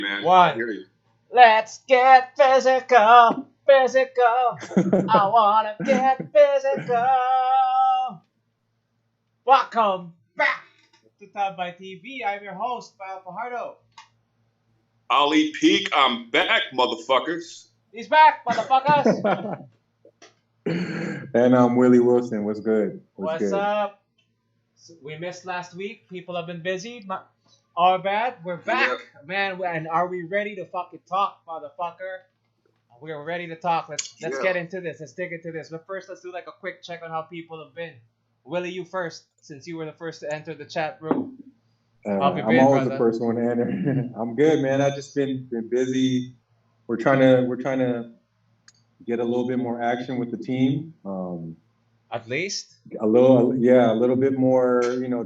man. I One. hear you. Let's get physical, physical. I wanna get physical. Welcome back to TAMBBAAAY TV. I'm your host, Pal Fajardo. Ali Peak, I'm back, motherfuckers. He's back, motherfuckers. And I'm Willie Wilson. What's good? What's good? up? We missed last week. People have been busy. Our bad. We're back, man. And are we ready to fucking talk, motherfucker? We're ready to talk. Let's get into this. Let's dig into this. But first, let's do like a quick check on how people have been. Willie, you first, since you were the first to enter the chat room. I'm always the first one to enter. I'm good, man. I've just been busy. We're trying to get a little bit more action with the team. At least a little bit more,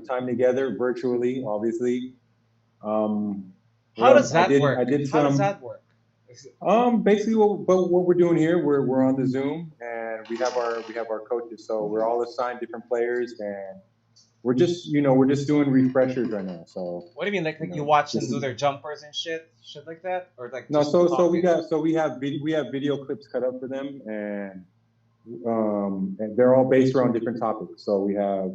time together virtually, obviously. How does that work? How does that work? Basically, what we're doing here, we're on the Zoom, and we have our coaches. So we're all assigned different players, and we're just doing refreshers right now. So what do you mean, like you watch them do their jumpers and shit like that, or like no? So we have video clips cut up for them, and they're all based around different topics. So we have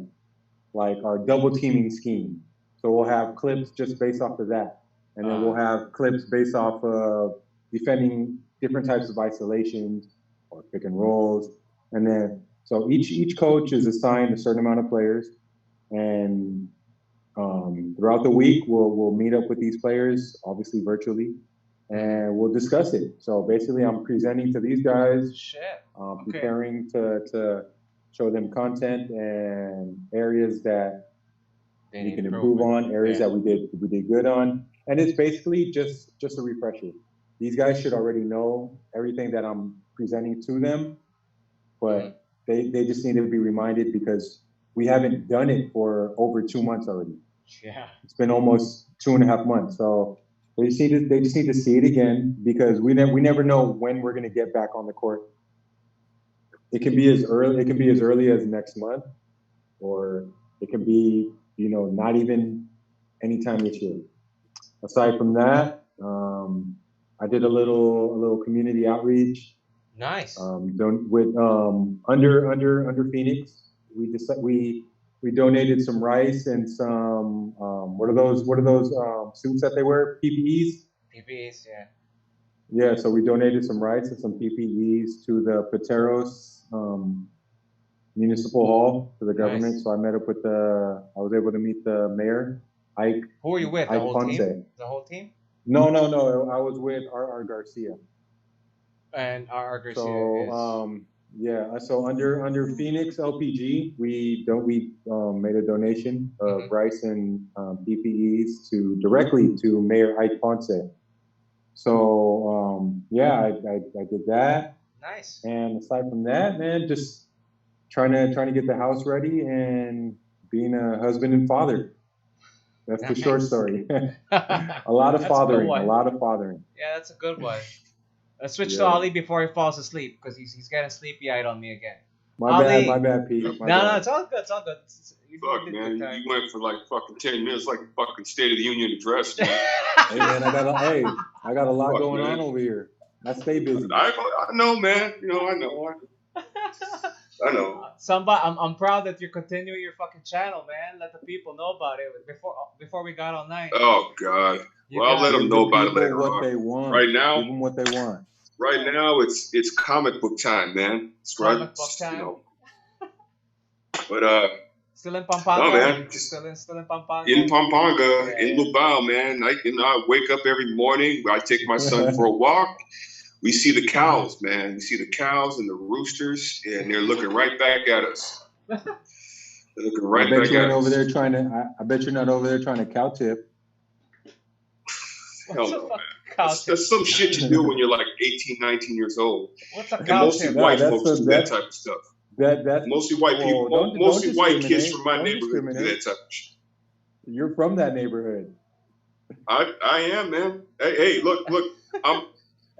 like our double teaming scheme. So we'll have clips just based off of that, and then we'll have clips based off of defending different types of isolations or pick and rolls, and then so each coach is assigned a certain amount of players, and throughout the week we'll meet up with these players, obviously virtually, and we'll discuss it. So basically, I'm presenting to these guys, preparing to show them content and areas that we can improve on, areas that we did good on, and it's basically just a refresher. These guys should already know everything that I'm presenting to them, but they just need to be reminded because we haven't done it for over 2 months already. Yeah, it's been almost 2.5 months, so they just need to see it again because we never know when we're gonna get back on the court. It can be as early as next month, or it can be not even anytime this year. Aside from that, I did a little community outreach. Nice. With under Phoenix, we donated some rice and some what are those suits that they wear? PPEs. PPEs, yeah. Yeah, so we donated some rice and some PPEs to the Pateros Municipal Hall for the government. Nice. So I met up with I was able to meet the mayor, Ike. Who were you with? The whole team? The whole team? No. I was with R.R. Garcia. And R.R. Garcia So under Phoenix LPG, we made a donation of rice and PPEs directly to Mayor Ike Ponce. So I did that. Nice. And aside from that, man, just trying to get the house ready and being a husband and father. That's the short story. a lot of fathering. Yeah, that's a good one. Let's switch to Ali before he falls asleep because he's getting sleepy-eyed on me again. My bad, Pete. No, it's all good. It's all good. Fuck, man, you went for like fucking 10 minutes, like fucking State of the Union address, man. Hey, man, I got a lot going on over here. I stay busy. I know, man. I know. I'm proud that you're continuing your fucking channel, man. Let the people know about it before we got online. Oh God. I'll let them know about it later on. They want. Right now, give them what they want. Right now, it's comic book time, man. It's comic book time. But still in Pampanga. No, man. Still in Pampanga. In Pampanga, in Lubao, man. I wake up every morning. I take my son for a walk. We see the cows, man. We see the cows and the roosters, and they're looking right back at us. They're looking right back at us. I bet you're not over there trying to cow tip. Hell no, man. That's some shit you do when you're like 18, 19 years old. What's a cow tip? Mostly white folks do that type of stuff. Mostly white people, mostly white kids from my neighborhood do that type of shit. You're from that neighborhood. I am, man. Hey, look.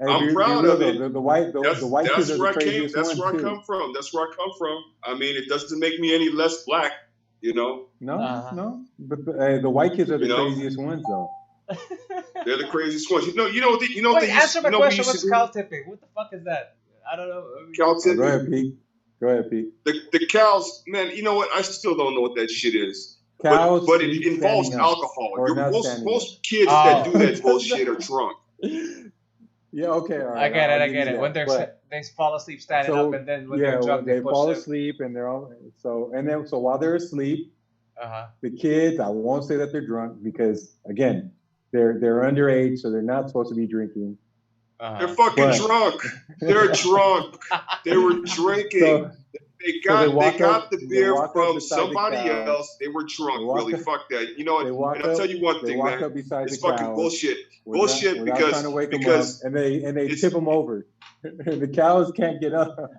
I'm proud of it. The white kids are the craziest ones. That's where I come from. I mean, it doesn't make me any less black, No. But the white kids are the craziest ones, though. They're the craziest ones. You know what Wait, answer my question. What's cow tipping? What the fuck is that? I don't know. Cow tipping. Go ahead, Pete. Go ahead, Pete. The cows, man. You know what? I still don't know what that shit is. Cows but it involves alcohol. Most kids that do that bullshit are drunk. Yeah, okay, all right. I get it. When they fall asleep standing up, and then when they're drunk, they fall asleep, and they're all so while they're asleep, the kids, I won't say that they're drunk because again, they're underage, so they're not supposed to be drinking. They're fucking drunk. They're drunk. They were drinking. They got the beer from somebody else. They were drunk. Really, fuck that. You know what? And I'll tell you one thing, man. It's fucking bullshit. Bullshit because and they tip them over. The cows can't get up.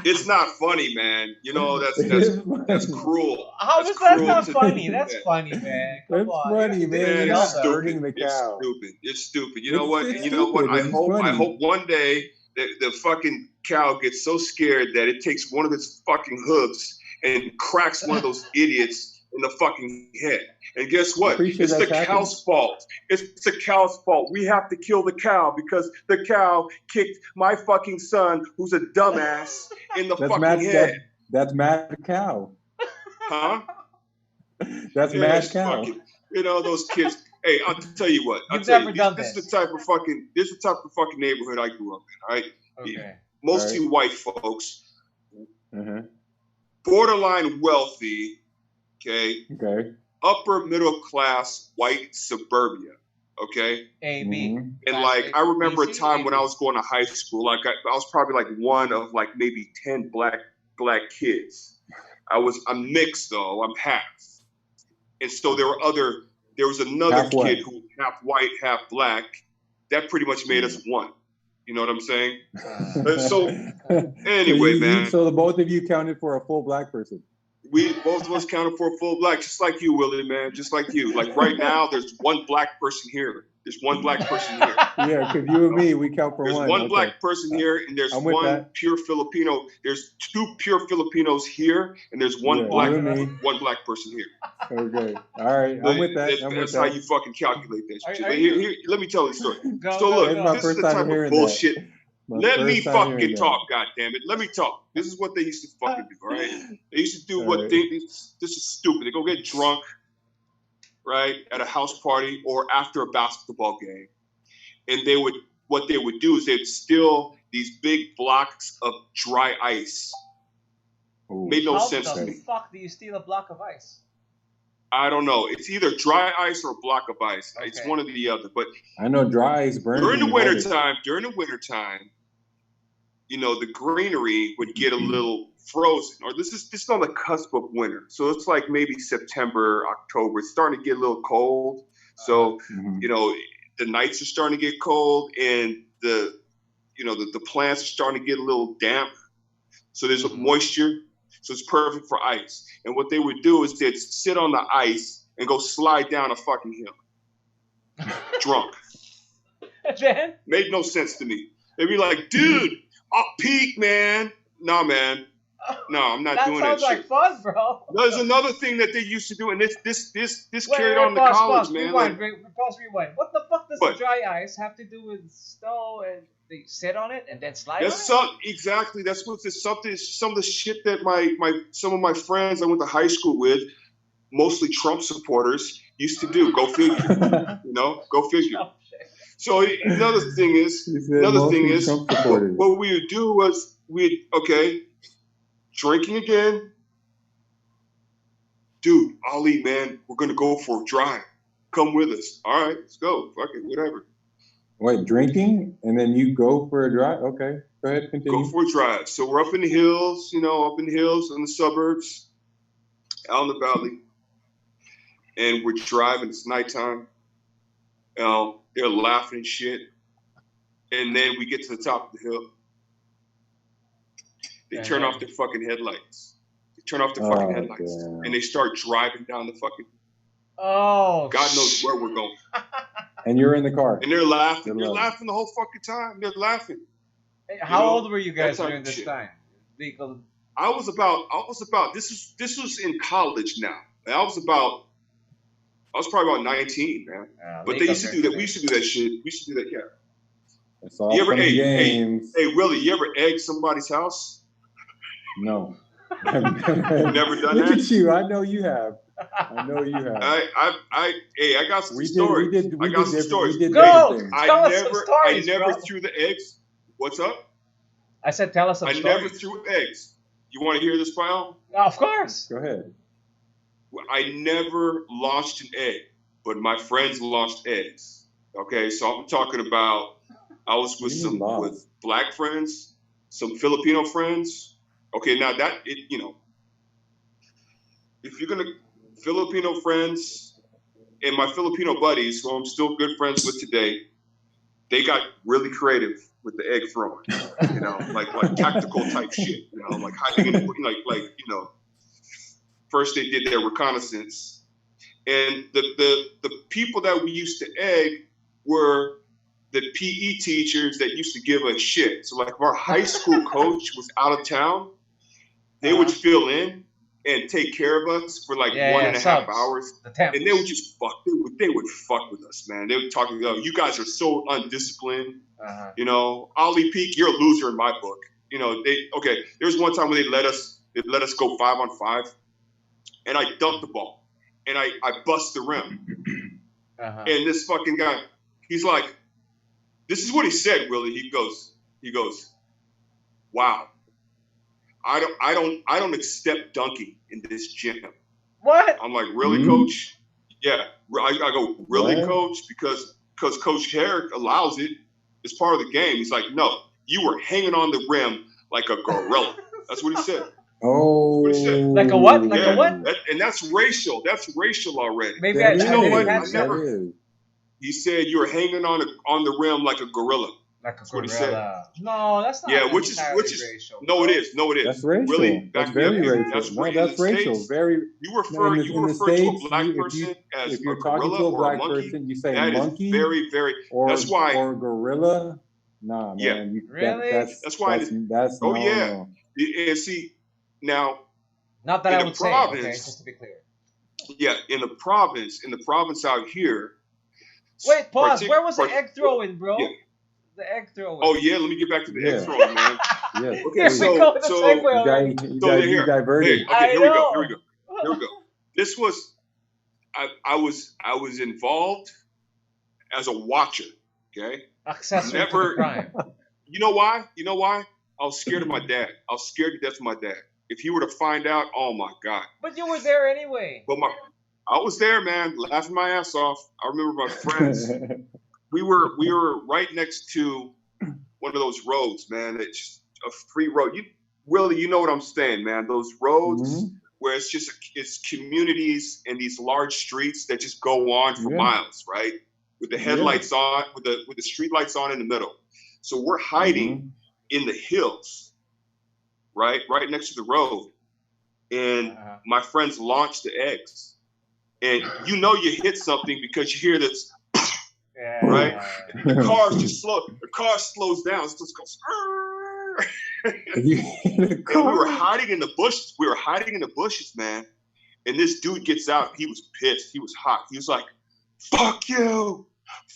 It's not funny, man. You know that's cruel. How is that not funny? That's funny, man. That's funny, man. You're not hurting the cow. It's stupid. You know what? I hope one day the fucking cow gets so scared that it takes one of its fucking hooves and cracks one of those idiots in the fucking head. And guess what? It's the cow's fault. It's the cow's fault. We have to kill the cow because the cow kicked my fucking son, who's a dumbass, in the fucking head. That's mad cow. Huh? That's mad cow. You know, those kids. Hey, I'll tell you what. This is the type of fucking neighborhood I grew up in. All right. Okay. Mostly white folks. Borderline wealthy. Okay. Upper middle class white suburbia. Okay. A.B. And like I remember a time when I was going to high school. Like I was probably like one of like maybe 10 black kids. I'm mixed though. I'm half. And so there was another kid who was half white, half black. That pretty much made us one. You know what I'm saying? So anyway, man. So the both of you counted for a full black person. We both of us counted for a full black, just like you, Willie, man. Just like you. Like right now, there's one black person here. There's one black person here. Yeah, because you and me, we count for one. There's one black person here, and there's one pure Filipino. There's two pure Filipinos here, and there's one black person here. Okay. All right. I'm with that. That's how you fucking calculate that shit. Here, let me tell you a story. So look, this is the type of bullshit. Let me fucking talk, goddammit. Let me talk. This is what they used to fucking do, right? They used to do this is stupid. They go get drunk, right, at a house party or after a basketball game. And what they would do is they'd steal these big blocks of dry ice. Made no sense to me. How the fuck do you steal a block of ice? I don't know. It's either dry ice or a block of ice. Okay. It's one or the other. But I know dry ice burns. During the wintertime, you know, the greenery would get a little frozen. Or this is on the cusp of winter. So it's like maybe September, October. It's starting to get a little cold. So, you know, the nights are starting to get cold and the plants are starting to get a little damp. So there's moisture. So it's perfect for ice. And what they would do is they'd sit on the ice and go slide down a fucking hill. Drunk. Then? Made no sense to me. They'd be like, dude, I'll peak, man. Nah, man. No, I'm not doing that shit. That sounds like fun, bro. There's another thing that they used to do, and this carried on to college, man. Rewind. What the fuck does the dry ice have to do with snow and they sit on it and then slide on it? Exactly. That's what some of the shit that some of my friends I went to high school with, mostly Trump supporters, used to do. Go figure. You know, go figure. So another thing is, what we would do was drinking again. Dude, Ali, man, we're gonna go for a drive. Come with us. All right, let's go. Fuck it, whatever. Wait, drinking and then you go for a drive? Okay, go ahead, continue. Go for a drive. So we're up in the hills, in the suburbs, out in the valley, and we're driving. It's nighttime. They're laughing and shit. And then we get to the top of the hill. They turn off their fucking headlights. And they start driving down the fucking. Oh. God knows where we're going. And you're in the car. And they're laughing. They're laughing the whole fucking time. They're laughing. Hey, how old were you guys during this time? I was about. This was in college now. I was about I was probably about 19, man. But they used to do that. We used to do that shit. We used to do that, yeah. It's all fun and games. Hey, Willie, you ever egg somebody's house? No. You've never done Look that? at you. I know you have. I know you have. I got some stories. I got some stories. I never threw the eggs. What's up? I said, tell us some stories. I never threw eggs. You want to hear this, pal? Of course. Go ahead. I never launched an egg, but my friends launched eggs. Okay, so I'm talking about I was with with black friends, some Filipino friends. Okay, now that if you're gonna Filipino friends and my Filipino buddies, who I'm still good friends with today, they got really creative with the egg throwing. Like tactical type shit. Like hiding in the First they did their reconnaissance, and the people that we used to egg were the PE teachers that used to give us shit. So like if our high school coach was out of town, they would fill in and take care of us for like 1.5 hours. And they would just they would fuck with us, man. They would talk about, you guys are so undisciplined. Ollie Peak, you're a loser in my book. There's one time when they let us go 5-on-5, and I dunked the ball and I bust the rim. And this fucking guy, he's like, this is what he said, Willie. He goes, wow. I don't accept dunking in this gym. What? I'm like, really, coach? Yeah. I go, really, coach? Because Coach Herrick allows it. It's part of the game. He's like, no, you were hanging on the rim like a gorilla. That's what he said. Oh. That's what he said. Like a what? Like a what? And that's racial. That's racial already. Maybe you know what? That He said you were hanging on the rim like a gorilla. Like a That's what he said. No, that's not. Yeah, which is racial. No, it is. No, it is. That's racial. Really, that's very racial. That's racial. States, very. You refer to a black person as if you're a talking gorilla to a or a black monkey. person, you say that monkey. Is very, very. That's why. Or gorilla. Nah, man. Yeah. Really? That's why. That's oh no, yeah. No. And see, now. Not that I would say. Okay, just to be clear. Yeah, in the province out here. Wait, pause. Where was the egg throwing, bro? Yeah. The egg throwing. Oh yeah, let me get back to the egg throwing, man. Yeah. Okay, so you diverted. Okay, here we go. This was, I was involved as a watcher. Okay. Accessory to the crime. You know why? I was scared of my dad. I was scared to death of my dad. If he were to find out, oh my God. But you were there anyway. But I was there, man, laughing my ass off. I remember my friends. We were right next to one of those roads, man. It's just a free road. Willie, you know what I'm saying, man. Those roads where it's communities and these large streets that just go on for miles, right? With the headlights on, with the street lights on in the middle. So we're hiding in the hills, right next to the road. And my friends launched the eggs. And you know you hit something because you hear this. Yeah. Right? The car slows down. It just goes. And we were hiding in the bushes. Man. And this dude gets out. He was pissed. He was hot. He was like, "Fuck you!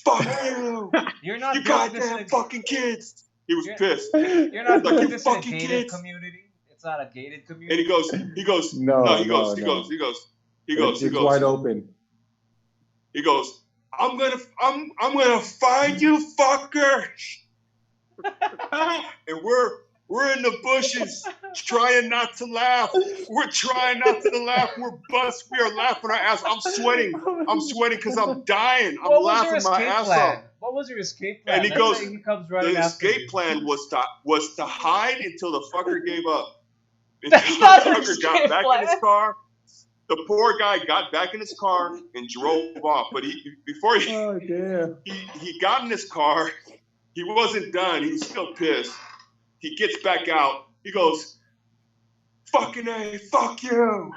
Fuck you! You're not. You goddamn fucking kids!" He was pissed. You're not like, doing you this in a fucking gated kids. community. It's not a gated community. And he goes. He goes. It's wide open. He goes, I'm gonna find you, fucker. And we're in the bushes trying not to laugh. We're trying not to laugh. We're bust. We are laughing our ass. I'm sweating because I'm dying. I'm laughing my ass off. What was your escape plan? And he goes, he comes running the after escape you. plan was to hide until the fucker gave up. That's Until not the an fucker got escape back plan. in his car. The poor guy got back in his car and drove off. But before he got in his car, he wasn't done. He was still pissed. He gets back out. He goes, "Fucking A, fuck you."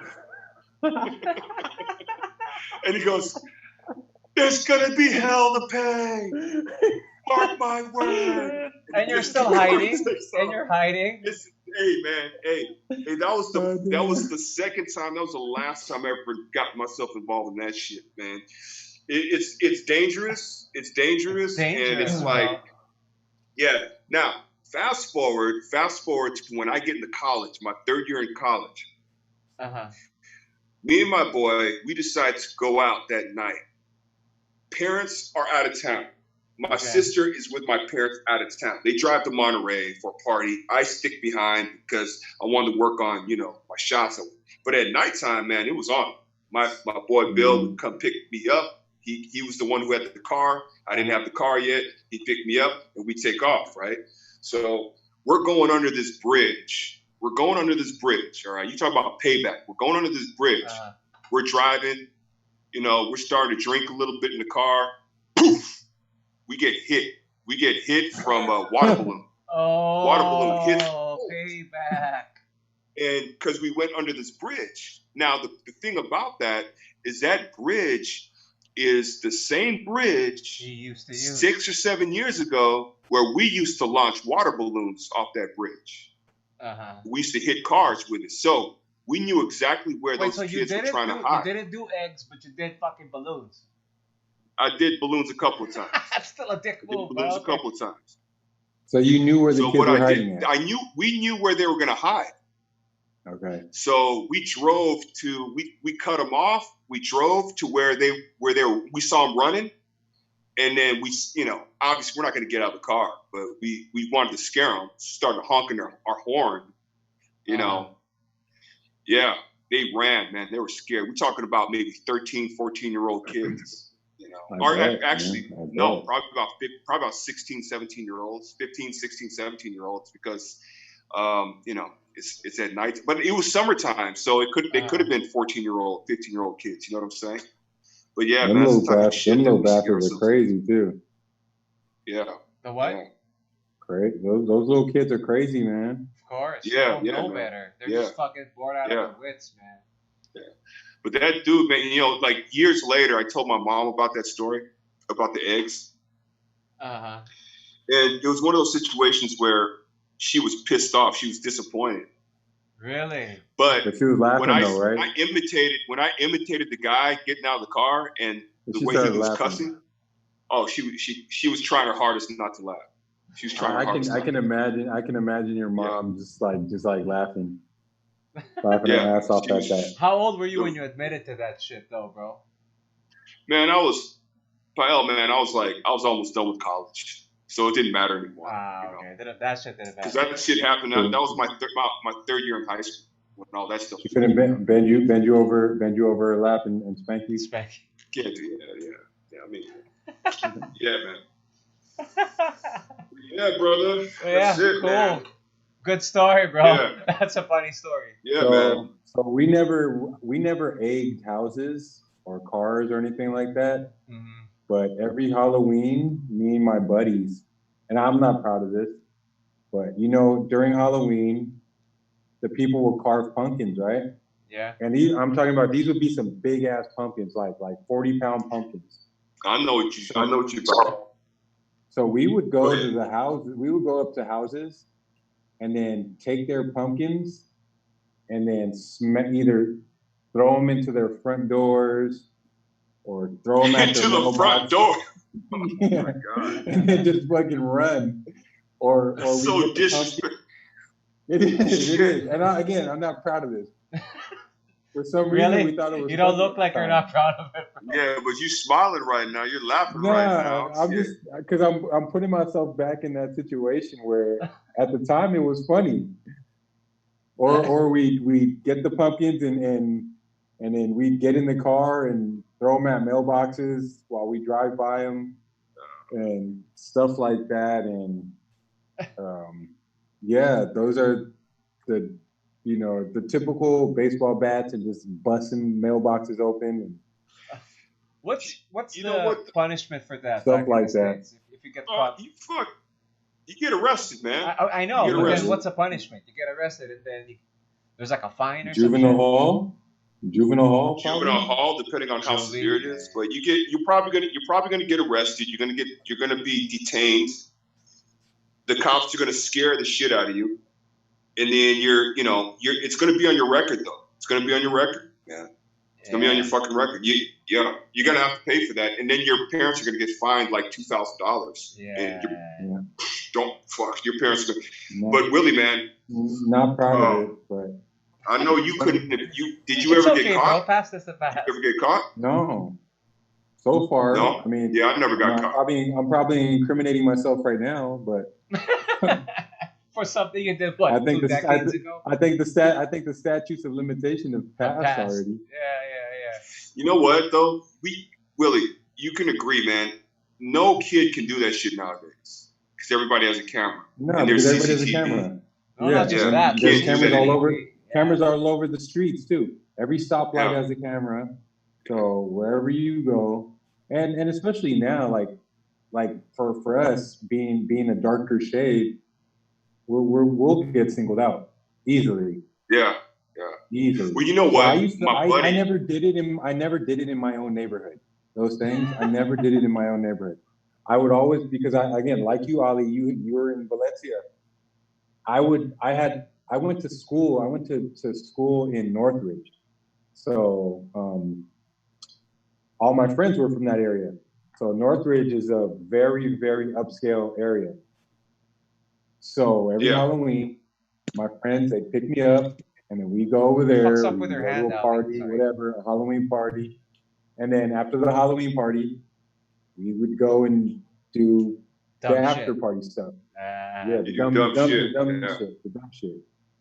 And he goes, "There's gonna be hell to pay. Mark my word." And you're still hiding. And you're hiding. Hey man, hey, that was the second time. That was the last time I ever got myself involved in that shit, man. It's dangerous. It's dangerous, and it's like, yeah. Now, fast forward to when I get into college, my third year in college. Me and my boy, we decide to go out that night. Parents are out of town. My sister is with my parents out of town. They drive to Monterey for a party. I stick behind because I wanted to work on, you know, my shots. But at nighttime, man, it was on. My boy Bill would come pick me up. He was the one who had the car. I didn't have the car yet. He picked me up and we take off, right? So we're going under this bridge. We're going under this bridge, all right? You talk about payback. We're going under this bridge. We're driving. You know, we're starting to drink a little bit in the car. Poof! We get hit. We get hit from a water balloon. Water balloon hit. Payback. And because we went under this bridge. Now, the thing about that is that bridge is the same bridge he used to use 6 or 7 years ago where we used to launch water balloons off that bridge. We used to hit cars with it. So we knew exactly where those kids were trying to hide. You didn't do eggs, but you did fucking balloons. I did balloons a couple of times. That's still a dick move, balloons a couple of times. So you knew where the kids were hiding at? We knew where they were going to hide. Okay. So we drove to, we cut them off. We drove to where they were, we saw them running. And then we, you know, obviously we're not going to get out of the car, but we wanted to scare them, started honking our horn, you know. Yeah, they ran, man. They were scared. We're talking about maybe 13, 14-year-old kids, you know. Probably about 16, 17-year-olds, 15, 16, 17-year-olds because, you know, it's at night. But it was summertime, so they could have been 14-year-old, 15-year-old kids. You know what I'm saying? But yeah, them man, little bastards are crazy too. Yeah. The what? Yeah. Great. Those little kids are crazy, man. Of course. Yeah, they don't know better. They're just fucking bored out of their wits, man. Yeah. But that dude, man, you know, like years later, I told my mom about that story, about the eggs. And it was one of those situations where she was pissed off. She was disappointed. Really? But she was laughing though, right? When I imitated the guy getting out of the car and the way he was cussing, oh, she was trying her hardest not to laugh. She was trying her hardest. I can imagine your mom just like laughing her ass off at that. How old were you when you admitted to that shit though, bro? Man, I was almost done with college. So it didn't matter anymore. Wow, okay. That shit didn't matter. Because that shit happened. That was my third year in high school when all that stuff. She couldn't bend you over her lap and spank you. Spank. Can't do yeah. I mean, yeah, man. Yeah, brother. That's it, cool. Man. Good story, bro. Yeah. That's a funny story. Yeah, man. So we never egged houses or cars or anything like that. But every Halloween, me and my buddies, and I'm not proud of this, but you know, during Halloween, the people would carve pumpkins, right? Yeah. And I'm talking about these would be some big ass pumpkins, like 40-pound pumpkins. I know what you're about. So we would go to the house. We would go up to houses, and then take their pumpkins, and then either throw them into their front doors. Or throw them at to the front door. Yeah. Oh my God. And then just fucking run. Or so disrespectful. It is. And I'm not proud of this. For some reason, we thought it was. You don't look like you're not proud of it. Bro. Yeah, but you smiling right now. You're laughing right now. I'm just because I'm putting myself back in that situation where at the time it was funny. Or we get the pumpkins and then we get in the car and throw them at mailboxes while we drive by them and stuff like that. And those are the typical baseball bats and just busting mailboxes open. And what's the punishment for that? Stuff like that. If you get caught, you get arrested, man. I know. But then what's the punishment? You get arrested and then there's like a fine or Juvenile hall. Juvenile hall, depending on how severe it is. But you're probably gonna get arrested. You're gonna be detained. The cops are gonna scare the shit out of you. and then it's going to be on your record though. It's going to be on your record, man. It's going to be on your fucking record. You're going to have to pay for that, and then your parents are going to get fined like $2,000. Yeah. Don't fuck your parents. But Willie, man, not proud of it, but I know you couldn't. Did you ever get caught? Bro. Pass this to pass. You ever get caught? No. So far, no. I mean, I never got caught. I mean, I'm probably incriminating myself right now, but for something you did what? I think 2 decades ago. I think the statutes of limitation have passed already. Yeah. You know what though? Willie, you can agree, man. No kid can do that shit nowadays because everybody has a camera. No, because everybody has a camera. No, not just that. There's cameras all over. Cameras are all over the streets too. Every stoplight has a camera. So wherever you go, and especially now, like for us being a darker shade, we'll get singled out easily. Yeah. Easily. Well, you know what? I never did it in my own neighborhood. Those things, I never did it in my own neighborhood. I would always, because again, like you, Ali, you were in Valencia. I went to school. I went to school in Northridge. So all my friends were from that area. So Northridge is a very, very upscale area. So every Halloween, my friends, they pick me up, and then we go over there, we go to a party, whatever, a Halloween party. And then after the Halloween party, we would go and do the after party stuff. The dumb shit.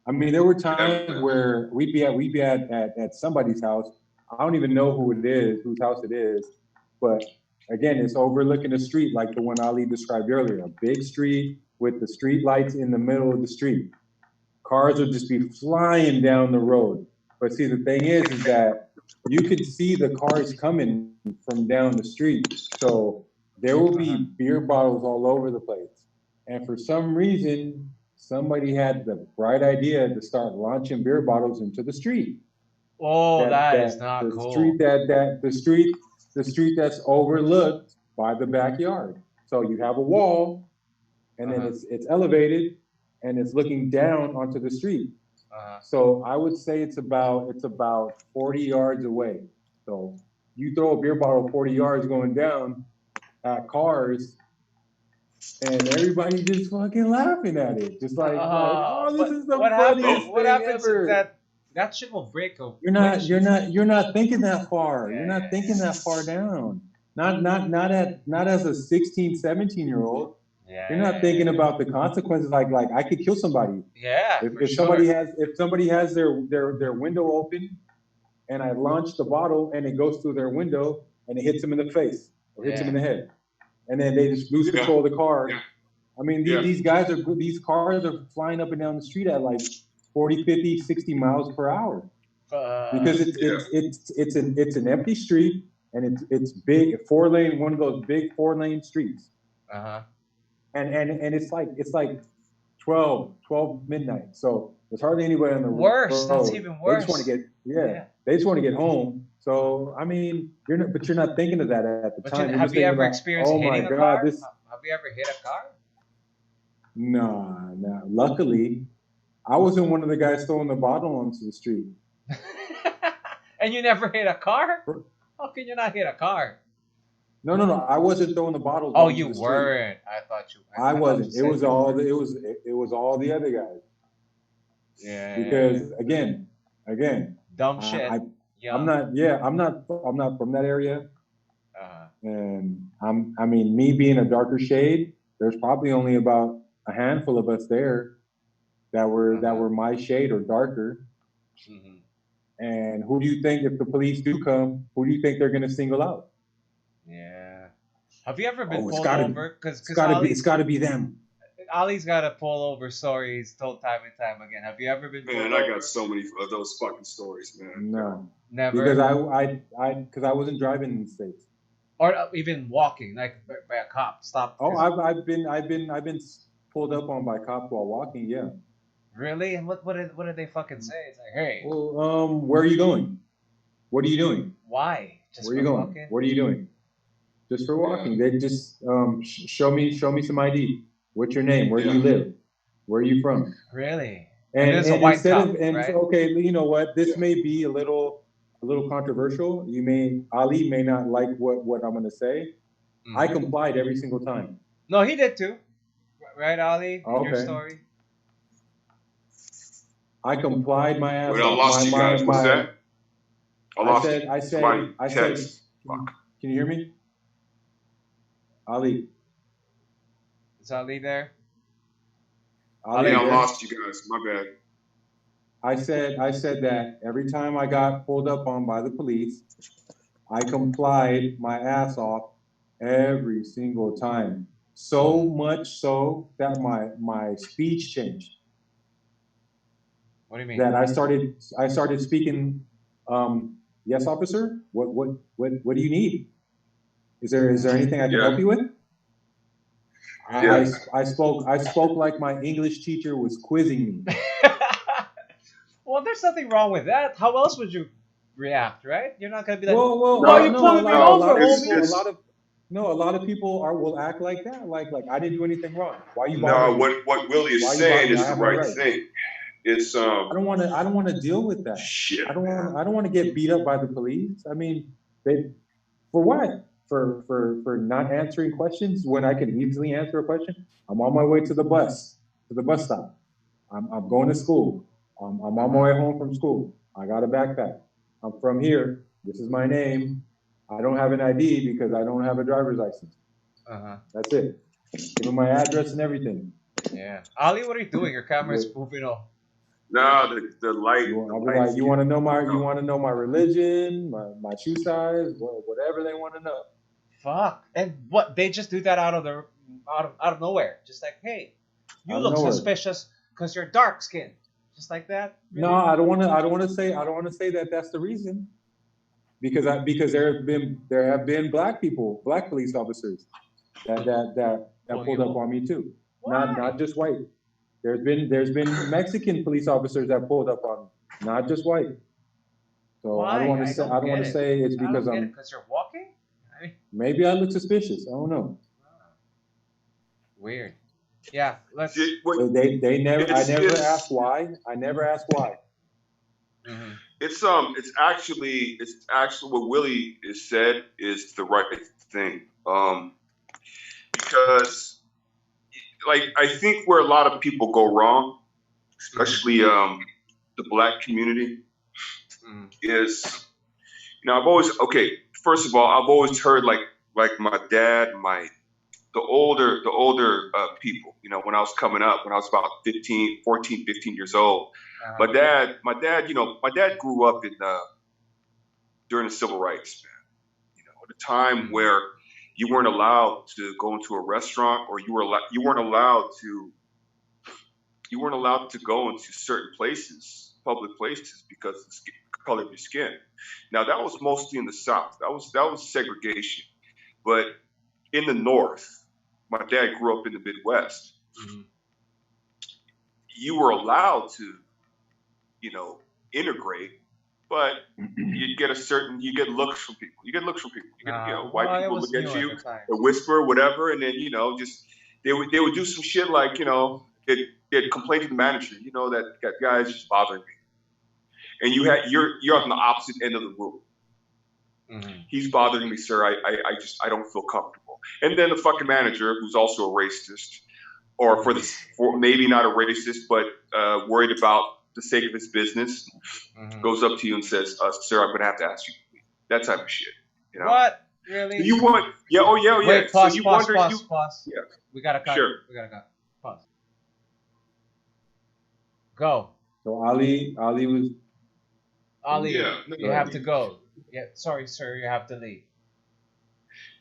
I mean, there were times where we'd be at somebody's house. I don't even know who it is, whose house it is, but again, it's overlooking a street like the one Ali described earlier, a big street with the street lights in the middle of the street. Cars would just be flying down the road. But see, the thing is that you could see the cars coming from down the street. So there will be beer bottles all over the place. And for some reason, somebody had the bright idea to start launching beer bottles into the street. Oh, that is not cool. The street that's overlooked by the backyard. So you have a wall, and then it's elevated, and it's looking down onto the street. So I would say it's about 40 yards away. So you throw a beer bottle 40 yards going down at cars, and everybody just fucking laughing at it, just like oh, this is the funniest thing what happens ever. Is that shit will break a. You're not thinking that far. You're not thinking that far down. Not as a 16, 17-year-old. You're not thinking about the consequences. Like I could kill somebody. Yeah. If somebody has their window open, and I launch the bottle and it goes through their window and it hits them in the face or hits them in the head, and then they just lose control of the car. Yeah. I mean, these cars are flying up and down the street at like 40, 50, 60 miles per hour because it's an empty street and it's big, 4-lane, one of those big 4-lane streets. And it's like 12 midnight. So there's hardly anybody on the road. That's even worse. They just want to they just want to get home. So I mean, you're not thinking of that at the time. Have you ever experienced hitting a car? Have you ever hit a car? No. Luckily, I wasn't one of the guys throwing the bottle onto the street. And you never hit a car? How can you not hit a car? No. I wasn't throwing the bottles. Oh, you weren't. I thought you. I wasn't. It was all the other guys. Yeah. Because again. Dumb shit. I'm not from that area. And I mean, me being a darker shade, there's probably only about a handful of us there that were my shade or darker. And who do you think, if the police do come, who do you think they're going to single out? Yeah. Have you ever been pulled over? It's got to be them. Ali's got a pull over story he's told time and time again. Have you ever been pulled over? Man, I got so many of those fucking stories, man. No. Never? Because I wasn't driving in the States. Or even walking, like by a cop. Stop. Oh, I've been pulled up on by cops while walking, yeah. Really? And what did they fucking say? It's like, hey. Well, where are you going? What are you doing? Why? Just where are you going? Walking? What are you doing? Just for walking. They just show me some ID. What's your name? Where do you live? Where are you from? Really? And it's a white top, right? So, okay, you know what? This may be a little controversial. Ali may not like what I'm going to say. I complied every single time. No, he did too. Right, Ali? In your story? I complied my ass off. I lost you guys. What's that? I said, can you hear me? Ali. Is Ali there? Ali, I lost you guys. My bad. I said that every time I got pulled up on by the police, I complied my ass off every single time. So much so that my speech changed. What do you mean? That I started speaking. Yes, officer. What do you need? Is there anything I can help you with? Yeah. I spoke like my English teacher was quizzing me. Well, there's nothing wrong with that. How else would you react, right? You're not gonna be like, "Why are you pulling me over, homie?" A lot of people will act like that. Like I didn't do anything wrong. Why you? No, what Willie is saying is the right thing. It's I don't want to deal with that. Shit. I don't want to get beat up by the police. I mean, for what? For not answering questions when I can easily answer a question. I'm on my way to the bus stop. I'm going to school. I'm on my way home from school. I got a backpack. I'm from here. This is my name. I don't have an ID because I don't have a driver's license. That's it. Give them my address and everything. Yeah. Ali, what are you doing? Your camera's moving off. No, the light. You want to know my religion, my shoe size, whatever they want to know. Fuck. And what? They just do that out of nowhere. Just like, hey, you look suspicious because you're dark skinned. Just like that. Really? No, I don't want to say that that's the reason. Because there have been black police officers that pulled up on me too. Why? Not just white. There's been Mexican police officers that pulled up on me, not just white. So why? I don't want to say it's because because you're walking. Maybe I look suspicious. I don't know. Weird. Yeah. Let's. They never. I never asked why. Mm-hmm. It's actually what Willie has said is the right thing. Because like I think where a lot of people go wrong, especially the black community, is first of all, I've always heard like my dad, the older people, when I was coming up, when I was about 14, 15 years old. My dad grew up during the civil rights, man. At a time where you weren't allowed to go into a restaurant, or you weren't allowed to go into certain places, public places, because of the color of your skin. Now that was mostly in the South. That was segregation. But in the North, my dad grew up in the Midwest. Mm-hmm. You were allowed to, integrate, but you get looks from people. You get white people look at you, or whisper, whatever, and then they would do some shit like they'd complain to the manager, that guy's just bothering me, and you're on the opposite end of the room. Mm-hmm. He's bothering me, sir. I don't feel comfortable. And then the fucking manager, who's also a racist, or for maybe not a racist, but worried about the sake of his business, goes up to you and says, "Sir, I'm gonna have to ask you to leave." That type of shit. What? Really? You want? Yeah. Oh yeah. Yeah. Wait, pause. Pause. Yeah. We gotta cut. Sure. We gotta cut. Pause. Go. So Ali was. Ali, you have to go. Yeah. Sorry, sir. You have to leave.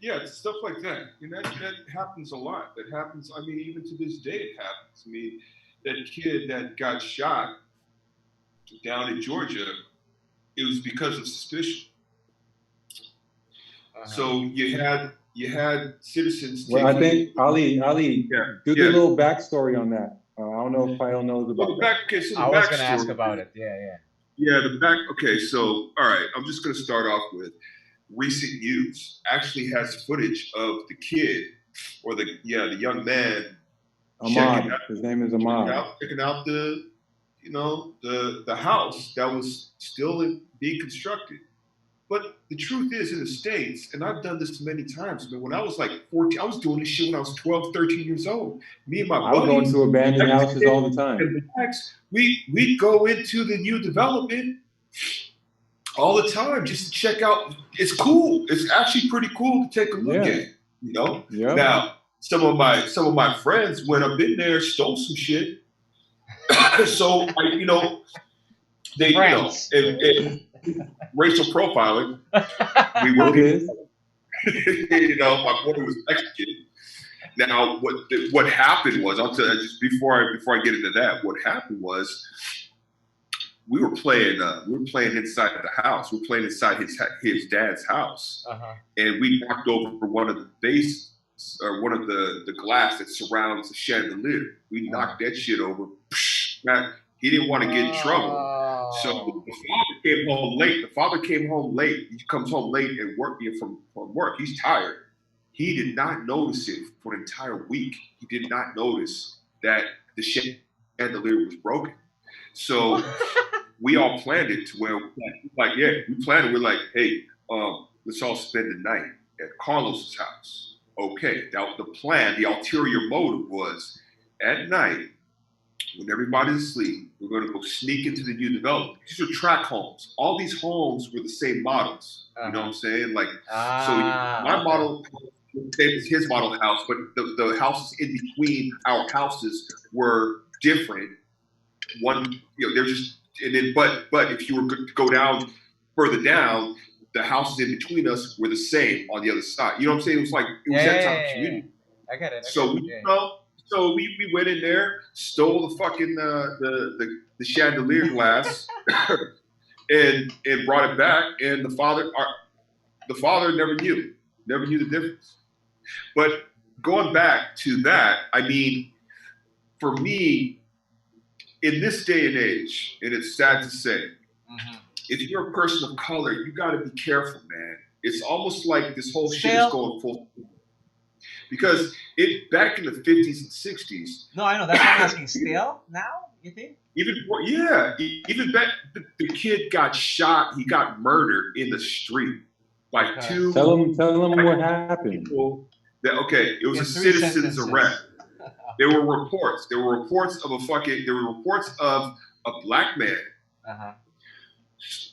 Yeah, it's stuff like that. And that happens a lot. That happens. I mean, even to this day, it happens. I mean, that kid that got shot down in Georgia, it was because of suspicion. So you had citizens. Well, I think Ali, do the little backstory on that. I don't know if Kyle knows about that. I was going to ask about it. Yeah, Okay, so all right, I'm just going to start off with recent news. Actually has footage of the kid or the young man. Ahmad. His name is Ahmad. Checking out the you know, the house that was still being constructed. But the truth is, in the States, and I've done this many times, but when I was like 14, I was doing this shit when I was 12, 13 years old. Me and my buddies. I was going to abandoned houses all the time. We'd go into the new development all the time just to check out. It's cool. It's actually pretty cool to take a look at, you know? Yeah. Now, some of my friends went up in there, stole some shit. So, you know, they, friends. You know, racial profiling. We were, you know, my boy was Mexican. Now, what happened was, I'll tell you just before I get into that. What happened was, we were playing inside the house. We were playing inside his dad's house, and we knocked over one of the base or one of the glass that surrounds the chandelier. We knocked that shit over. Now, he didn't want to get in trouble, so the father came home late. The father came home late. He comes home late and from work. He's tired. He did not notice it for an entire week. He did not notice that the chandelier was broken. So we all planned it to where, we planned it. We're like, hey, let's all spend the night at Carlos's house. Okay, that was the plan. The ulterior motive was at night, when everybody's asleep, we're going to go sneak into the new development. These are tract homes. All these homes were the same models. You know what I'm saying? Like, so my model is his model house, but the houses in between our houses were different. One, you know, they're just, and then, but if you were to go down further down, the houses in between us were the same on the other side. You know what I'm saying? It was like, it was that type of community. I get it. So we went in there, stole the fucking the chandelier glass, and brought it back. And the father never knew the difference. But going back to that, I mean, for me, in this day and age, and it's sad to say, if you're a person of color, you got to be careful, man. It's almost like this whole shit is going full. Because back in the 50s and 60s. No, I know. That's what I'm asking. Still now, you think? Even back, the kid got shot. He got murdered in the street by two. Tell him what happened. It was a citizen's arrest. There were reports. There were reports of a black man.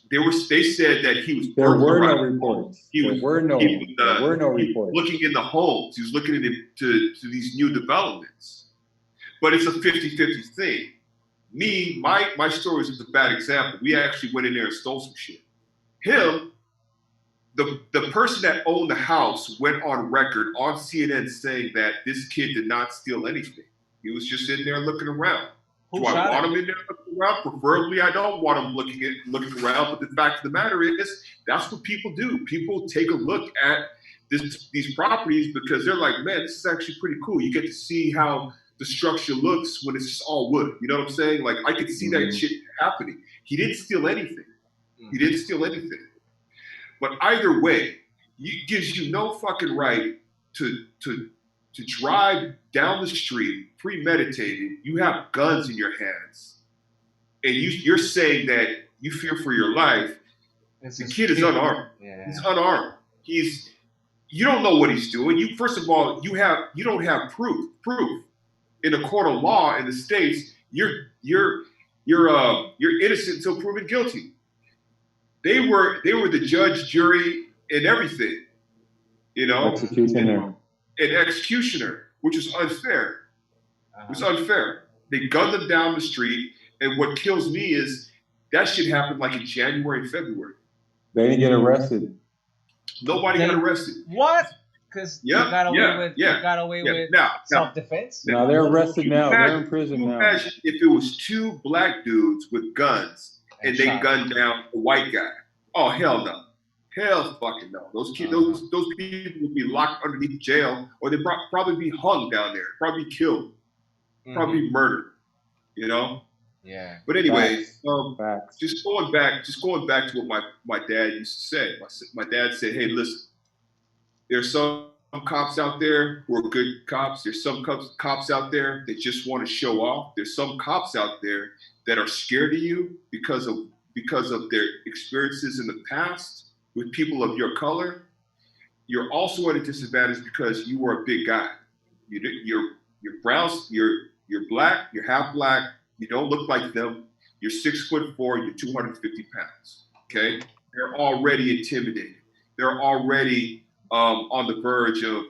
They said that he was. There were no reports. There were no reports. Looking in the homes. He was looking into these new developments. But it's a 50-50 thing. My story is a bad example. We actually went in there and stole some shit. Him, the person that owned the house went on record on CNN saying that this kid did not steal anything. He was just in there looking around. Do I want him in there looking around? Preferably, I don't want him looking around. But the fact of the matter is, that's what people do. People take a look at these properties because they're like, man, this is actually pretty cool. You get to see how the structure looks when it's just all wood. You know what I'm saying? Like, I could see that shit happening. He didn't steal anything. He didn't steal anything. But either way, it gives you no fucking right to drive down the street, premeditated. You have guns in your hands, and you're saying that you fear for your life. The kid is unarmed. Yeah. He's unarmed. You don't know what he's doing. First of all, you don't have proof. In a court of law in the States, you're innocent until proven guilty. They were the judge, jury, and everything. You know, executioner. An executioner, which is unfair. It's unfair. They gunned them down the street, and what kills me is that shit happened like in January, February. They didn't get arrested. Nobody got arrested. What? Because you got away with self-defense? Now they're arrested now. They're in prison now. Imagine if it was two black dudes with guns and they gunned down a white guy. Oh, hell no. Hell fucking no. Those kids, those people would be locked underneath jail, or they'd probably be hung down there, probably killed, probably murdered. You know? Yeah. But anyway, just going back to what my dad used to say. My dad said, "Hey, listen, there's some cops out there who are good cops. There's some cops out there that just want to show off. There's some cops out there that are scared of you because of their experiences in the past with people of your color. You're also at a disadvantage because you are a big guy. You're brown, you're black, you're half black, you don't look like them, you're 6'4", you're 250 pounds, okay? They're already intimidated. They're already on the verge of,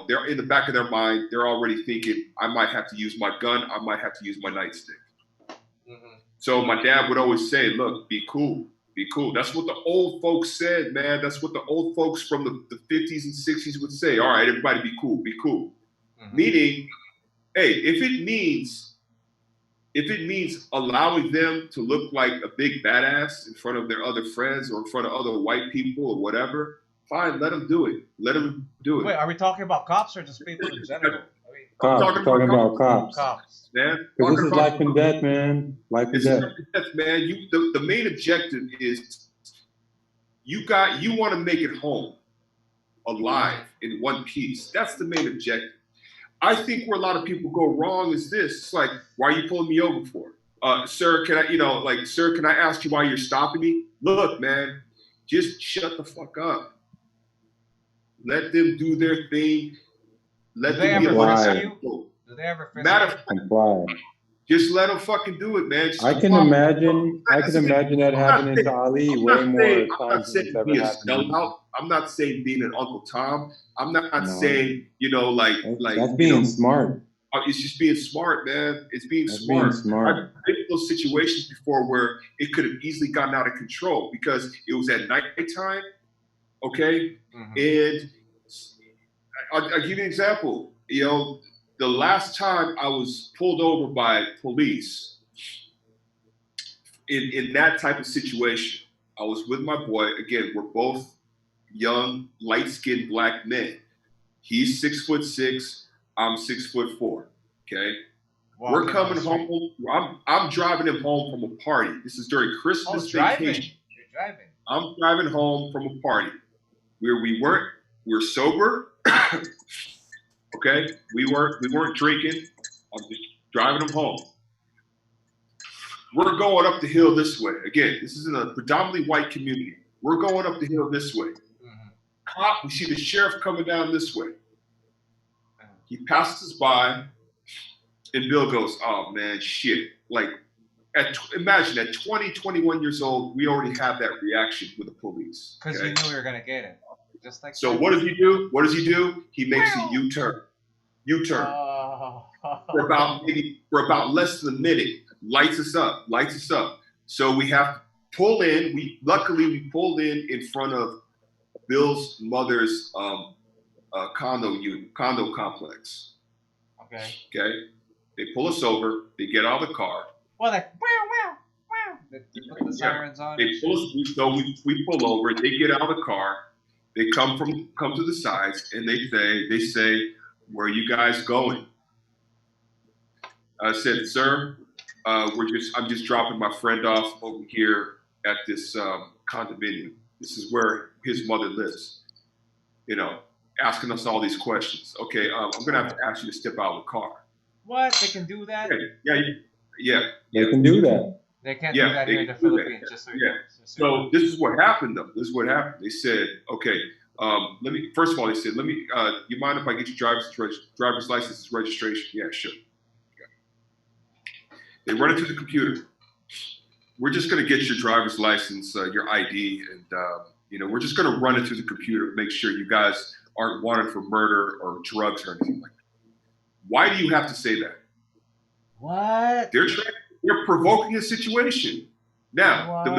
they're in the back of their mind, they're already thinking, I might have to use my gun, I might have to use my nightstick. Mm-hmm. So my dad would always say, look, be cool. Be cool. That's what the old folks said, man. That's what the old folks from the 50s and 60s would say. All right, everybody be cool, be cool. Mm-hmm. Meaning, hey, if it means allowing them to look like a big badass in front of their other friends or in front of other white people or whatever, fine, let them do it. Let them do it. Wait, are we talking about cops or just people in general? Cops, we're talking about cops. Cops. Man. Because this is life and death, man. Life and death. Man. The main objective is you want to make it home alive in one piece. That's the main objective. I think where a lot of people go wrong is this. It's like, why are you pulling me over for? Sir, can I, sir, can I ask you why you're stopping me? Look, man, just shut the fuck up. Let them do their thing. Let them be you? Do they ever comply? Just let them fucking do it, man. I can imagine that happening to Ali way more times than it's ever happened. I'm not saying being an Uncle Tom. I'm not saying, that's being smart. It's just being smart, man. It's being smart. I've been in those situations before where it could have easily gotten out of control because it was at nighttime, okay? Mm-hmm. And I'll give you an example. The last time I was pulled over by police in that type of situation, I was with my boy. Again, we're both young, light-skinned black men. He's 6'6", I'm 6'4". Okay, we're coming home. I'm driving him home from a party. This is during Christmas vacation. You're driving. I'm driving home from a party where we're sober. Okay, we weren't drinking. I'm just driving them home. We're going up the hill this way. Again, this is in a predominantly white community. We're going up the hill this way. Mm-hmm. We see the sheriff coming down this way. He passes us by, and Bill goes, "Oh man, shit!" Like, imagine at 20, 21 years old, we already have that reaction with the police. Because you knew we were gonna get it. Just like so what does he do? What does he do? He makes a U-turn. U-turn. For about less than a minute. Lights us up. So we have to pull in. Luckily we pulled in front of Bill's mother's condo complex. Okay. They pull us over. They get out of the car. Well, like wow. They put the sirens on. They pull us. So we pull over. They get out of the car. They come to the sides and they say, where are you guys going? I said, sir, I'm just dropping my friend off over here at this condominium. This is where his mother lives. Asking us all these questions. Okay, I'm gonna have to ask you to step out of the car. What? They can do that? Yeah. They can do that. They can't do that here in the Philippines. So this is what happened, though. This is what happened. They said, okay, first of all, they said, you mind if I get your driver's license registration? Yeah, sure. Okay. They run it through the computer. We're just going to get your driver's license, your ID, and we're just going to run it through the computer to make sure you guys aren't wanted for murder or drugs or anything like that. Why do you have to say that? What? They're provoking a situation. Now, the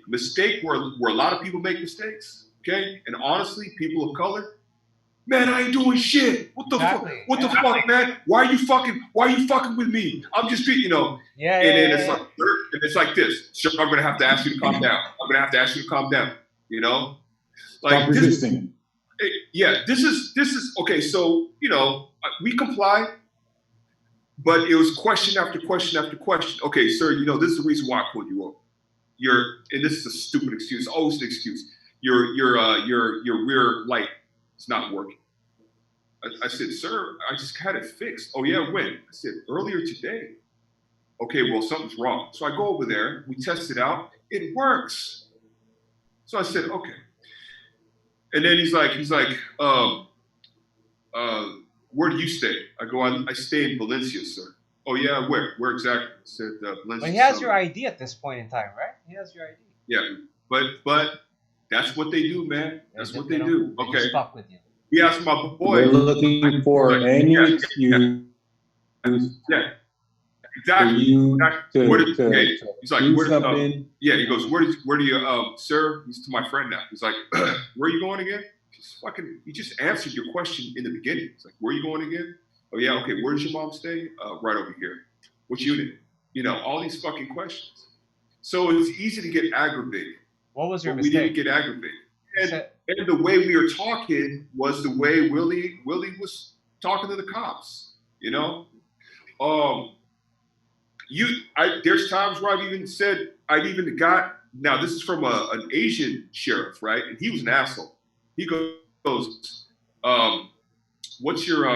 mistake where a lot of people make mistakes, okay? And honestly, people of color, man, I ain't doing shit. What the fuck? What the fuck, man? Why are you fucking with me? I'm just, Yeah. It's like this. Sure, I'm gonna have to ask you to calm down. Stop resisting. This is okay. So we complied. But it was question after question after question. Okay, sir, this is the reason why I pulled you over. And this is a stupid excuse, always an excuse. Your rear light It's not working. I said, sir, I just had it fixed. Oh yeah, when? I said, earlier today. Okay, well, something's wrong. So I go over there, we test it out, it works. So I said, okay. And then he's like, where do you stay? I go, I stay in Valencia, sir. Oh yeah, where? Where exactly? I said, Valencia. But he has your ID at this point in time, right? He has your ID. Yeah, but that's what they do, man. That's what they do. Okay. They fuck with you. He asked my boy. They're looking for any excuse. Yeah, exactly. He's like, yeah, he goes, where do you, sir? He's to my friend now. He's like, where are you going again? He just answered your question in the beginning. He's like, where are you going again? Oh yeah, okay. Where does your mom stay? Right over here. Which unit? You know, all these fucking questions. So it's easy to get aggravated. What was your mistake? We didn't get aggravated. And the way we were talking was the way Willie was talking to the cops, you know? There's times where I've even got, now this is from an Asian sheriff, right? And he was an asshole. He goes, what's your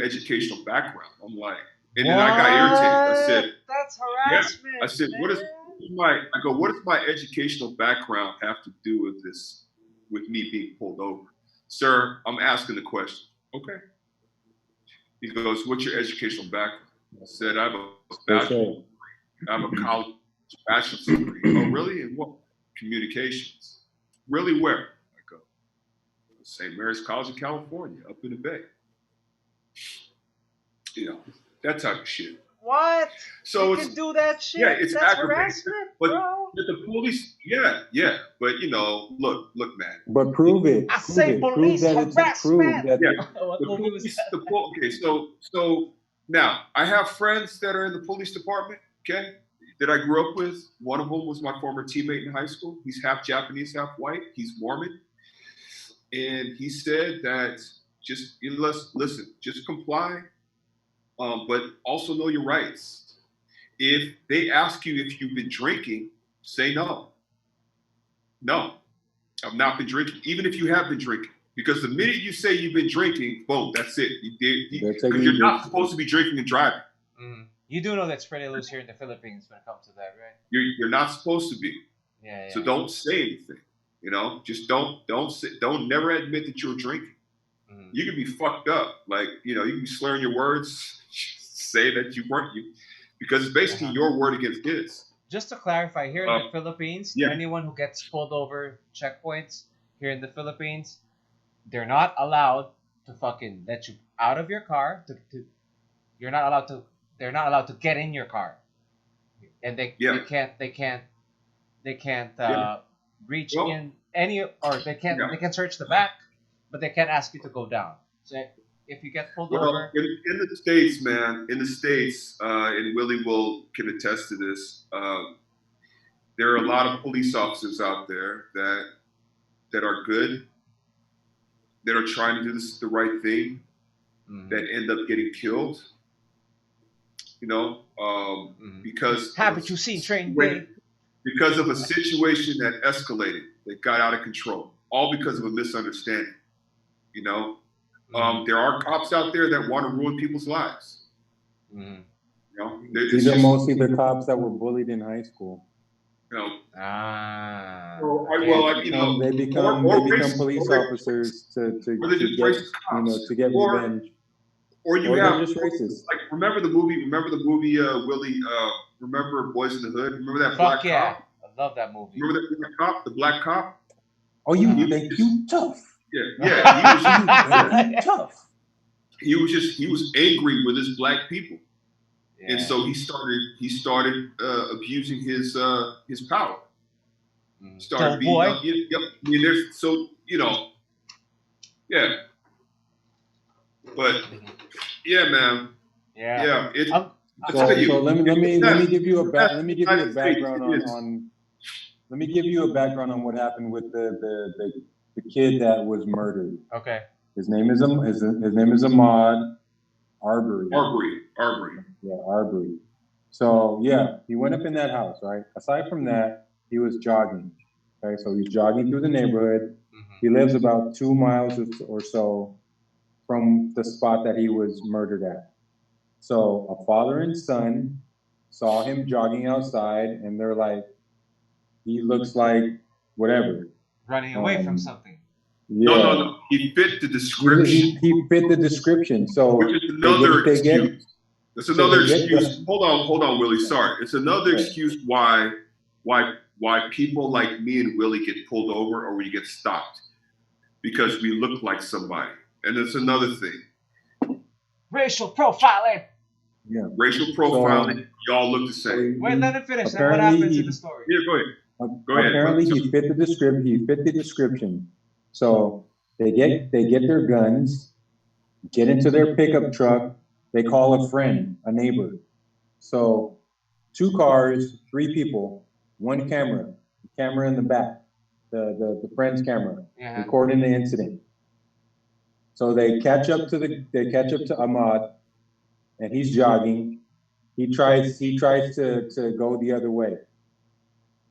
educational background? I'm like, and then I got irritated. I said, that's harassment. Yeah. I said, what does my educational background have to do with this, with me being pulled over? Sir, I'm asking the question. Okay. He goes, what's your educational background? I said, I have a bachelor's degree. I have a college bachelor's degree. Oh, really? And what? Communications. Really, where? I go, St. Mary's College in California, up in the Bay. You know, that type of shit. What? So you can do that shit? Yeah, it's That's aggravating. harassment, but bro. the police, yeah. But you know, look, man. But prove it. I say police harassment. What movie was that? Okay, so now I have friends that are in the police department. Okay, that I grew up with. One of them was my former teammate in high school. He's half Japanese, half white. He's Mormon, and he said that listen, just comply. But also know your rights. If they ask you if you've been drinking, say no. No, I've not been drinking, even if you have been drinking. Because the minute you say you've been drinking, boom, that's it. You're not supposed to be drinking and driving. Mm. You do know that's pretty loose here in the Philippines when it comes to that, right? You're not supposed to be. Yeah. So don't say anything. You know, just don't never admit that you're drinking. Mm. You can be fucked up. Like, you know, you can be slurring your words. Say that you weren't, because it's basically your word against his. Just to clarify, here in the Philippines, anyone who gets pulled over checkpoints here in the Philippines, they're not allowed to fucking let you out of your car. They're not allowed to get in your car, and they can't reach in any, or they can search the back, but they can't ask you to go down. So if you get pulled over, in the States, man, and Willie can attest to this. There are a lot of police officers out there that are good, that are trying to do the right thing, that end up getting killed. You know, because haven't you seen Train because of a situation that escalated, that got out of control, all because of a misunderstanding. You know. There are cops out there that want to ruin people's lives. You know, these are mostly the cops that were bullied in high school. You know, they become police officers to get revenge. Or have just racist. Like remember the movie Willie? Remember Boys in the Hood? Remember that black cop? I love that movie. Remember that black cop? The black cop? Oh, you think you tough? Yeah, he was tough. He was angry with his black people, and so he started abusing his power. Started being up. So you know, but man, So let me give you a background on what happened with the kid that was murdered. Okay. His name is Ahmaud Arbery. Arbery. Yeah, Arbery. So yeah, he went up in that house, right? Aside from that, he was jogging. Okay, so he's jogging through the neighborhood. He lives about 2 miles or so from the spot that he was murdered at. So a father and son saw him jogging outside, and they're like, he looks like whatever. Running away from something. Yeah. No. He fit the description. He fit the description. So which is another excuse. It's another so excuse. Hold on, Willie. Sorry. It's another excuse why people like me and Willie get pulled over or we get stopped. Because we look like somebody. And it's another thing. Racial profiling. Yeah. Racial profiling. Y'all look the same. Wait, let him finish. Then what happens in the story? Yeah, go ahead. Go ahead. Apparently he fit the description. So they get their guns, get into their pickup truck, they call a friend, a neighbor. So 2 cars, 3 people, 1 camera in the back, the friend's camera, recording the incident. So they catch up to Ahmad, and he's jogging. He tries to go the other way.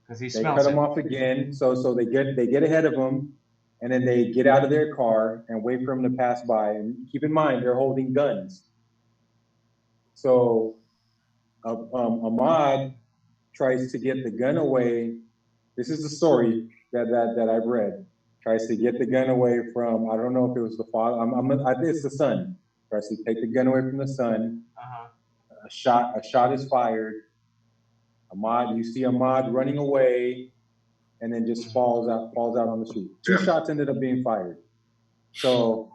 Because he they smells cut him off again. So they get ahead of him, and then they get out of their car and wait for him to pass by. And keep in mind, they're holding guns. So Ahmad tries to get the gun away. This is the story that I've read. Tries to get the gun away from, I don't know if it was the father. I think it's the son. Tries to take the gun away from the son. A shot is fired. You see Ahmad running away, and then just falls out on the street. 2 shots ended up being fired. So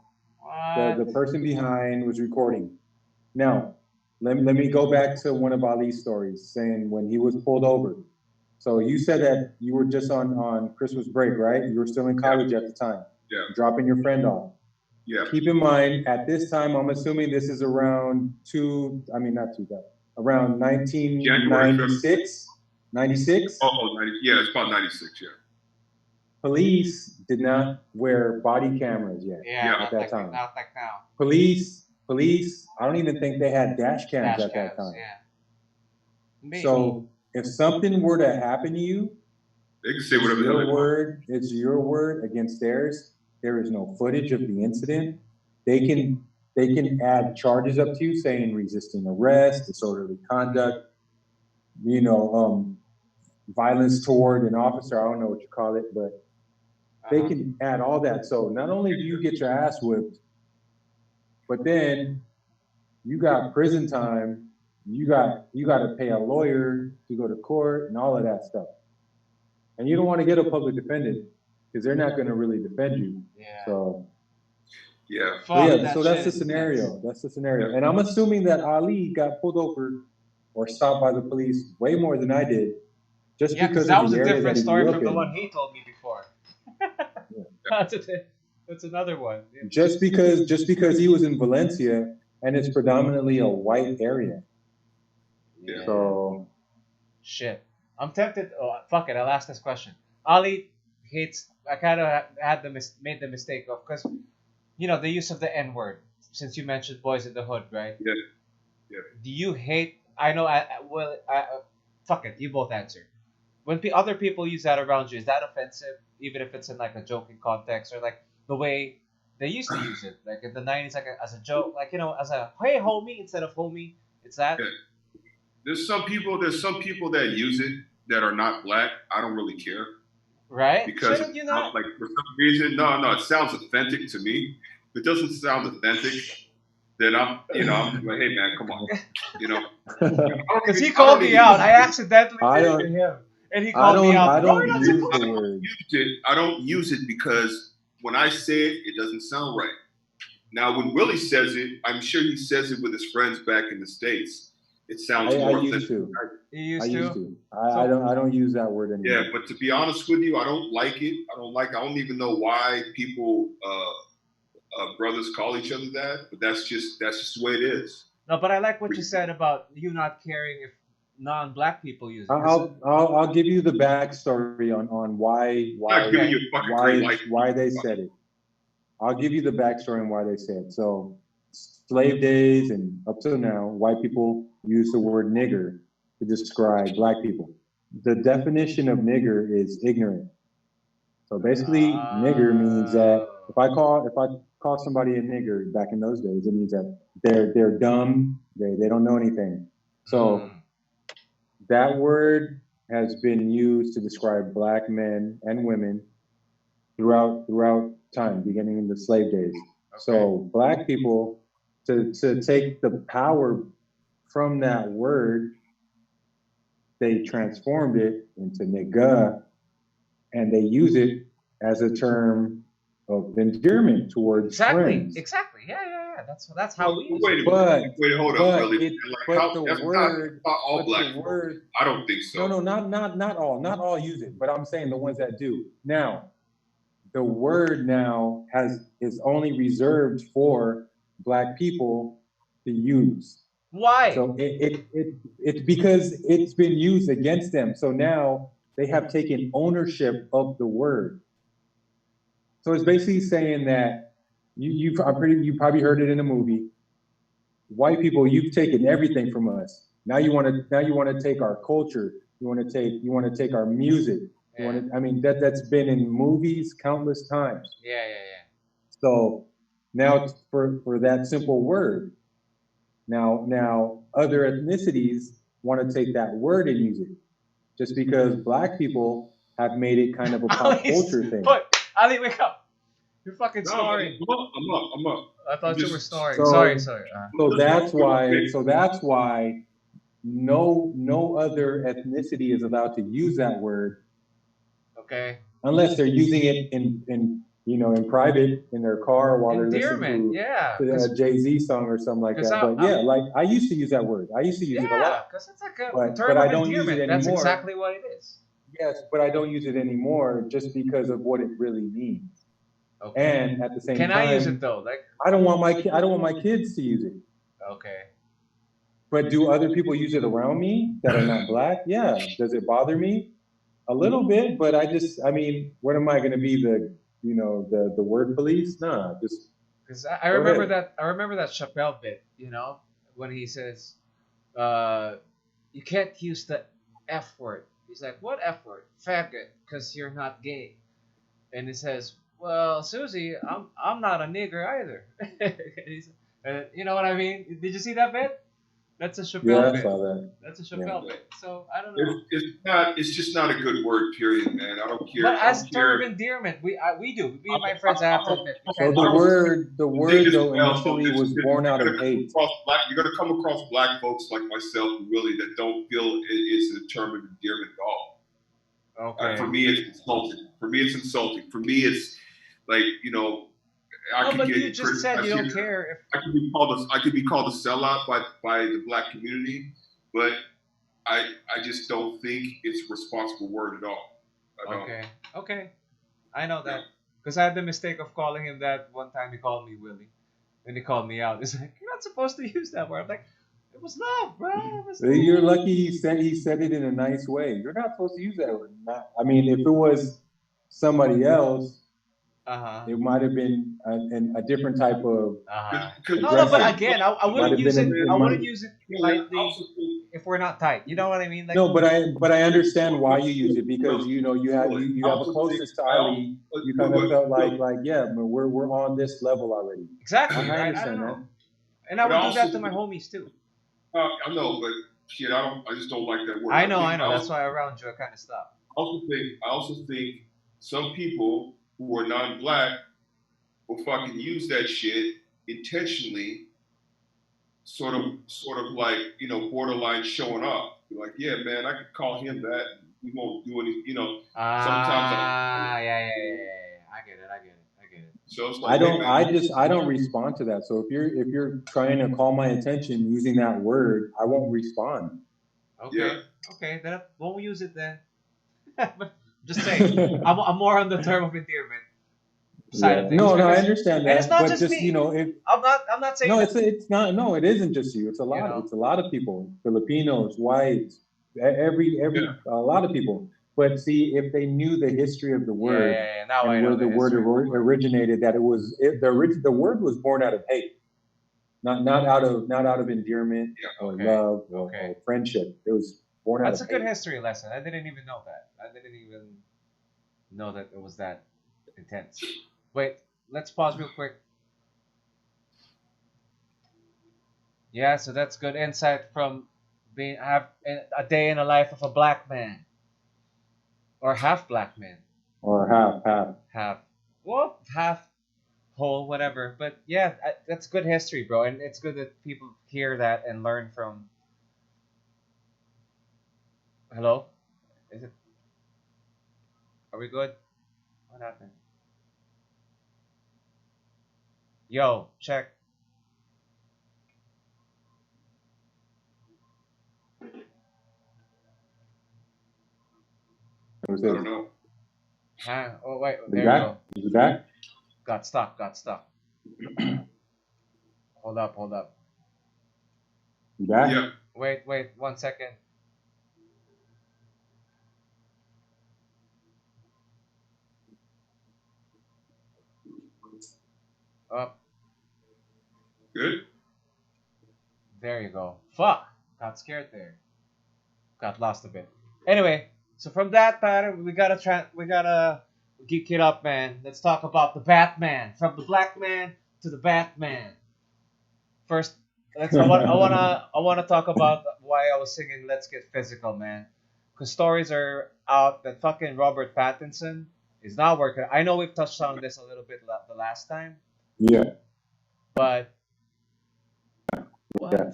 the person behind was recording. Now, let me go back to one of Ali's stories, saying when he was pulled over. So you said that you were just on Christmas break, right? You were still in college at the time. Yeah. Dropping your friend off. Yeah. Keep in mind, at this time, I'm assuming this is around around 1996, 96? Yeah, it's about 96, yeah. Police did not wear body cameras yet at that time. Not like now. Police, I don't even think they had dash cams at that time. Yeah. Maybe. So if something were to happen to you, they can say whatever it's your word against theirs. There is no footage of the incident. They can add charges up to you saying resisting arrest, disorderly conduct, violence toward an officer. I don't know what you call it, but they can add all that. So not only do you get your ass whipped, but then you got prison time. You got to pay a lawyer to go to court and all of that stuff. And you don't want to get a public defendant because they're not going to really defend you. Yeah. So yeah. So that's the scenario. That's the scenario. And I'm assuming that Ali got pulled over or stopped by the police way more than I did, just because that of was the a area different that he story grew from up the in. one he told me before. That's another one. Just because he was in Valencia and it's predominantly a white area. Yeah. So shit. I'm tempted. Oh, fuck it. I'll ask this question. Ali hates. I kind of made the mistake of, because the use of the N word. Since you mentioned Boys in the Hood, right? Yeah. Yeah. Do you hate? I know. Fuck it. You both answer. When other people use that around you, is that offensive? Even if it's in like a joking context, or like the way they used to use it, like in the 90s, like as a joke, like as a hey homie instead of homie. It's that. Yeah. There's some people that use it that are not black. I don't really care. Right? Because shouldn't you not? like for some reason, no, it sounds authentic to me. If it doesn't sound authentic, then I'm like, hey man, come on, Because he called me out. I accidentally did it to him, and he called me out. I don't use the word. I don't use it because when I say it, it doesn't sound right. Now, when Willie says it, I'm sure he says it with his friends back in the States. It sounds more authentic. You used to. I don't use that word anymore. Yeah, but to be honest with you, I don't like it. I don't even know why people, brothers call each other that. But that's just the way it is. No, but I like what you said about you not caring if non-black people use it. I'll give you the backstory on why they said it. I'll give you the backstory on why they said it. So, slave days and up to now, white people use the word nigger to describe black people. The definition of nigger is ignorant. So basically, nigger means that if I call somebody a nigger back in those days, it means that they're dumb, they don't know anything. So that word has been used to describe black men and women throughout time, beginning in the slave days. Okay. So black people, to take the power from that word, they transformed it into nigga, and they use it as a term of endearment towards friends. Exactly. Yeah. That's how we use it. Wait, hold up, really. But the word, not all black folks. I don't think so. No, not all. Not all use it, but I'm saying the ones that do. Now, the word now is only reserved for black people to use. Why? So it's because it's been used against them. So now they have taken ownership of the word. So it's basically saying that you probably heard it in a movie. White people, you've taken everything from us. Now you want to take our culture. You want to take our music. Yeah. I mean that's been in movies countless times. Yeah. So now for that simple word. Now other ethnicities want to take that word and use it, just because black people have made it kind of a pop culture thing. But Ali, wake up! You're fucking snoring. I'm up. I thought you were snoring. Sorry. So that's why no other ethnicity is allowed to use that word. Okay. Unless they're using it in private in their car while they're listening to a Jay-Z song or something like that. But yeah, like I used to use that word. I used to use it a lot. Because it's like a term of endearment. That's exactly what it is. Yes, but I don't use it anymore just because of what it really means. Okay. And at the same time, can I use it though? Like I don't want my kids to use it. Okay. But do other people use it around me that are not black? Yeah. Does it bother me? A little bit, but I mean, what am I going to be, the word police? Nah, just. Because I remember that Chappelle bit, when he says, you can't use the F word. He's like, what F word? Faggot, because you're not gay. And he says, well, Susie, I'm not a nigger either. You know what I mean? Did you see that bit? That's a Chappelle bit. I saw that. That's a Chappelle bit. So I don't know. It's just not a good word. Period, man. I don't care. But as term of endearment, we do. Me and my friends have to admit. So the word though initially was born out of hate. You're gonna come across black folks like myself, really, that don't feel it is a term of endearment at all. Okay. For me, it's insulting. For me, it's like but you just said you don't care if I could be called a sellout by the black community, but I just don't think it's a responsible word at all. Okay. I know that because I had the mistake of calling him that one time. He called me Willie, and he called me out. He's like, "You're not supposed to use that word." I'm like, "It was love, bro." You're lucky he said it in a nice way. You're not supposed to use that word. I mean, if it was somebody else. It might have been a different type of. No, but again, I wouldn't use it. I wouldn't use it lightly if we're not tight. You know what I mean? Like, no, but I understand why you use it because you have a closeness to Ali. You kind of felt like yeah, we're on this level already. Exactly. I understand that. And I would do that to my homies too. I know, but shit, I just don't like that word. I know. That's why around you I kind of stopped. I also think some people who are non-black will fucking use that shit intentionally, sort of like, borderline showing off. You're like, yeah, man, I could call him that. We won't do any, sometimes. Yeah. I get it. So it's like, I don't respond to that. So if you're trying to call my attention using that word, I won't respond. Okay. Yeah. Okay, then I won't use it then. But just saying, I'm more on the term of endearment side of things. No, I understand that. And it's not but just me. I'm not saying. No, it's not. No, it isn't just you. It's a lot. It's a lot of people. Filipinos, whites, a lot of people. But see, if they knew the history of the word Now and where the word originated, that the word was born out of hate, not out of endearment or love or friendship. It was born out of hate. That's a good history lesson. I didn't even know that. know that it was that intense. Wait, let's pause real quick. Yeah, so that's good insight from being have a day in the life of a black man or half black man Or half. Well, half whole, whatever. But yeah, that's good history, bro, and it's good that people hear that and learn from. Hello, is it? Are we good? What happened? Yo, check. I I don't know. Huh? Oh wait, Is there it you back? go. Is it back? Got stuck. Got stuck. Hold up. Hold up. You back? Yeah. Wait. 1 second. Up. Good. There you go. Fuck. Got scared there. Got lost a bit. Anyway, so from that pattern, we gotta geek it up, man. Let's talk about the Batman. From the black man to the Batman. First, I wanna talk about why I was singing "Let's Get Physical," man. Cause stories are out that fucking Robert Pattinson is not working. I know we've touched on this a little bit the last time, Yeah. but what? Yeah.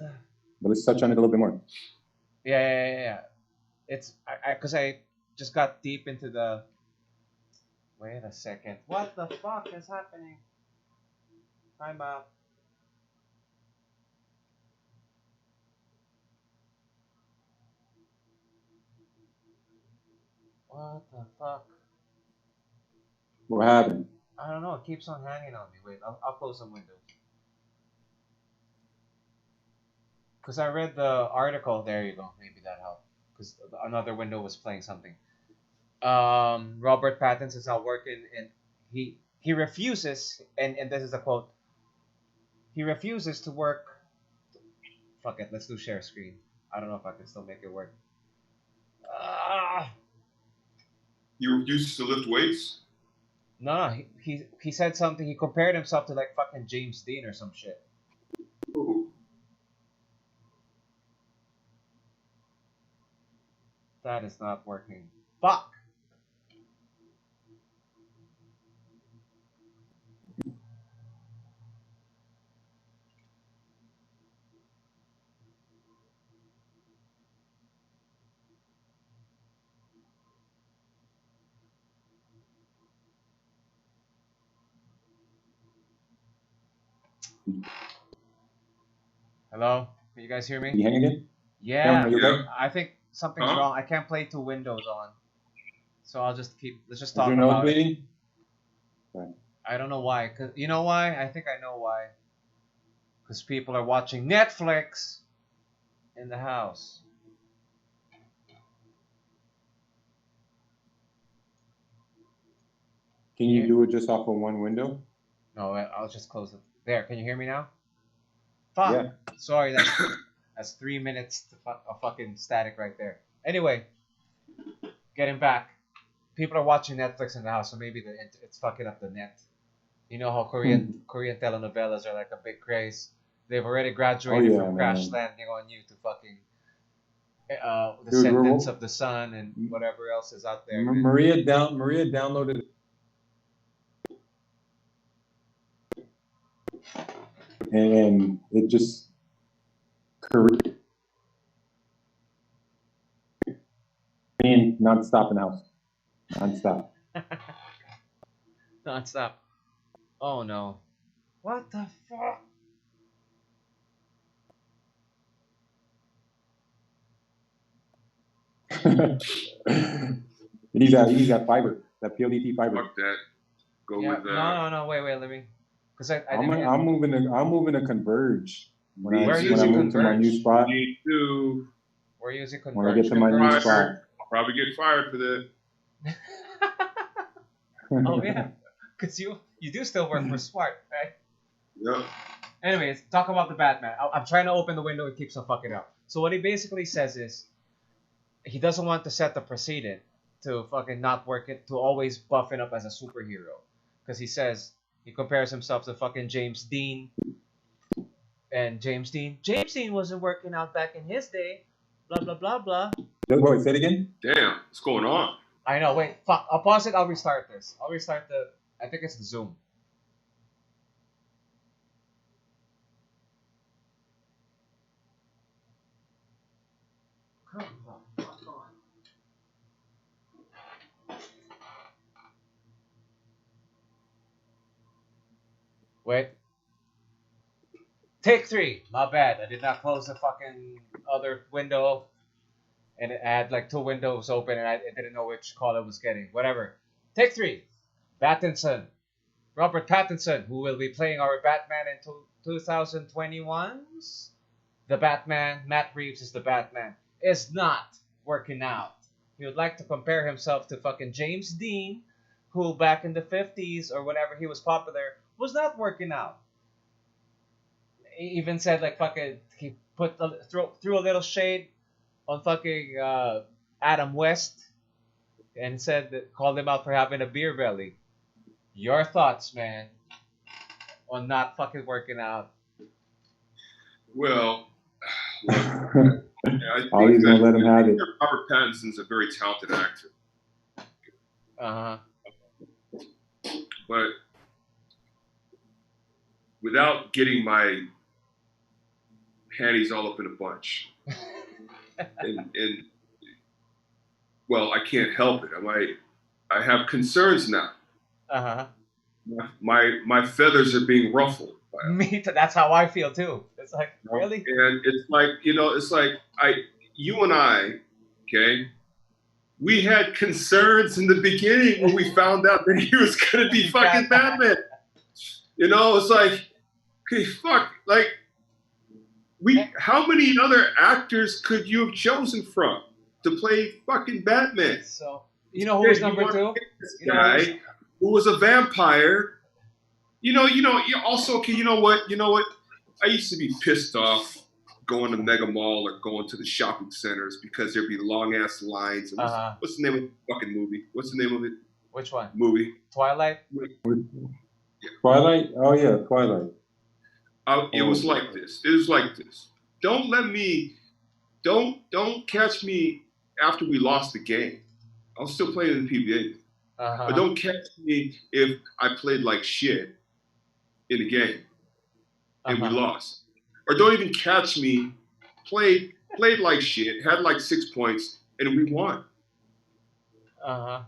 But let's touch on it a little bit more. Yeah. It's because I just got deep into the. Wait a second. What the fuck is happening? Time out. What the fuck? What happened? I don't know. It keeps on hanging on me. Wait, I'll close some windows. Because I read the article. There you go. Maybe that helped. Because another window was playing something. Robert Pattinson is not working, and he refuses. And this is a quote. He refuses to work. Fuck it. Let's do share screen. I don't know if I can still make it work. You refuse to lift weights? No, he said something. He compared himself to like fucking James Dean or some shit. Ooh. That is not working. Fuck. Hello? Can you guys hear me? You hanging in? Yeah. Cameron, are you okay? I think something's wrong. I can't play two windows on. So let's just Is talk your nose about it. bleeding? Right. I don't know why. Cause you know why? I think I know why. Because people are watching Netflix in the house. Can you do it just off of one window? No, I'll just close it. There, can you hear me now? Fuck. Yeah. Sorry, that's 3 minutes of fucking static right there. Anyway, getting back. People are watching Netflix in the house, so maybe it's fucking up the net. You know how Korean telenovelas are like a big craze. They've already graduated from Crash Landing on You to fucking Descendants of the Sun and whatever else is out there. Maria downloaded and it just non-stop in the house. Non-stop. Non-stop. Oh no. What the fuck? He needs that fiber, that PLDT fiber. Fuck that. Go Yeah, with no. Wait. Let me. Because I'm moving to Converge. When I move to my new spot. Me too. We're using Converge. When I get to my new spot. I'll probably get fired for that. Oh yeah, because you do still work for Smart, right? Yep. Anyways, talk about the Batman. I'm trying to open the window. It keeps on fucking up. So what he basically says is, he doesn't want to set the precedent to fucking not work it, to always buffing up as a superhero. Because he says, he compares himself to fucking James Dean. And James Dean wasn't working out back in his day. Blah, blah, blah, blah. Wait, say it again? Damn, what's going on? I know, wait, fuck. I'll pause it, I'll restart this. I'll restart I think it's the Zoom. Come on, fuck on. Wait. Take 3. My bad. I did not close the fucking other window. And it had like 2 windows open and I didn't know which call I was getting. Whatever. Take 3. Batinson. Robert Pattinson, who will be playing our Batman in 2021's The Batman. Matt Reeves is the Batman. Is not working out. He would like to compare himself to fucking James Dean, who back in the 50s or whenever he was popular was not working out. He even said like fucking he threw a little shade on fucking Adam West and said that, called him out for having a beer belly. Your thoughts, man, on not fucking working out? Well, I think Always gonna let him have it. Robert Pattinson's a very talented actor. But without getting my panties all up in a bunch, and well, I can't help it. I have concerns now. My feathers are being ruffled. Me too. That's how I feel too. It's like, really? And it's like, it's like you and I, okay, we had concerns in the beginning when we found out that he was going to be fucking Batman. It's like, okay, fuck, like, how many other actors could you have chosen from to play fucking Batman? So, you know who was number 2? This guy who was a vampire. Also, okay, you know what? I used to be pissed off going to Mega Mall or going to the shopping centers because there'd be long ass lines. And what's the name of the fucking movie? What's the name of it? Which one? Movie. Twilight? Twilight? Oh yeah, Twilight. It was like this. It was like this. Don't catch me after we lost the game. I was still playing in the PBA. But don't catch me if I played like shit in the game and we lost. Or don't even catch me played like shit, had like 6 points, and we won. And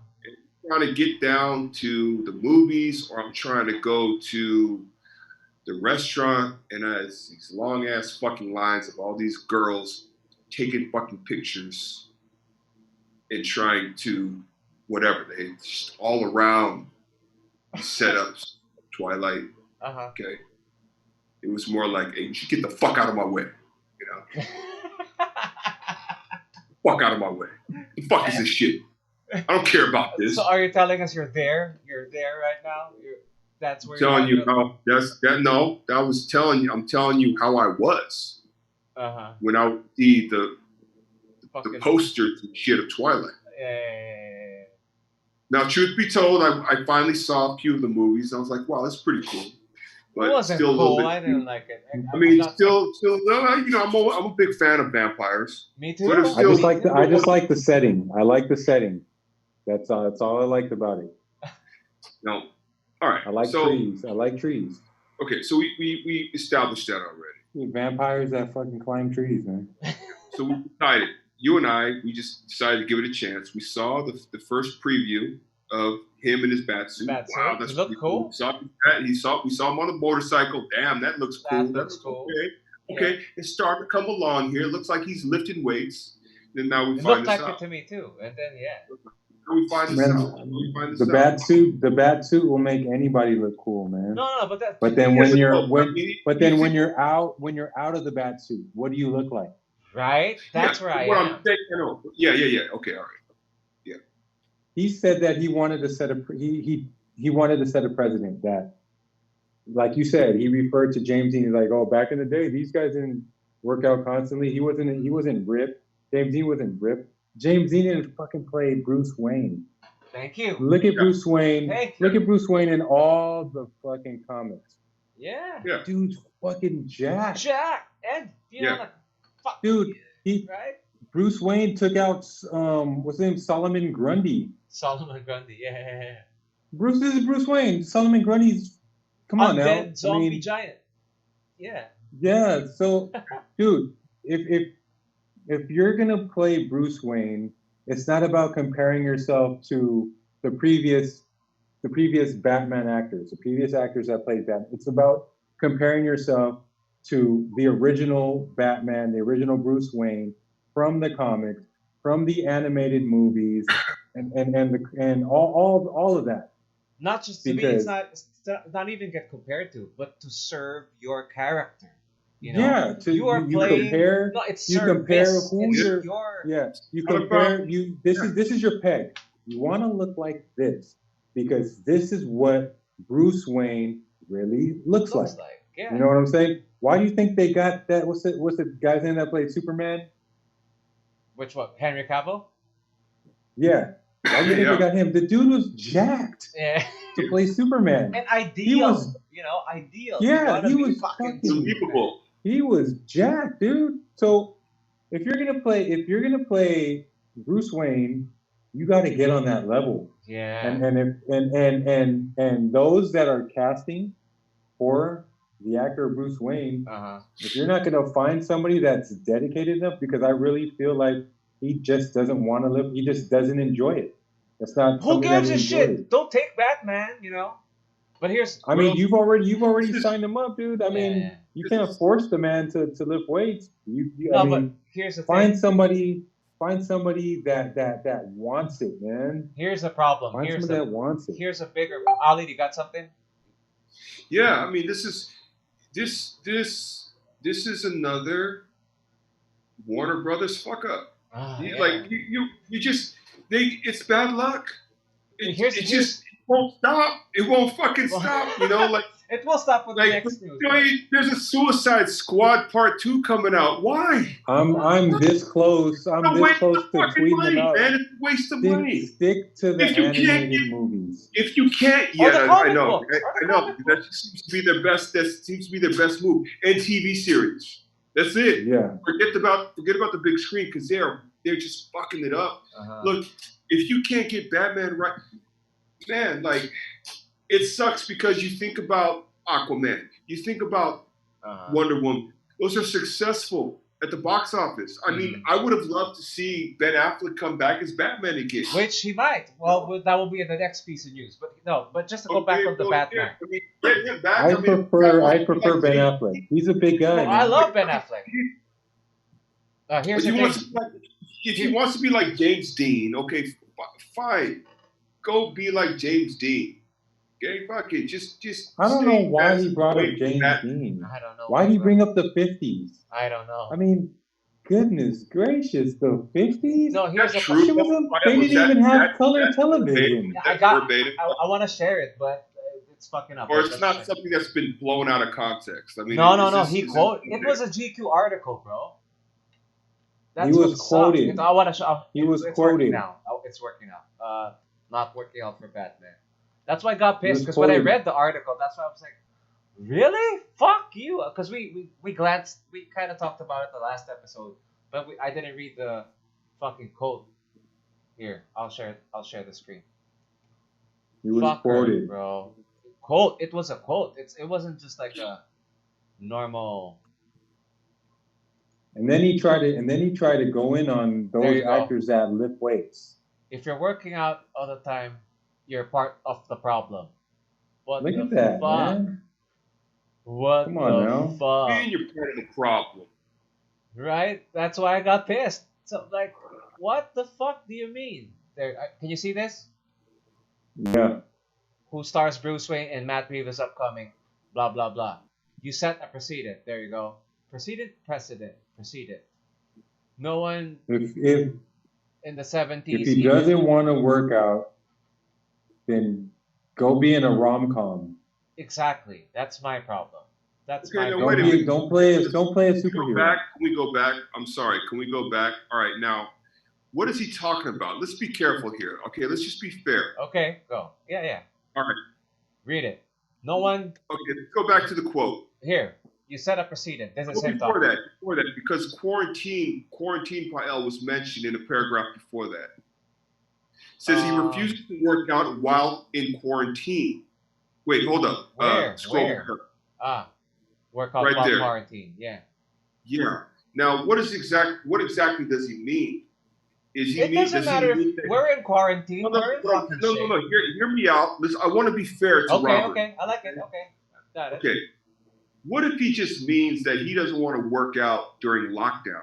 trying to get down to the movies, or I'm trying to go to the restaurant, and there's these long ass fucking lines of all these girls taking fucking pictures and trying to whatever, they just all around setups, Twilight. Okay. It was more like, hey, you should get the fuck out of my way. Fuck out of my way. The fuck is this shit? I don't care about this. So are you telling us you're there? You're there right now? That's where telling you how that was telling you, I'm telling you how I was. When I would see the posters and shit of Twilight. Now, truth be told, I finally saw a few of the movies. I was like, wow, that's pretty cool. But it wasn't still cool. I didn't like it. Still, I'm a big fan of vampires. Me too. But I just like the setting. I like the setting. That's all I liked about it. No, all right. I like trees. I like trees. Okay, so we established that already. Vampires that fucking climb trees, man. So we decided. You and we just decided to give it a chance. We saw the first preview of him in his bat suit. Wow, that's look cool. We saw him on the motorcycle. Damn, that looks cool. That looks cool. Okay, yeah. It's starting to come along here. It looks like he's lifting weights. Then now we find this out. It looked like it to me too. And then we find this out. The bat suit will make anybody look cool, man. No, but then when you're out of the bat suit, what do you look like? Right? That's right. Yeah. Okay, all right. Yeah. He said that he wanted to set he wanted to set a precedent that, like you said, he referred to James Dean. He's like, oh, back in the day, these guys didn't work out constantly. He wasn't ripped. James Dean wasn't ripped. James Dean didn't fucking play Bruce Wayne. Thank you. Look at Bruce Wayne. Thank Look you. at Bruce Wayne in all the fucking comics. Yeah. Dude's fucking jacked. Jack and fuck. Dude, right? Bruce Wayne took out what's his name? Solomon Grundy. Solomon Grundy, yeah. This is Bruce Wayne. Solomon Grundy's come on now. Zombie giant. Yeah. Yeah. So, dude, if you're gonna play Bruce Wayne, it's not about comparing yourself to the previous Batman actors, the previous actors that played Batman. It's about comparing yourself to the original Batman, the original Bruce Wayne from the comics, from the animated movies, and all of that. Not just to me, it's not even get compared to, but to serve your character. You know? Yeah, you compare. No, it's you compare service. who you're. Yeah, you compare. This is your peg. You want to look like this because this is what Bruce Wayne really looks like. Yeah. You know what I'm saying? Why do you think they got that? What's the guy's name that played Superman? Which one? Henry Cavill? Yeah. Why do you think they got him? The dude was jacked to play Superman. And ideal. Ideal. Yeah, he was fucking unbelievable. He was jacked, dude. So if you're gonna play Bruce Wayne, you got to get on that level. Yeah. And those that are casting for the actor Bruce Wayne, if you're not gonna find somebody that's dedicated enough, because I really feel like he just doesn't want to live. He just doesn't enjoy it. That's not. Who gives a shit? Don't take Batman, But here's. I mean, you've already signed him up, dude. I mean, you can't force the man to lift weights. But here's the thing. Find somebody that wants it, man. Here's the problem. Find somebody that wants it. Here's a bigger. Ali, you got something? Yeah, I mean, this is another Warner Brothers fuck up. It's bad luck. It won't stop. It won't fucking stop. It will stop with the next news. There's a Suicide Squad Part 2 coming out. Why? I'm this close. I'm this close to tweeting it out. Man, it's a waste of money. Stick to the animated movies. If you can't, I know. That seems to be their best. That seems to be their best move. And TV series. That's it. Yeah. Forget about the big screen because they're just fucking it up. Look, if you can't get Batman right, man, it sucks because you think about Aquaman, you think about Wonder Woman. Those are successful at the box office. I mean, I would have loved to see Ben Affleck come back as Batman again. Which he might. Well, that will be in the next piece of news. But just to go back on the Batman. I prefer Ben Affleck. He's a big guy. I love Ben Affleck. Here's the thing. If he wants to be like James Dean, okay, fine. Go be like James Dean. Okay, fuck it. Just. I don't know why he brought up James Dean. I don't know. Why did he bring up the 50s? I don't know. I mean, goodness gracious, the 50s? No, here's the true. They didn't even have color television. I want to share it, but it's fucking up. Or it's not something that's been blown out of context. I mean, no. He quoted. It was a GQ article, bro. He was quoted. I want to show. He was quoted. It's working out. Not working out for Batman. That's why I got pissed, because when I read the article, that's why I was like, really? Fuck you. Because we kind of talked about it the last episode, but I didn't read the fucking quote. Here, I'll share the screen. He was quoted, bro. Quote. It was a quote. It wasn't just like a normal. And then he tried to go in on those actors that lift weights. If you're working out all the time, you're part of the problem. Look at that, man. What Come on now. fuck? And you're part of the problem. Right? That's why I got pissed. So, what the fuck do you mean? There, can you see this? Yeah. Who stars Bruce Wayne and Matt Reeves' upcoming? Blah, blah, blah. You set a precedent. There you go. Precedent. No one if in the 70s. If he doesn't want to work out, then go be in a rom-com. Exactly. That's my problem. That's okay, my no, problem. Don't play a superhero. Can we go back? I'm sorry. Can we go back? All right, now, What is he talking about? Let's be careful here. Okay, let's just be fair. Okay, go. Yeah, yeah. All right. Read it. No one. Okay, let's go back to the quote. Here, you set a precedent. This is him before talking. that, because quarantine Pael was mentioned in a paragraph before that. It says he refuses to work out while in quarantine. Wait, hold up. Where? Scroll. Work out right while there. quarantine. Yeah. Yeah. Now, what exactly does he mean? It doesn't matter if we're in quarantine. No, hear me out. Listen, I want to be fair to Robert. Okay, I like it. Okay, got it. Okay. What if he just means that he doesn't want to work out during lockdown?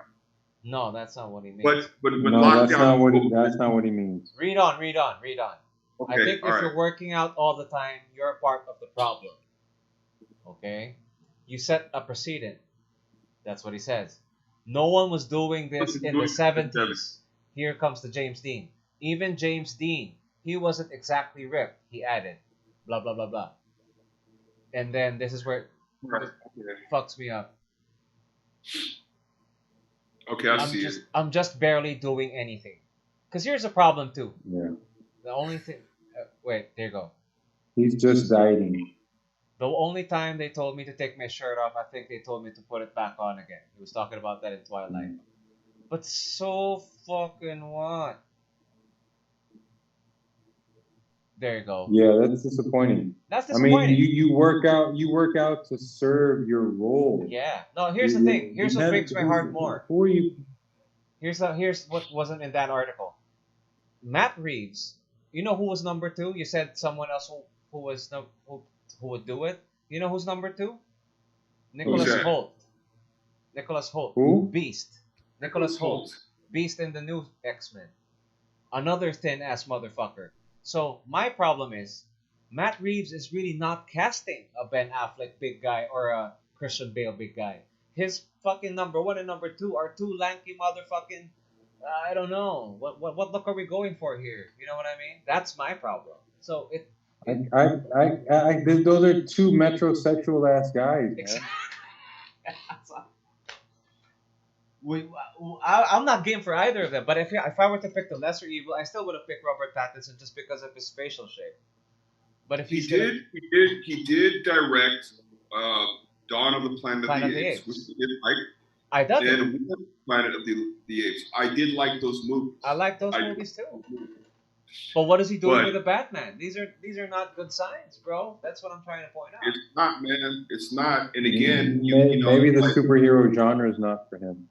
No, that's not what he means. But no, lockdown. that's not what he means. Read on. Okay, I think if you're working out all the time, you're a part of the problem. Okay? You set a precedent. That's what he says. No one was doing this in the 70s. Here comes the James Dean. Even James Dean, he wasn't exactly ripped. He added, blah, blah, blah, blah. And then this is where it fucks me up. Okay, I'm just barely doing anything. Because here's a problem too. Yeah. The only thing... wait, there you go. He's just dieting. The only time they told me to take my shirt off, I think they told me to put it back on again. He was talking about that in Twilight. But so fucking what? There you go. Yeah, that's disappointing. That's disappointing. I mean, you work out to serve your role. Yeah. No, here's the thing. Here's what breaks my heart more. Here's what wasn't in that article. Matt Reeves. You know who was number 2? You said someone else who would do it. You know who's number 2? Nicholas Hoult. Nicholas Hoult. Who? Beast. Nicholas Hoult. Beast in the new X-Men. Another thin-ass motherfucker. So my problem is, Matt Reeves is really not casting a Ben Affleck big guy or a Christian Bale big guy. His fucking number 1 and number 2 are 2 lanky motherfucking... I don't know. What look are we going for here? You know what I mean? That's my problem. So those are 2 metrosexual ass guys, man. I'm not game for either of them, but if I were to pick the lesser evil, I still would have picked Robert Pattinson just because of his facial shape. But if he did direct Dawn of the Planet of the Apes, which we did like. I dug it. And Planet of the Apes. I did like those movies. I like those movies too. But what is he doing with the Batman? These are not good signs, bro. That's what I'm trying to point out. It's not, man. It's not. And again, maybe the superhero genre is not for him.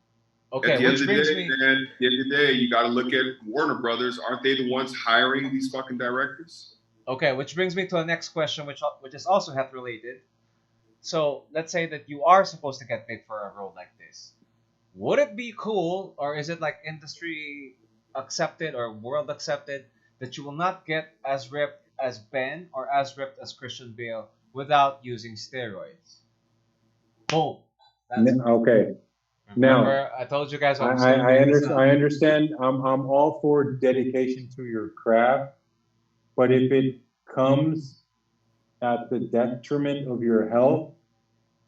Okay, at the end of the day, you got to look at Warner Brothers. Aren't they the ones hiring these fucking directors? Okay, which brings me to the next question, which is also health related. So let's say that you are supposed to get big for a role like this. Would it be cool, or is it like industry accepted or world accepted, that you will not get as ripped as Ben or as ripped as Christian Bale without using steroids? Boom. Okay. Remember, I told you guys. I understand. I'm all for dedication to your craft, but if it comes at the detriment of your health,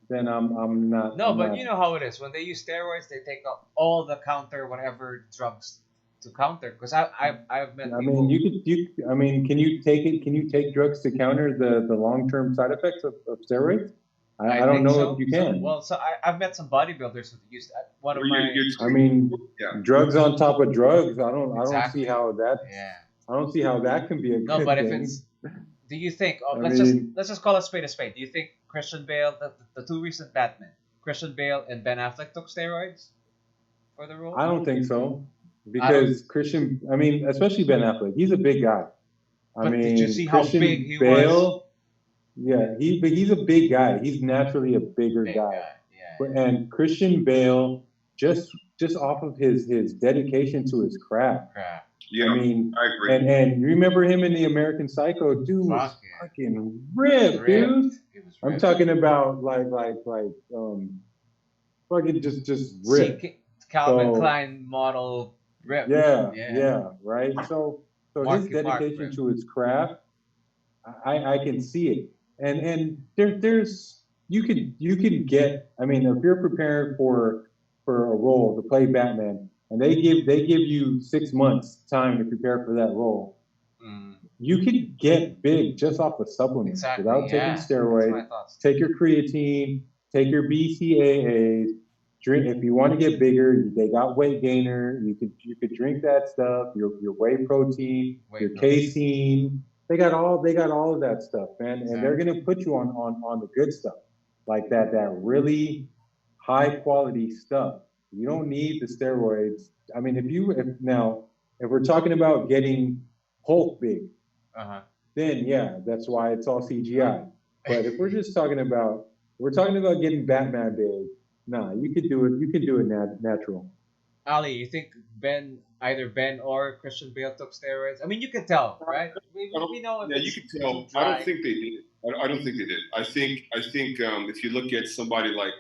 then I'm not. No, but you know how it is. When they use steroids, they take up all the whatever drugs to counter. Because I've met. I mean, can you take it? Can you take drugs to counter the long-term side effects of steroids? I don't know if you can. So I've met some bodybuilders who use that. Drugs on top of drugs. I don't see how that. Yeah. I don't see how that can be a good but thing. if it's, do you think? Let's just call a spade a spade. Do you think Christian Bale, the 2 recent Batman, Christian Bale and Ben Affleck took steroids for the role? I don't think so, because especially Ben Affleck, he's a big guy. Did you see Christian how big he Bale, was? Yeah, he's a big guy. He's naturally a bigger guy. Yeah. And Christian Bale, just off of his dedication to his craft. Yeah, I agree. And you remember him in the American Psycho? Dude was fucking ripped, dude. I'm talking about like fucking just ripped. Calvin Klein model ripped. Yeah, right. So his dedication to his craft, I can see it. And there's you can get. I mean, if you're prepared for a role to play Batman, and they give you 6 months time to prepare for that role, you can get big just off of supplements without taking steroids. Take your creatine, take your BCAAs, drink if you want to get bigger. They got weight gainer. You could drink that stuff. Your whey protein, your casein. They got all of that stuff, man. And they're gonna put you on the good stuff, like that really high quality stuff. You don't need the steroids. I mean, if we're talking about getting Hulk big, then yeah, that's why it's all CGI. But if we're just talking about getting Batman big, nah, you could do it. You could do it natural. Ali, you think either Ben or Christian Bale took steroids? I mean, you can tell, right? We know. Yeah, you can tell. I don't think they did. I don't think they did. I think if you look at somebody like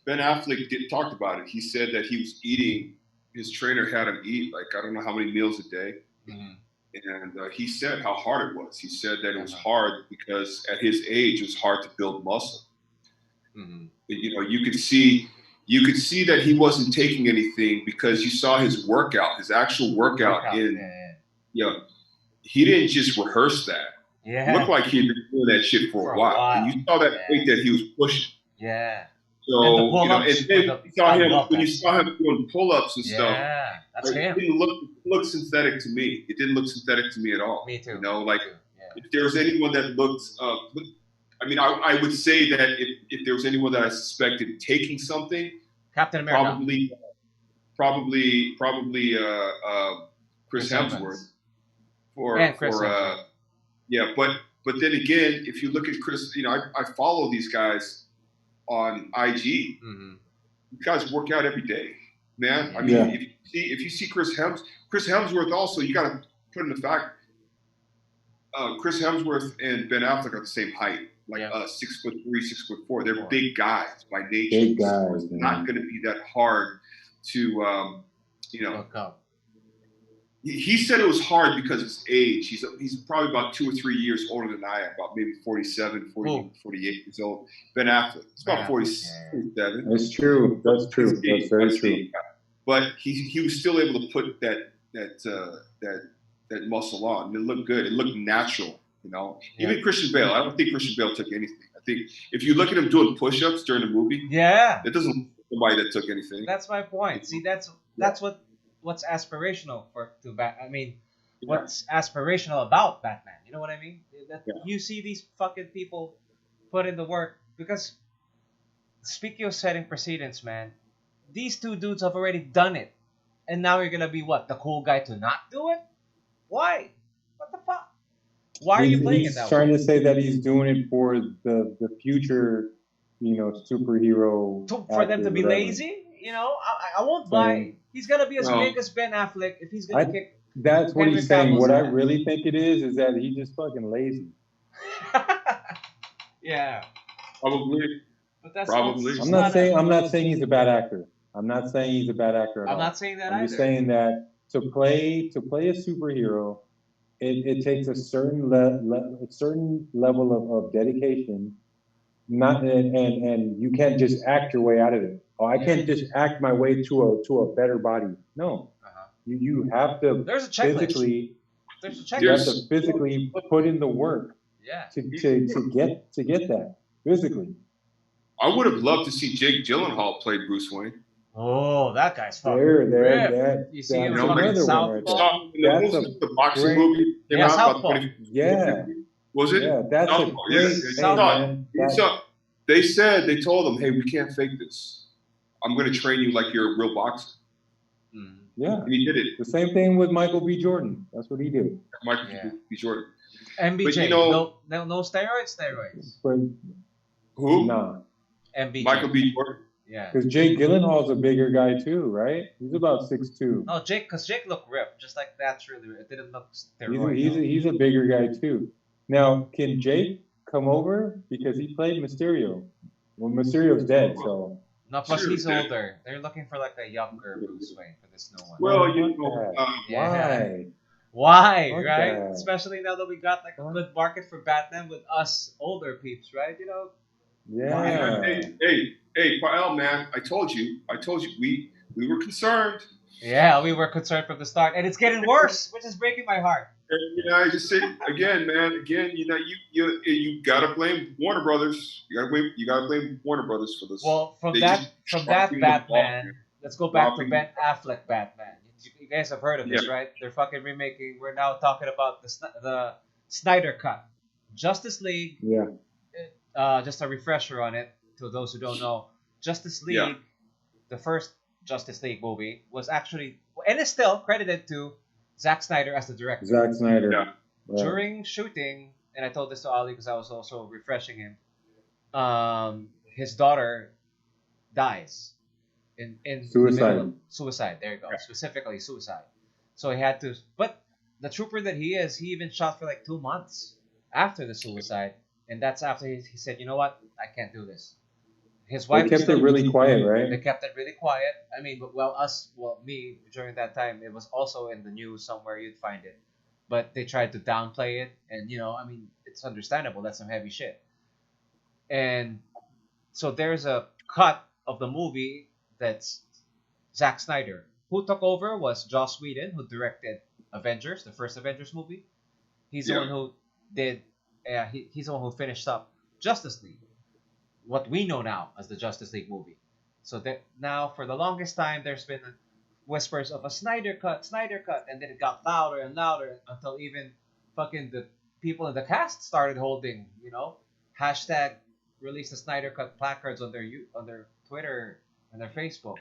Ben Affleck talked about it. He said that he was eating. His trainer had him eat like I don't know how many meals a day. And he said how hard it was. He said that it was hard because at his age, it was hard to build muscle. You know, you could see that he wasn't taking anything because you saw his workout, his actual workout. You know, he didn't just rehearse that. Yeah. It looked like he had been doing that shit for a while. And you saw that weight that he was pushing. Yeah. So, you know, and then when you saw him doing pull-ups and stuff, that's him. It didn't look synthetic to me. It didn't look synthetic to me at all. Me too. You know, like if there was anyone that looked, I mean, I would say that if there was anyone that I suspected taking something, Captain America, probably Chris Hemsworth yeah, but then again, if you look at Chris, you know, I follow these guys on IG. You guys work out every day, man. I mean, if you see Chris Hemsworth also, you got to put in the fact, Chris Hemsworth and Ben Affleck are the same height, like 6'3", 6'4". They're big guys by nature. Big guys. So it's not going to be that hard to, you know. He said it was hard because of his age. He's probably about 2 or 3 years older than I am, about maybe 47, 48 years old. Ben Affleck, he's about 47. That's true. That's true. That's very true. But he was still able to put that muscle on. It looked good. It looked natural. You know, even Christian Bale. I don't think Christian Bale took anything. I think if you look at him doing push-ups during the movie, it doesn't look like somebody that took anything. That's my point. See, that's what's aspirational what's aspirational about Batman? You know what I mean? You see these fucking people put in the work because, speaking of setting precedents, man, these two dudes have already done it, and now you're gonna be the cool guy to not do it? Why? What the fuck? Why are you playing it that way? He's trying to say that he's doing it for the future, you know, superhero. For them to be lazy? You know, I won't buy. He's gonna be as big as Ben Affleck if he's gonna kick. That's what he's saying. What I really think it is that he's just fucking lazy. Yeah. Probably. But that's probably. I'm not saying he's a bad actor. I'm not saying he's a bad actor at all. I'm not saying that either. I'm just saying that to play a superhero, it takes a certain level of dedication. And you can't just act your way out of it. Oh, I can't just act my way to a better body. No, you have to physically. There's a checklist. You have to physically put in the work. To get that physically. I would have loved to see Jake Gyllenhaal play Bruce Wayne. Oh, that guy's fucking ripped. You see him fucking Southpaw? The boxing movie came out Southpaw. Was it? Yeah, that's a great thing. They told him, hey, we can't fake this. I'm going to train you like you're a real boxer. Yeah. And he did it. The same thing with Michael B. Jordan. That's what he did. Michael B. Jordan. MBJ. But, you know, no steroids? But, who? Nah. MBJ. Michael B. Jordan. Yeah. Because Jake Gyllenhaal's a bigger guy too, right? He's about 6'2". No, because Jake looked ripped, just like naturally. It didn't look steroid. He's a bigger guy too. Now, can Jake come over? Because he played Mysterio. Well, Mysterio's dead, so. No, plus he's older. They're looking for like a younger Bruce Wayne for this new one. Well, you know, why, right? That. Especially now that we got like a good market for Batman with us older peeps, right? You know. Yeah. Hey, Pael, man, I told you, we were concerned. Yeah, we were concerned from the start, and it's getting worse, which is breaking my heart. And, I just say again, man. Again, you gotta blame Warner Brothers. You gotta blame Warner Brothers for this. Well, from They that Batman, ball, let's go back to dropping Ben Affleck Batman. You guys have heard of this, Yeah. right? They're fucking remaking. We're now talking about the Snyder Cut, Justice League. Yeah. Just a refresher on it to those who don't know. Justice League, Yeah. the first Justice League movie, was actually and is still credited to Zack Snyder as the director. Zack Snyder. Yeah. During shooting, and I told this to Ali because I was also refreshing him. His daughter dies in Suicide. Suicide. There you go. Specifically suicide. So he had to. But the trooper that he is, he even shot for like 2 months after the suicide, and that's after he said, you know what, I can't do this. His wife They kept it really quiet, right? They kept it really quiet. I mean, me during that time, it was also in the news somewhere. You'd find it, but they tried to downplay it, and I mean, it's understandable. That's some heavy shit. And so there's a cut of the movie that's Zack Snyder. Who took over was Joss Whedon, who directed Avengers, the first Avengers movie. He's the one who did. He's the one who finished up Justice League, what we know now as the Justice League movie. So that now, for the longest time, there's been whispers of a Snyder cut, and then it got louder and louder until even fucking the people in the cast started holding, hashtag release the Snyder cut placards on their Twitter and their Facebook,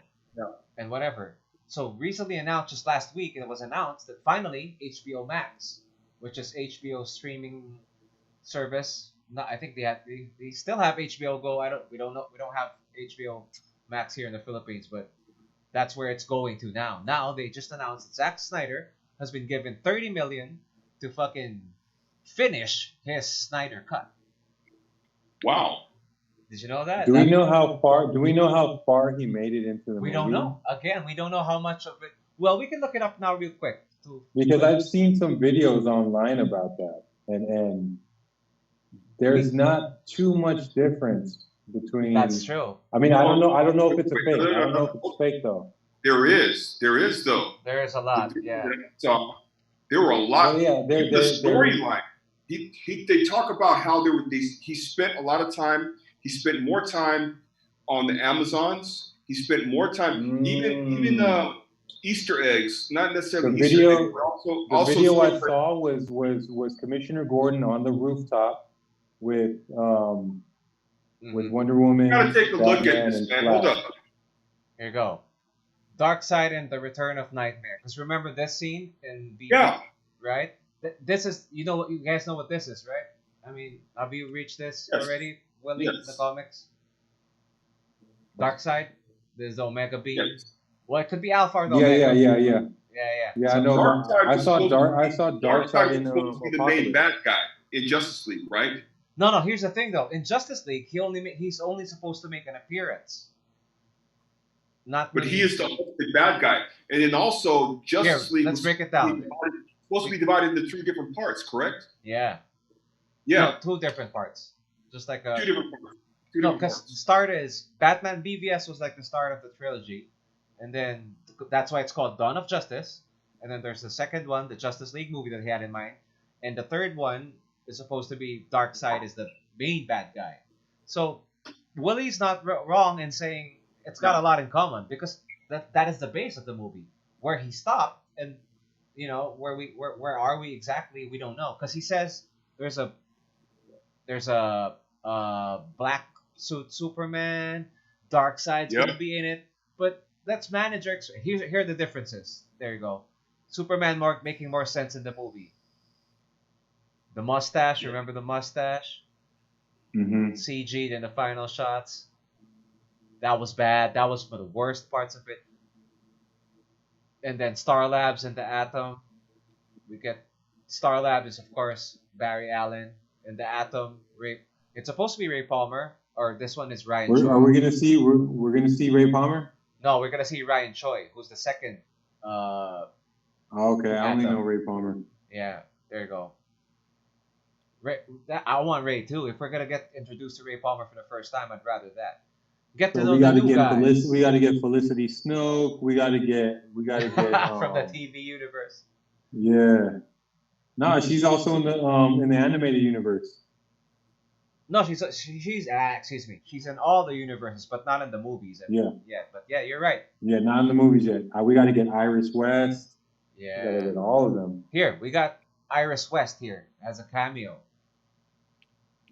and whatever. So recently announced, just last week, it was announced that finally HBO Max, which is HBO's streaming service. No, I think they still have HBO Go. We don't have HBO Max here in the Philippines, but that's where it's going to now. Now they just announced that Zack Snyder has been given $30 million to fucking finish his Snyder cut. Wow. Did you know that? Do we know how far he made it into the movie? We don't know. Again, we don't know how much of it. Well, we can look it up now real quick. Because I've seen some videos online about that, and there's not too much difference between. That's true. I mean, I don't know if it's a fake. I don't know if it's fake though. There is though. There is a lot. Yeah. So there were a lot. Oh, yeah. The storyline. They talk about how he spent a lot of time. He spent more time on the Amazons. He spent more time, even Easter eggs, not necessarily the Easter video. eggs, The video I saw was Commissioner Gordon on the rooftop with Wonder Woman. You gotta take a look at this, man. Hold up. Here you go. Darkseid and the Return of Nightmare. Because remember this scene in BB, right? This is, you guys know what this is, right? I mean, have you reached this already, Willie, in the comics? Darkseid, there's the Omega Beam. Yes. Well, it could be Alpha or the Omega. Yeah. Yeah, So I know. I saw Darkseid in supposed to be the main bad guy in Justice League, right? No. Here's the thing, though. In Justice League, he's only supposed to make an appearance. But he is the ultimate bad guy, and then also Justice League. Let's break it down. Supposed to be divided into 3 different parts, correct? Yeah. Yeah. No, 2 different parts. Just like 2 different parts. No, because the start is Batman BVS was like the start of the trilogy, and then that's why it's called Dawn of Justice. And then there's the second one, the Justice League movie that he had in mind, and the third one is supposed to be Darkseid is the main bad guy. So Willie's not wrong in saying it's got a lot in common, because that is the base of the movie. Where he stopped and where are we exactly, we don't know, because he says there's a black suit Superman, Darkseid's gonna be in it, but let's manage here are the differences. There you go. Superman making more sense in the movie. The mustache, remember the mustache? CG'd in the final shots. That was bad. That was for the worst parts of it. And then Star Labs and the Atom. We get Star Labs is, of course, Barry Allen, and the Atom, Ray. It's supposed to be Ray Palmer, or this one is Ryan Choi. Are we gonna see? We're gonna see Ray Palmer? No, we're gonna see Ryan Choi, who's the second. Okay, I only know Ray Palmer. Yeah, there you go. I want Ray too. If we're gonna get introduced to Ray Palmer for the first time, I'd rather that. Get to So know we the got to new get guys. we got to get Felicity Snoke. We got to get From the TV universe. Yeah. No, she's also in the animated universe. No, she's excuse me. She's in all the universes, but not in the movies. Yeah. Yeah, but yeah, you're right. Yeah, not in the movies yet. We got to get Iris West. Yeah. We got to get all of them. Here, we got Iris West here as a cameo.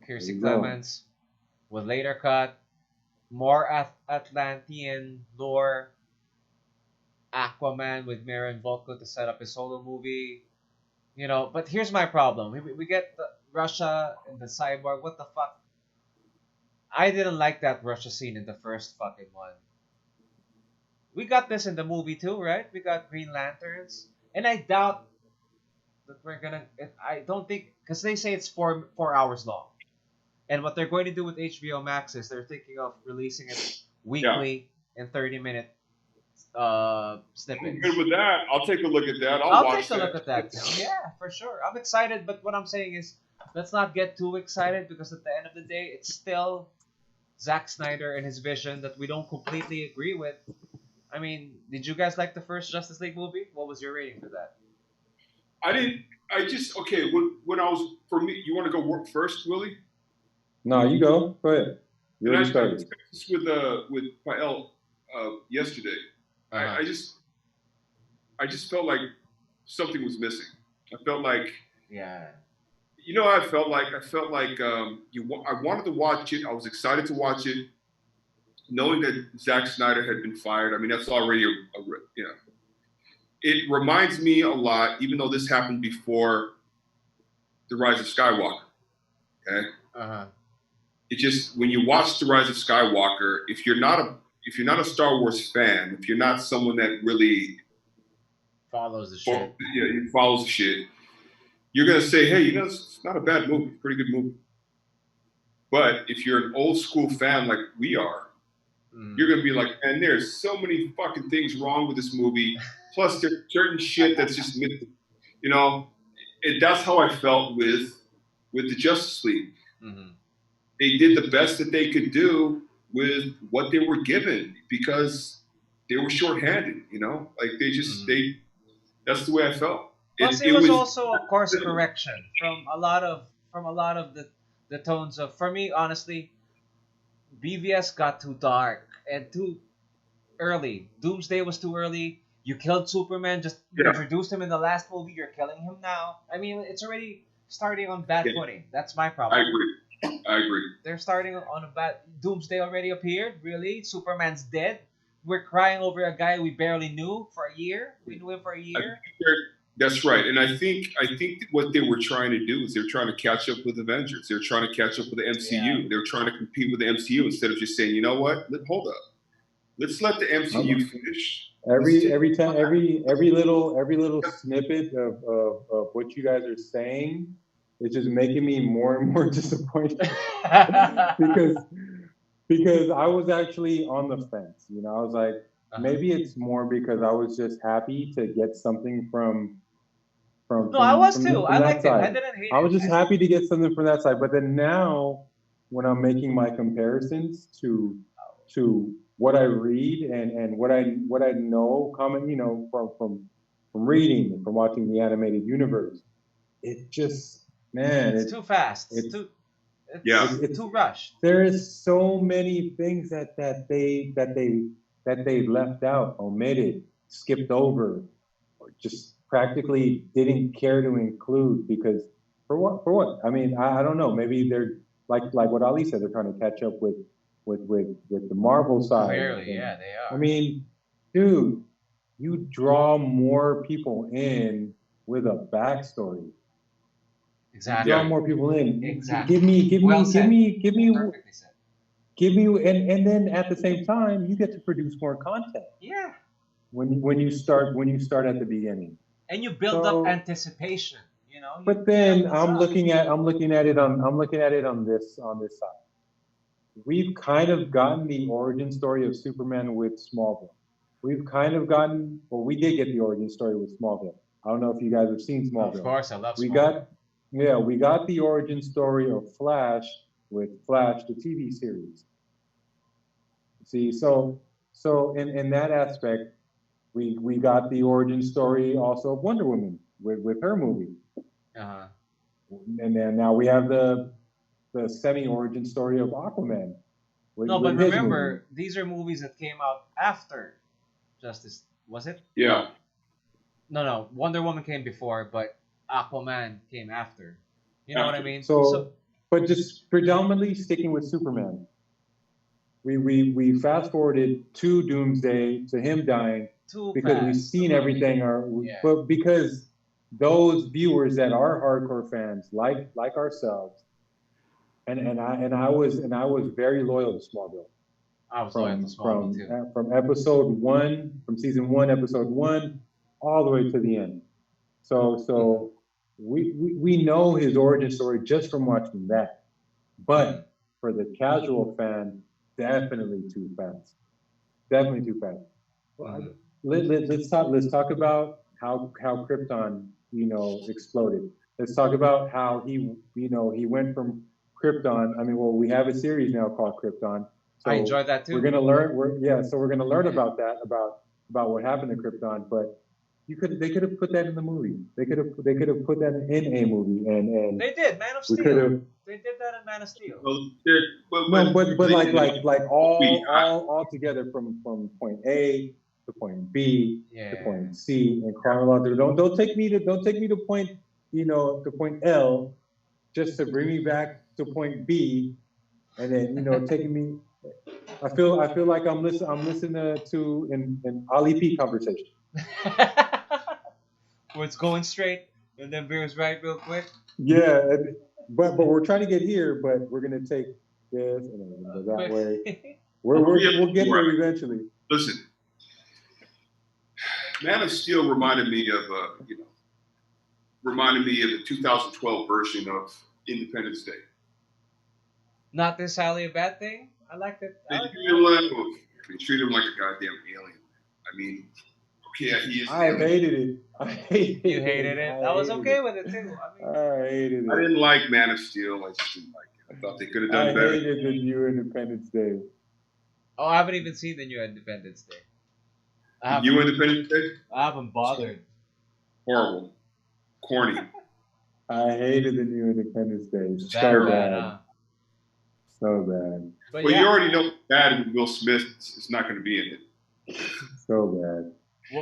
Kiersey Clements with later cut. More Atlantean lore. Aquaman with Marin Volko to set up his solo movie. You know, but here's my problem. We get the Russia and the cyborg. What the fuck? I didn't like that Russia scene in the first fucking one. We got this in the movie too, right? We got Green Lanterns. And I doubt that we're gonna... I don't think... Because they say it's 4 hours long. And what they're going to do with HBO Max is they're thinking of releasing it weekly in 30-minute snippets. I'm good with that. I'll take a look at that. I'll take a look at that too. Yeah, for sure. I'm excited, but what I'm saying is, let's not get too excited because at the end of the day, it's still Zack Snyder and his vision that we don't completely agree with. I mean, did you guys like the first Justice League movie? What was your rating for that? I didn't. I just okay. When I was for me, you want to go work first, Willie? No, you go. Go ahead. You already started. I discussed with Pael yesterday. I just felt like something was missing. I felt like you know, I felt like I wanted to watch it. I was excited to watch it, knowing that Zack Snyder had been fired. I mean, that's already you know. It reminds me a lot, even though this happened before The Rise of Skywalker. Okay. It just when you watch The Rise of Skywalker, if you're not a Star Wars fan, if you're not someone that really follows the shit, follows the shit, you're gonna say, hey, you know, it's not a bad movie, pretty good movie. But if you're an old school fan like we are, you're gonna be like, man, there's so many fucking things wrong with this movie. Plus, there's certain shit that's just, you know, that's how I felt with the Justice League. They did the best that they could do with what they were given because they were shorthanded, you know, like that's the way I felt. Plus, it was also a course correction from a lot of the tones of. For me, honestly, BVS got too dark and too early. Doomsday was too early. You killed Superman. Just introduced him in the last movie. You're killing him now. I mean, it's already starting on bad footing. That's my problem. I agree. They're starting on a bad. Doomsday already appeared. Really, Superman's dead. We're crying over a guy we barely knew for a year. We knew him for a year. That's right, and I think what they were trying to do is they're trying to catch up with Avengers. They're trying to catch up with the MCU. Yeah. They're trying to compete with the MCU instead of just saying, you know what? Hold up. Let's let the MCU finish. Every little snippet of what you guys are saying is just making me more and more disappointed because I was actually on the fence. You know, I was like, maybe it's more because I was just happy to get something from. No, I was too. I liked it. I didn't hate it. I was just happy to get something from that side. But then now, when I'm making my comparisons to what I read and what I know, you know, from reading and from watching the animated universe, it just it's too fast. It's too rushed. There is so many things that they left out, omitted, skipped over, or just practically didn't care to include because for what? I mean, I don't know. Maybe they're like what Ali said. They're trying to catch up with the Marvel side. Clearly, yeah, they are. I mean, dude, you draw more people in with a backstory. Exactly. You draw more people in. Exactly. Give me, Perfectly said. and then at the same time, you get to produce more content. Yeah. When you start at the beginning. And you build up anticipation, you know. But then I'm looking at it on this side. We've kind of gotten the origin story of Superman with Smallville. We've kind of gotten, we did get the origin story with Smallville. I don't know if you guys have seen Smallville. Of course, I love Smallville. We got the origin story of Flash with Flash, the TV series. See, so in that aspect, we got the origin story also of Wonder Woman with her movie. Uh-huh. And then now we have the semi-origin story of Aquaman. No, but remember, these are movies that came out after Justice. Was it? Yeah. No. Wonder Woman came before, but Aquaman came after. You know what I mean? So, but just predominantly sticking with Superman. We fast forwarded to Doomsday, to him dying, because we've seen everything. But because those viewers that are hardcore fans, like ourselves, and I was very loyal to Smallville. I was loyal to Smallville too. From episode 1, from season 1, episode 1, all the way to the end. So we know his origin story just from watching that. But for the casual fan, definitely too fast. Definitely too fast. Well, let's talk about how Krypton, exploded. Let's talk about how he went from Krypton. I mean, well, we have a series now called Krypton. So I enjoyed that too. We're gonna learn. So we're gonna learn about that, about what happened to Krypton. But they could have put that in the movie. They could have put that in a movie, and they did. Man of Steel. They did that in Man of Steel. But like all together from point A to point B to point C and chronological. Don't take me to point to point L just to bring me back to point B, and then taking me. I feel like I'm listening to an Ali P conversation. Where it's going straight and then veers right real quick. Yeah, but we're trying to get here, but we're gonna take this and then we're gonna go that way. We'll get there eventually. Listen, Man of Steel reminded me of the 2012 version of Independence Day. Not necessarily a bad thing. I liked it. They treat him like a goddamn alien. I mean, yeah, he is. I hated it. You hated it? I was okay with it too. I hated it. I didn't like Man of Steel. I just didn't like it. I thought they could have done better. I hated the new Independence Day. Oh, I haven't even seen the new Independence Day. New Independence Day? I haven't bothered. Horrible. Corny. I hated the new Independence Day. So bad. So bad. But you already know bad with Will Smith is not going to be in it. So bad.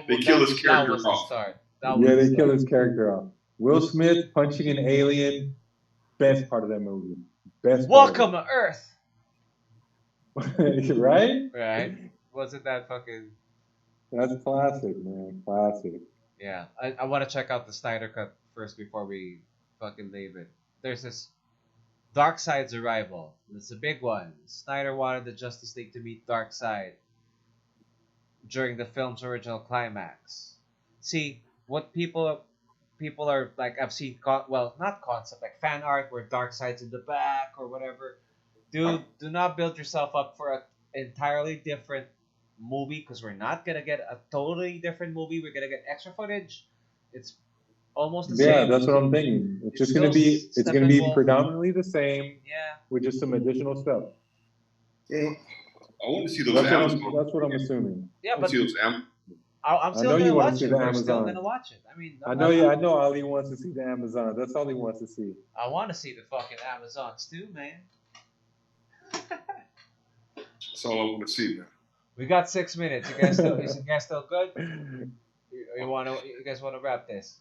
They kill his character off. They kill his character off. Will Smith punching an alien, best part of that movie. Welcome to Earth. Right? Right. Wasn't that fucking... That's classic, man. Classic. Yeah. I want to check out the Snyder Cut first before we fucking leave it. There's this Darkseid's arrival. It's a big one. Snyder wanted the Justice League to meet Darkseid during the film's original climax. See, what people are like, I've seen, not concept, like fan art where Darkseid's in the back or whatever. Dude, do not build yourself up for an entirely different movie, because we're not gonna get a totally different movie. We're gonna get extra footage. It's almost the same. Yeah, that's what I'm thinking. It's gonna be predominantly the same. Yeah. With just some additional stuff. Yeah. I want to see those Amazon. That's what I'm assuming. Yeah, but I'm still gonna watch it. I'm still gonna watch it. I mean, I know Ali wants to see the Amazon. That's all he wants to see. I want to see the fucking Amazons too, man. That's all I want to see, man. We got 6 minutes. You guys still good? You guys wanna wrap this?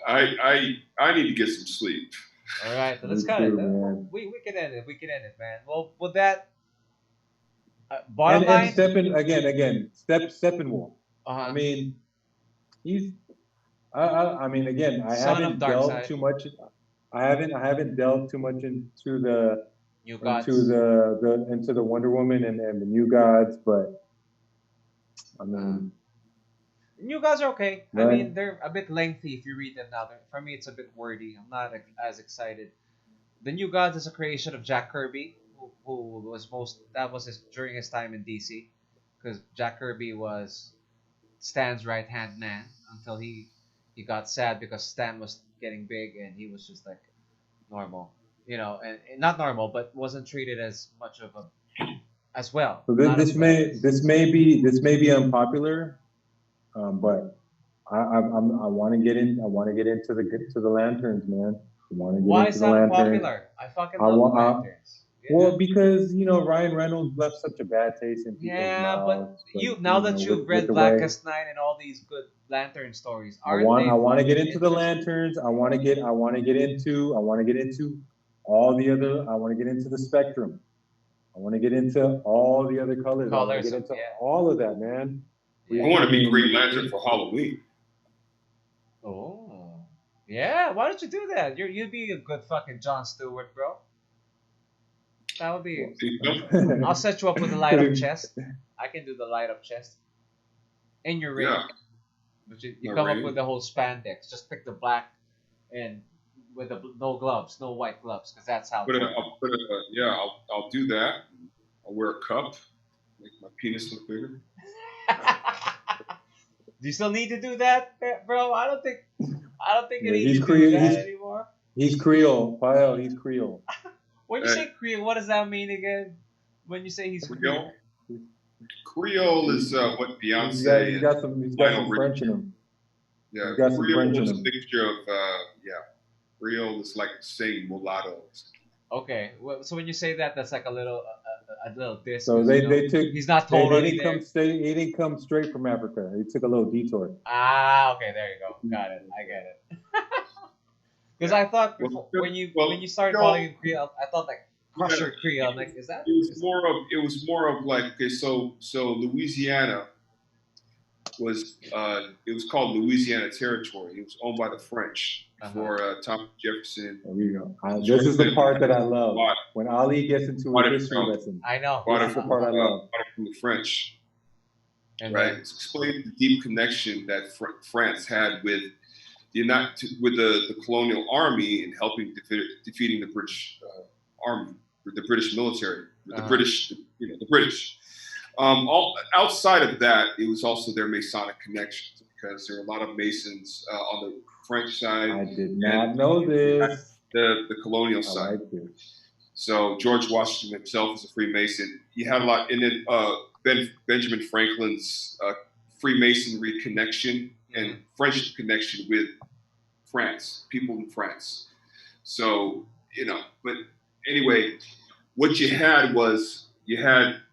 I need to get some sleep. All right, let's cut it. We can end it. We can end it, man. Well, with that, bottom line. And Steppenwolf. I mean, he's. I mean, again, I haven't delved too much. I haven't delved too much into the New Gods. into the Wonder Woman and the New Gods, but I mean. New Gods are okay. Right. I mean, they're a bit lengthy if you read them now. For me, it's a bit wordy. I'm not as excited. The New Gods is a creation of Jack Kirby, who was during his time in DC, because Jack Kirby was Stan's right-hand man until he got sad because Stan was getting big and he was just like normal, and not normal, but wasn't treated as much of as well. So this may be unpopular, but I want to get in. I want to get into the lanterns, man. I want to get Why into is the that lanterns. popular? I fucking love lanterns. Yeah. Well, because Ryan Reynolds left such a bad taste in people's mouths. But now that you've read Blackest Night and all these good lantern stories, I want to get into the lanterns. I want to get into all the other. I want to get into the spectrum. I want to get into all the other colors. I want to get into all of that, man. I want to be Green Lantern for Halloween. Oh, yeah. Why don't you do that? You'd be a good fucking Jon Stewart, bro. That would be. I'll set you up with a light up chest. I can do the light up chest. In your ring. Yeah. But you come up with the whole spandex. Just pick the black and with no gloves, no white gloves, because that's how. I'll do that. I'll wear a cup, make my penis look bigger. Do you still need to do that, bro? I don't think you need to do that anymore. He's Creole, Pyle. He's Creole. When you say Creole, what does that mean again? When you say he's Creole? Creole is what Beyonce. He's got some French in him. Yeah, Creole is a mixture of Creole is like saying mulatto. Okay, so when you say that, that's like a little diss. So they took. He's not totally. He didn't come straight from Africa. He took a little detour. Ah, okay, there you go. Got it. I get it. Because I thought when you started calling him Creole, I thought like Crusher Creole. I'm like, is that? It was more of like, okay, so Louisiana was it was called Louisiana Territory. It was owned by the French before Thomas Jefferson. There you go. This is the part that I love when Ali gets into a history lesson. I know. This is the part I love. From the French, right? It's explaining the deep connection that France had with the colonial army and helping defeating the British army, the British military, the British. All outside of that, it was also their Masonic connections because there are a lot of Masons on the French side. I did not know this. The colonial side. So George Washington himself was a Freemason. He had a lot in it. Benjamin Franklin's Freemasonry connection and French connection with France, people in France. So but anyway, what you had was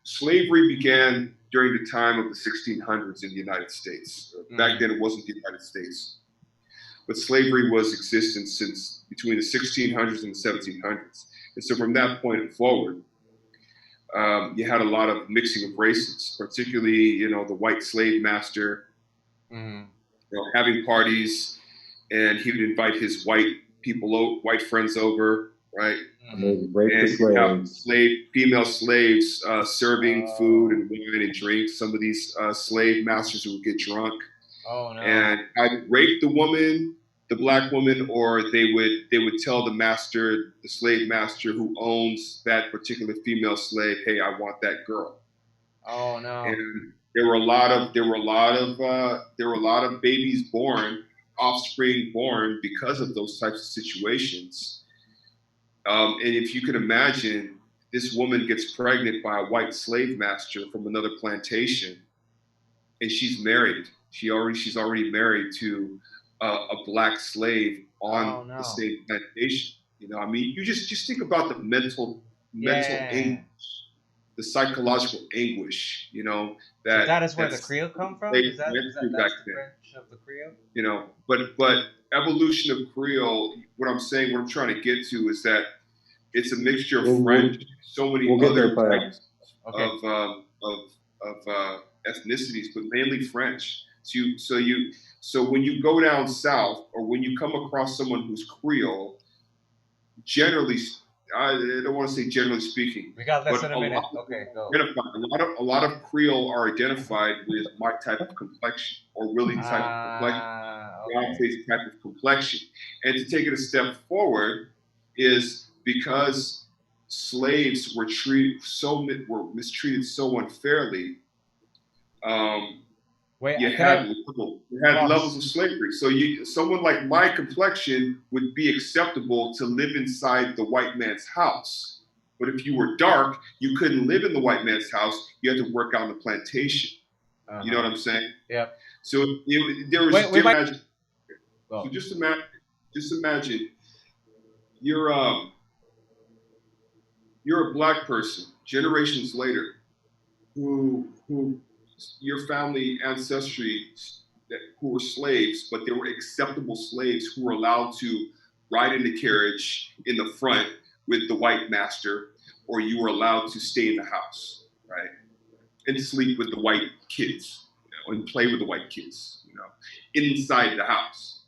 slavery began during the time of the 1600s in the United States. Back then, it wasn't the United States. But slavery was existent since between the 1600s and the 1700s. And so from that point forward, you had a lot of mixing of races, particularly, the white slave master, having parties, and he would invite his white friends over, right? And you have female slaves serving food and wine and drink. Some of these slave masters would get drunk and either rape the woman, the black woman, or they would tell the slave master who owns that particular female slave, "Hey, I want that girl." Oh no! And there were a lot of babies born, offspring born because of those types of situations. And if you could imagine, this woman gets pregnant by a white slave master from another plantation, and she's married. She's already married to a black slave on the same plantation. You just think about the mental anguish, the psychological anguish. That is where the Creole come from. Is that the branch of the Creole? But evolution of Creole. What I'm trying to get to is that it's a mixture of French, so many other types of ethnicities, but mainly French. So when you go down south, or when you come across someone who's Creole, generally, I don't want to say generally speaking. We got less than a minute. Okay, go. A lot of Creole are identified with my type of complexion, or really type of complexion. And to take it a step forward is because slaves were mistreated so unfairly. You had levels of slavery. So someone like my complexion would be acceptable to live inside the white man's house. But if you were dark, you couldn't live in the white man's house. You had to work out on the plantation. You know what I'm saying? Yeah. So there was so just imagine you're a black person generations later who your family ancestry who were slaves, but they were acceptable slaves who were allowed to ride in the carriage in the front with the white master, or you were allowed to stay in the house, right? And sleep with the white kids, and play with the white kids, inside the house.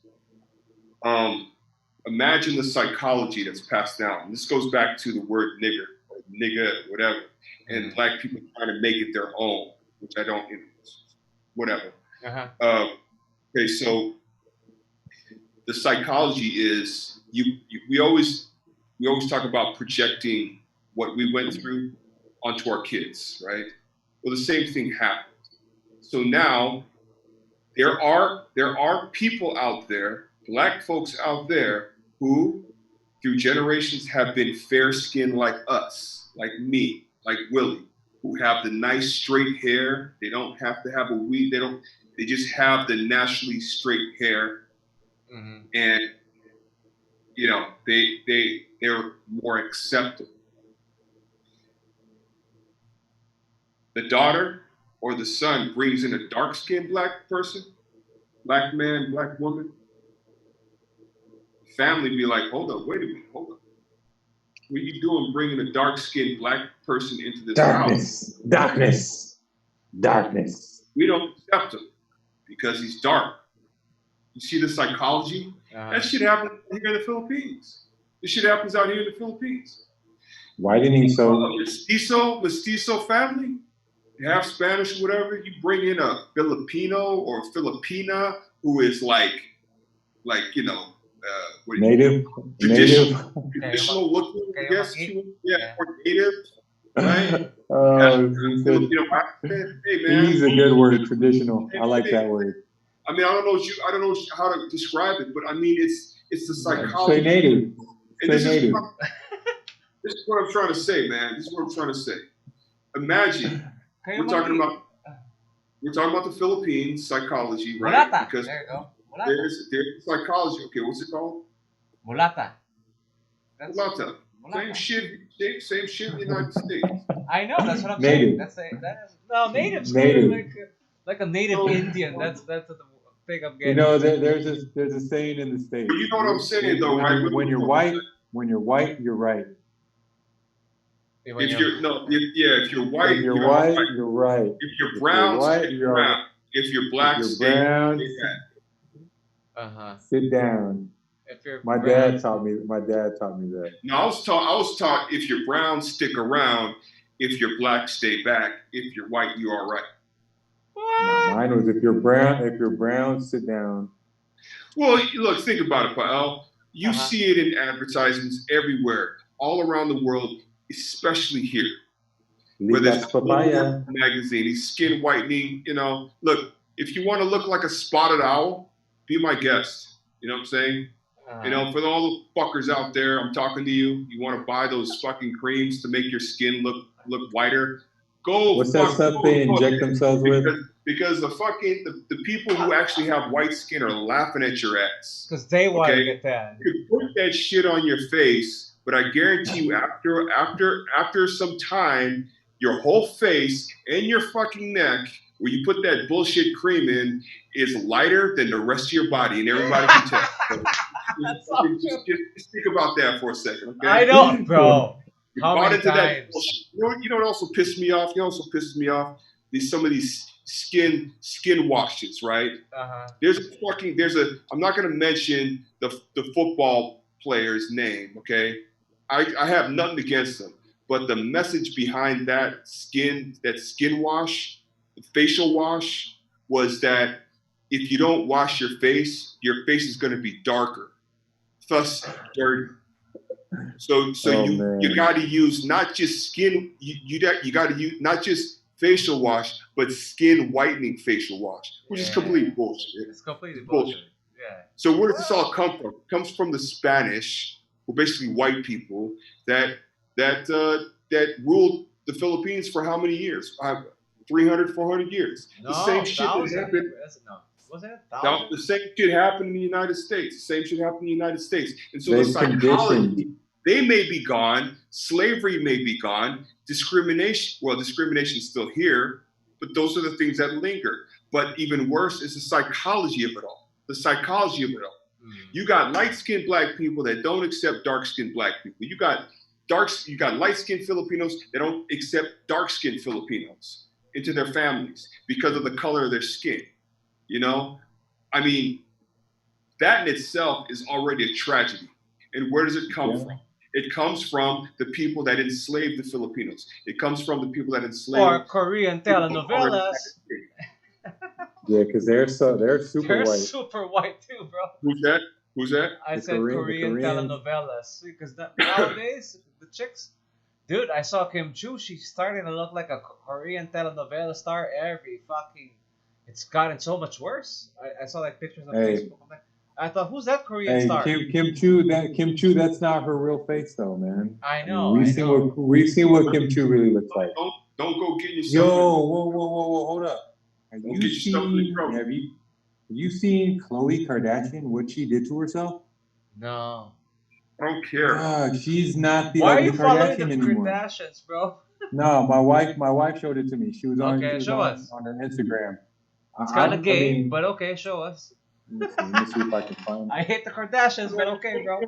Imagine the psychology that's passed down. And this goes back to the word nigger, or nigga, whatever, and black people trying to make it their own, which I don't, whatever. Okay, so the psychology is we always talk about projecting what we went through onto our kids, right? Well, the same thing happened. So now there are people out there, black folks out there, who through generations have been fair-skinned like us, like me, like Willie, who have the nice straight hair. They don't have to have a weave. They just have the naturally straight hair. And they're more acceptable. The daughter or the son brings in a dark-skinned black person, black man, black woman. Family be like, hold up, wait a minute, hold up. What are you doing bringing a dark-skinned black person into this house? Darkness. We don't accept him because he's dark. You see the psychology? That shit happens here in the Philippines. This shit happens out here in the Philippines. Whitening so mestizo family, half Spanish or whatever, you bring in a Filipino or Filipina who is traditional looking, I guess. Or native, right? Hey, man. He's a good word, traditional. I like that word. I mean, I don't know how to describe it, but I mean, it's the psychology. Say native. This is what I'm trying to say, man. This is what I'm trying to say. Imagine we're talking about the Philippines psychology, right? Mulata. Because there you go. There's psychology. Okay, what's it called? Mulata. Mulata. Same shit in the United States. I know, that's what I'm saying. Native's like a native Indian. That's the thing I'm getting. There's a saying in the States. But you know what I'm saying, though, right? When you're white, you're right. If you're white, you're right. If you're brown, you're brown. If you're black, you're brown. Sit down. My dad taught me that. No, I was taught if you're brown, stick around. If you're black, stay back. If you're white, you are right. No, mine was if you're brown, sit down. Well, look, think about it, Pael. You see it in advertisements everywhere, all around the world, especially here. Whether it's papaya magazine, skin whitening, Look, if you want to look like a spotted owl, be my guest. You know what I'm saying? For all the fuckers out there, I'm talking to you. You want to buy those fucking creams to make your skin look whiter? Go. What's that stuff they inject themselves with? Because the people who actually have white skin are laughing at your ass. Because they want to get that. You can put that shit on your face, but I guarantee you, after some time, your whole face and your fucking neck, where you put that bullshit cream in, is lighter than the rest of your body, and everybody can tell. So just think about that for a second, okay? I know, bro. You bought into that bullshit. You know what also pissed me off? Some of these skin washes, right? I'm not gonna mention the football player's name, okay? I have nothing against them, but the message behind that skin wash, the facial wash, was that if you don't wash your face is gonna be darker, thus dirty. So you got to use not just skin, you got to use not just facial wash, but skin whitening facial wash, which is complete bullshit. It's completely bullshit. Yeah. So where does this all come from? It comes from the Spanish, who are basically white people, that that ruled the Philippines for how many years? 300, 400 years. No, the same shit that 1,000. happened. No, was it 1,000? The same shit happened in the United States. The same shit happened in the United States. And so They've the psychology, conditioned. they may be gone. Slavery may be gone. Discrimination, well, discrimination is still here, but those are the things that linger. But even worse is the psychology of it all. The psychology of it all. You got light-skinned black people that don't accept dark-skinned black people. You got light-skinned Filipinos that don't accept dark-skinned Filipinos into their families because of the color of their skin. You know, I mean, that in itself is already a tragedy. And where does it come from? It comes from the people that enslaved the Filipinos. It comes from the people that enslaved. Or Korean telenovelas. Yeah, because they're super They're white. super white too, bro. Who's that? Who's that? I The said Korean Koreans. telenovelas because nowadays the chicks, dude. I saw Kim Chu. She's starting to look like a Korean telenovela star every fucking. It's gotten so much worse. I saw like pictures on Facebook. I thought, who's that Korean star? Kim Chu, that's not her real face though, man. I know. We've seen what Kim Chu really looks like. Don't go get yourself. Yo, whoa, hold up. Have you seen Khloe Kardashian? What she did to herself? No. I don't care. She's not the Why are ugly you following the Kardashian anymore. Kardashians, bro? No, my wife showed it to me. She was on show us. on her Instagram. It's kind of gay, but okay, show us. Let me see if I can find it. I hate the Kardashians, but okay, bro.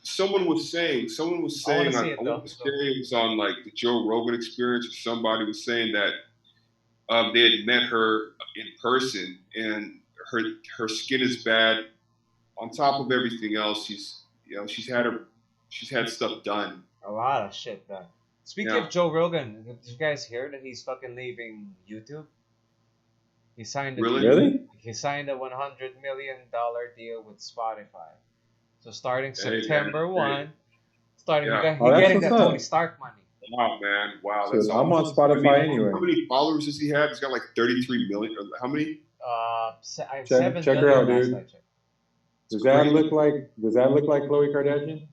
Someone was saying, I want to say it was on like the Joe Rogan Experience, or somebody was saying that they had met her in person, and her skin is bad. On top of everything else, she's had stuff done. A lot of shit done. Speaking of Joe Rogan, did you guys hear that he's fucking leaving YouTube? He signed He signed a $100 million deal with Spotify. So starting September 1, he's getting that Tony Stark money. Wow, man. Wow. So I'm on Spotify anyway. How many followers does he have? He's got like 33 million. How many? Check her out, dude. Does that look like Khloe Kardashian?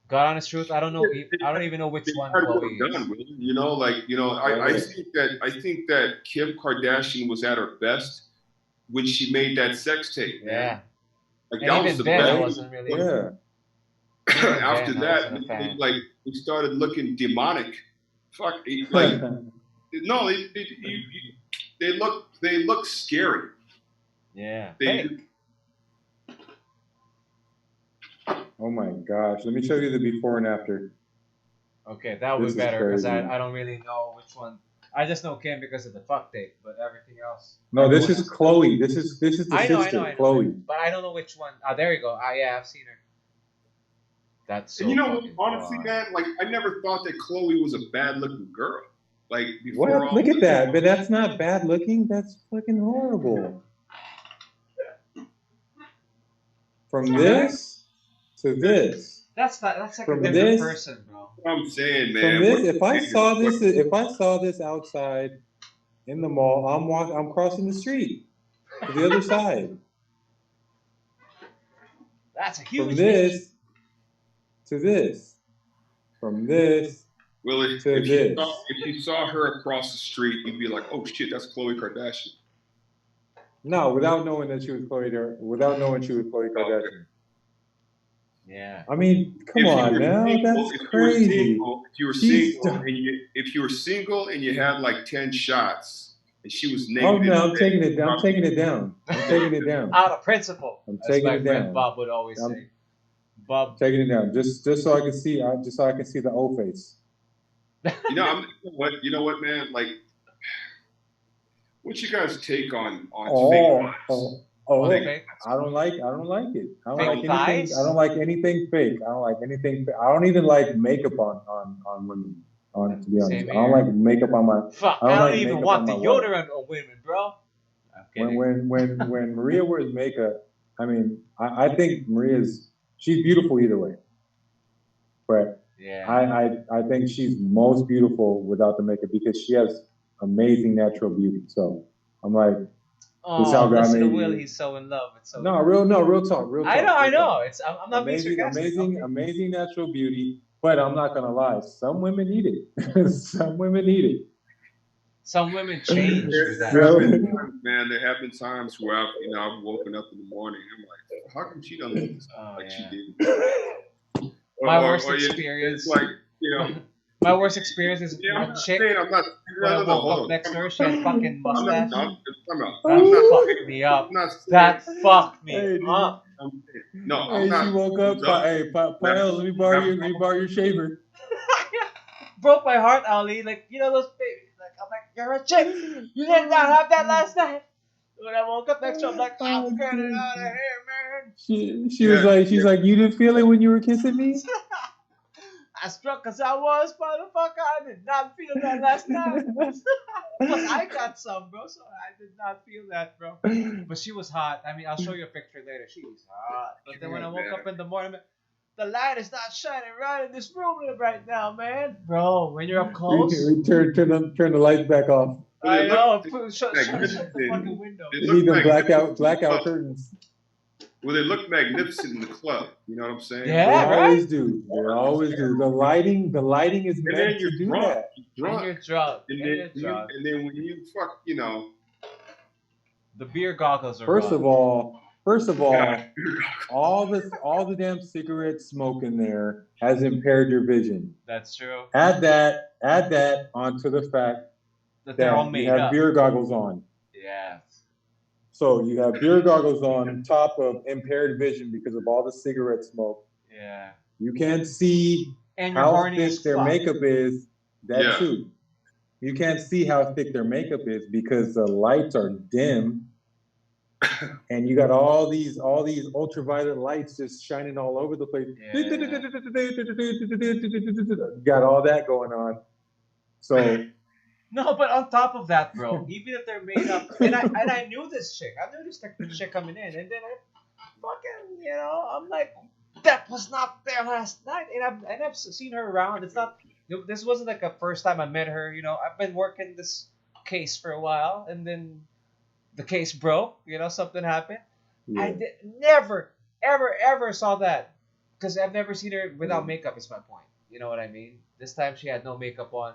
God honest truth, I don't know. I don't even know which one Khloe is. You know, I think that Kim Kardashian was at her best when she made that sex tape. Man. Yeah. Like and that was the best. best. I wasn't really. Yeah. After that, we started looking demonic. Fuck, like no, they look scary. Yeah. Oh my gosh! Let me show you the before and after. Okay, that would be better because I don't really know which one. I just know Kim because of the fuck tape, but everything else. No, this is Khloe. This is the sister, I know, Khloe. But I don't know which one. There you go. Yeah, I've seen her. That's so. And honestly, man, like I never thought that Khloe was a bad-looking girl. Like before. What? Look at that! But that's not bad looking. That's fucking horrible. From this to this. That's like a different person, bro. I'm saying, man. From this, if I saw this outside in the mall, I'm crossing the street to the other side. That's a huge. From this to this. From this. Willie, if you saw her across the street, you'd be like, "Oh shit, that's Khloe Kardashian." No, without knowing that she was Khloe Kardashian. Yeah. I mean, come on now, that's crazy. If you were single and you had like 10 shots and she was naked. Oh no, I'm taking it down. Out of principle. I'm taking it down. Bob would always say. Bob taking it down, just so I can see, the O face. You know what, man? Like, what's your guys' take on fake thighs? I don't like it. I don't like anything. I don't like anything fake. I don't even like makeup on women. To be honest, I don't like makeup on my. Fuck, I don't even want deodorant on women, bro. When Maria wears makeup, I mean, I think she's beautiful either way. But yeah, I think she's most beautiful without the makeup because she has amazing natural beauty. So I'm like. Oh, listen to Will. He's so in love. It's so real talk. I know. I'm not being sarcastic. Amazing natural beauty. But I'm not gonna lie, some women need it. Some women need it. Some women change with that. Man, there have been times where I've woken up in the morning. I'm like, how come she doesn't look like she did? My worst experience. It's like, my worst experience is a chick. When I woke up next to her, she had fucking mustache. That fucked me up. That fucked me up. No, I'm not. She woke up. Hey, Pael, let me borrow your shaver. Broke my heart, Ali. Like, you know those babies. Like, I'm like, you're a chick. You did not have that last night. When I woke up next to her, I'm like, I'm getting out of here, man. She's like, you didn't feel it when you were kissing me? I struck as I was, motherfucker. I did not feel that last night. Plus, I got some, bro, so I did not feel that, bro. But she was hot. I mean, I'll show you a picture later. She was hot. But then when I woke up in the morning, the light is not shining right in this room right now, man. Bro, when you're up close. We turn the lights back off. I know. Shut the fucking window. You need them blackout curtains. Well, they look magnificent in the club. You know what I'm saying? Yeah, they always do. They always do. The lighting is meant to do that. You're drunk. And then when you fuck, the beer goggles are First of all, all the damn cigarette smoke in there has impaired your vision. That's true. Add that onto the fact that they're all made you have up. Beer goggles on. Yeah. So you have beer goggles on top of impaired vision because of all the cigarette smoke. Yeah. You can't see and how thick their makeup is. That too. You can't see how thick their makeup is because the lights are dim. And you got all these ultraviolet lights just shining all over the place. Yeah. Got all that going on. So no, but on top of that, bro, even if they're made up, and I knew this chick. I knew this chick coming in, and then I fucking, I'm like, that was not there last night, and I've seen her around. It's not. This wasn't like a first time I met her. I've been working this case for a while, and then the case broke. Something happened. Yeah. I never, ever saw that because I've never seen her without makeup. Is my point. You know what I mean? This time she had no makeup on,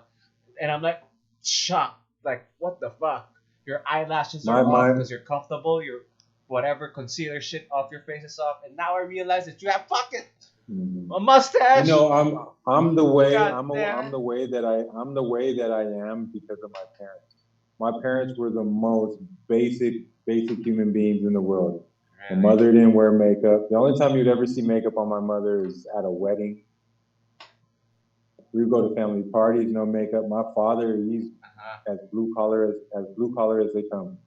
and I'm like. Shocked, like what the fuck? Your eyelashes are off because you're comfortable. Your whatever concealer shit off your face is off, and now I realize that you have fucking a mustache. I'm the way that I am because of my parents. My parents were the most basic human beings in the world. Really? My mother didn't wear makeup. The only time you'd ever see makeup on my mother is at a wedding. We would go to family parties, no makeup. My father, he's as blue collar as they come.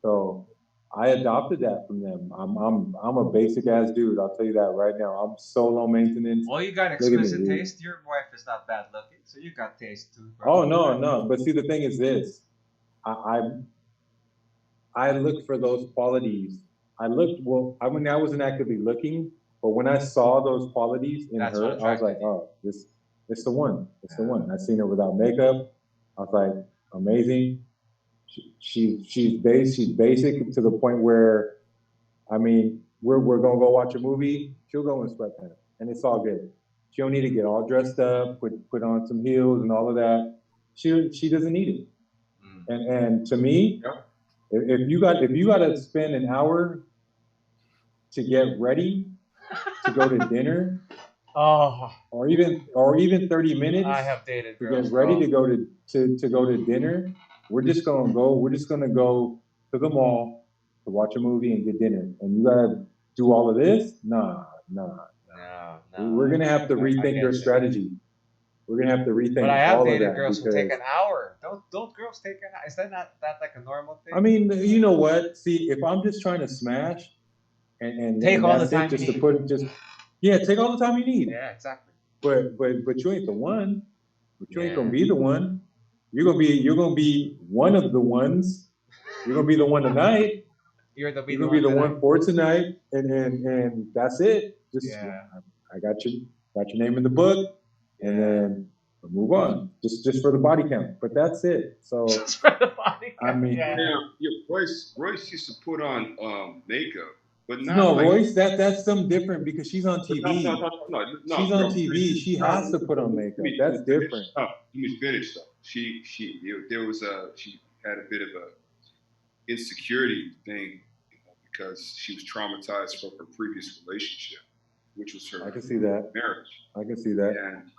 So I adopted that from them. I'm a basic ass dude. I'll tell you that right now. I'm so low maintenance. Well, you got exquisite taste. Your wife is not bad looking, so you got taste too. Bro. Oh no. But see, the thing is this. I look for those qualities. I wasn't actively looking, but when I saw those qualities in her, I was like, oh, it's the one. It's the one. I seen her without makeup. I was like, amazing. She's basic to the point where, I mean, we're gonna go watch a movie. She'll go in sweatpants, and it's all good. She don't need to get all dressed up, put on some heels and all of that. She doesn't need it. And to me, if you got to spend an hour to get ready to go to dinner. Oh, or even 30 minutes. I have dated girls. To get ready to go to dinner. We're just gonna go to the mall to watch a movie and get dinner. And you gotta do all of this? Nah. We're gonna have to rethink your strategy. We're gonna have to rethink. But I have dated girls who take an hour. Don't girls take an hour? Is that not like a normal thing? I mean, you know what? See, if I'm just trying to smash and take all the time take all the time you need. Yeah, exactly. But you ain't the one. But you ain't gonna be the one. You're gonna be one of the ones. You're gonna be the one tonight. You're gonna be the one for tonight, and that's it. I got your name in the book, and then we'll move on. Just for the body count, but that's it. So just for the body count. I mean, Royce used to put on makeup. but not no, like, Royce. That's something different because she's on TV. No, she's on TV. She has to put on makeup. That's different. Let me finish though. She had a bit of a insecurity thing, because she was traumatized from her previous relationship, which was her. I can see that marriage. I can see that. And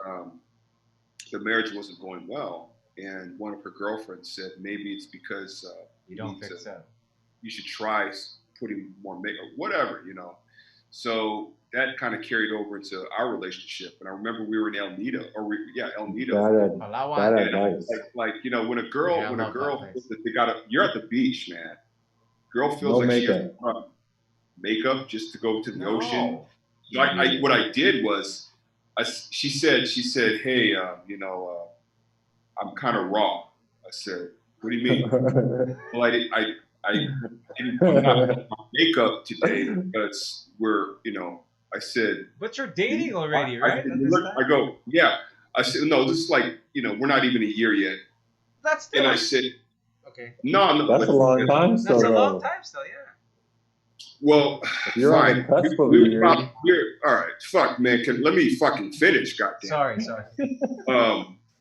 the marriage wasn't going well, and one of her girlfriends said maybe it's because you don't fix that. You should try putting more makeup, whatever, So that kind of carried over into our relationship. And I remember we were in El Nido, El Nido. Bad advice. Like when a girl, you're at the beach, man. Girl feels like she has to put on makeup just to go to the ocean. So what I did was, she said, hey, I'm kind of raw. I said, what do you mean? Well, I'm not putting my makeup today because I said. But you're dating already, right? I go, yeah. I said, no, this is like, we're not even a year yet. That's still. And I said, okay. No. That's a long time still. That's a long time still, yeah. Well, you're fine. On the cusp of we're all right. Fuck, man. Let me fucking finish, goddamn. Sorry.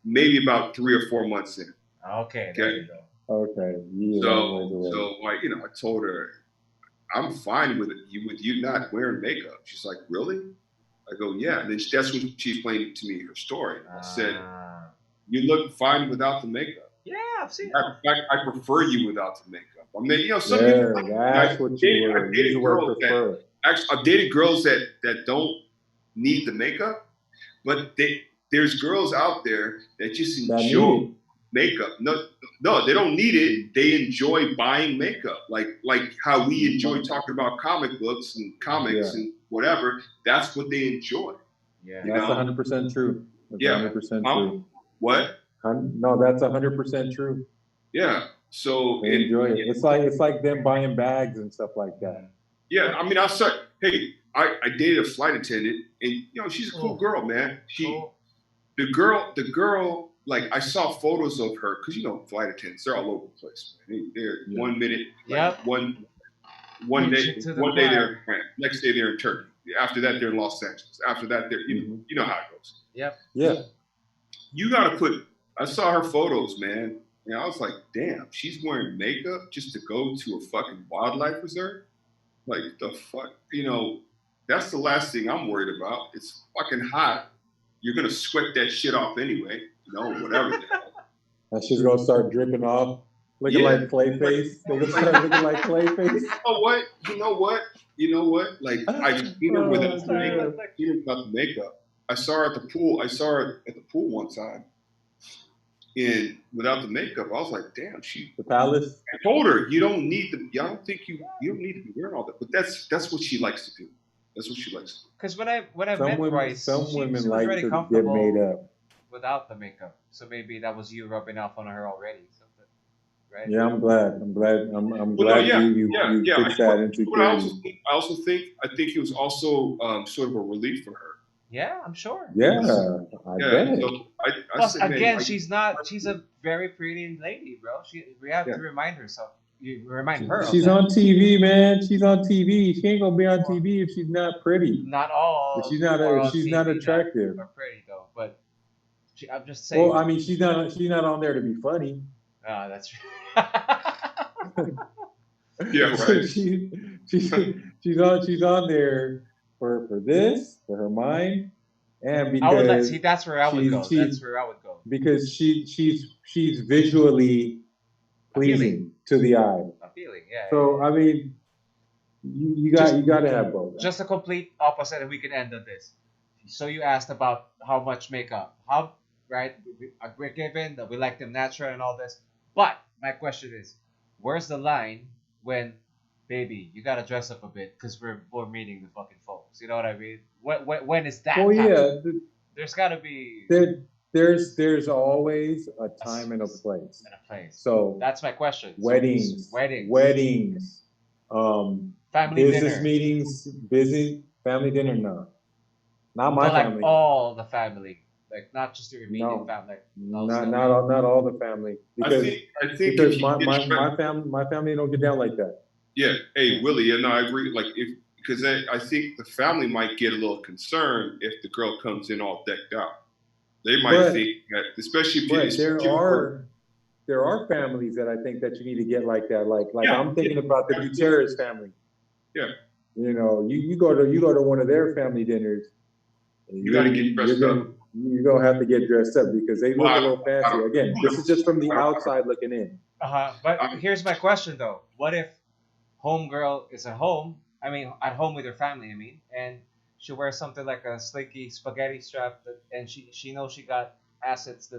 Maybe about 3 or 4 months in. Okay. There you go. Okay. Yeah, so like, I told her, I'm fine with you not wearing makeup. She's like, really? I go, yeah. And then that's when she explained to me her story. I said, you look fine without the makeup. Yeah, I've seen it. I prefer you without the makeup. I mean, some people. That's what you were. I've dated girls that don't need the makeup, but there's girls out there that just enjoy makeup. No, they don't need it. They enjoy buying makeup, like how we enjoy talking about comic books and comics and whatever. That's what they enjoy. Yeah, that's 100% true. That's 100% true. What? No, that's 100% true. Yeah. So they enjoy it. It's like them buying bags and stuff like that. Yeah, I mean, I dated a flight attendant, and she's a cool girl, man. The girl, like I saw photos of her because flight attendants, they're all over the place. Man. They're 1 minute, one day they're in France, next day they're in Turkey. After that they're in Los Angeles. After that they're you know how it goes. Yep. Yeah. You gotta I saw her photos, man. And I was like, damn, she's wearing makeup just to go to a fucking wildlife reserve? Like, the fuck? That's the last thing I'm worried about. It's fucking hot. You're going to sweat that shit off anyway. Whatever. And she's going to start dripping off, looking like Clayface. They're going to start looking like Clayface. You know what? Like, I've seen her without the makeup. I saw her at the pool. One time. And without the makeup, I was like, damn, the palace. I told her, you don't need to be wearing all that. But that's what she likes to do. That's what she likes to do. Because when I met Bryce, some women like to get made up without the makeup. So maybe that was you rubbing off on her already. Something, right? Yeah, I'm glad. I'm glad you fixed that insecurity. I think it was also sort of a relief for her. Yeah, I'm sure. Yeah, I bet. So plus, again, she's a very pretty lady, bro. We have to remind herself. You remind her. She's on TV, man. She's on TV. She ain't gonna be on TV if she's not pretty. Not all. If she's not attractive. Or pretty though, but I'm just saying. Well, I mean, she's not on there to be funny. Ah, that's true. Yeah, right. she's on there for this, for her mind, and because that's where I would go. That's where I would go. Because she's visually pleasing to the eye. Appealing, yeah. So I mean, you got to have both. Just a complete opposite, and we can end on this. So you asked about how much makeup, right? We're given that we like them natural and all this, but my question is, where's the line when, baby, you gotta dress up a bit because we're meeting the fucking folks. You know what I mean? When is that? Oh yeah, there's gotta be. There's always a time and a place. So that's my question. Weddings. Family business dinner. Meetings. Busy family dinner. No, not my family. Like all the family, like not just your immediate family. Like, not all the family. Because, I think because my family don't get down like that. Yeah. Hey, Willie, and I agree. Like, because I think the family might get a little concerned if the girl comes in all decked out. They might think that, especially if there are families that I think that you need to get like that. Like I'm thinking about the Gutierrez family. Yeah. You know, you go to one of their family dinners. You got to get dressed up. You're gonna have to get dressed up because they look a little fancy. Again, this is just from the outside looking in. But here's my question though: what if homegirl is at home? I mean, at home with her family. I mean, and she wears something like a slinky spaghetti strap, and she knows she got assets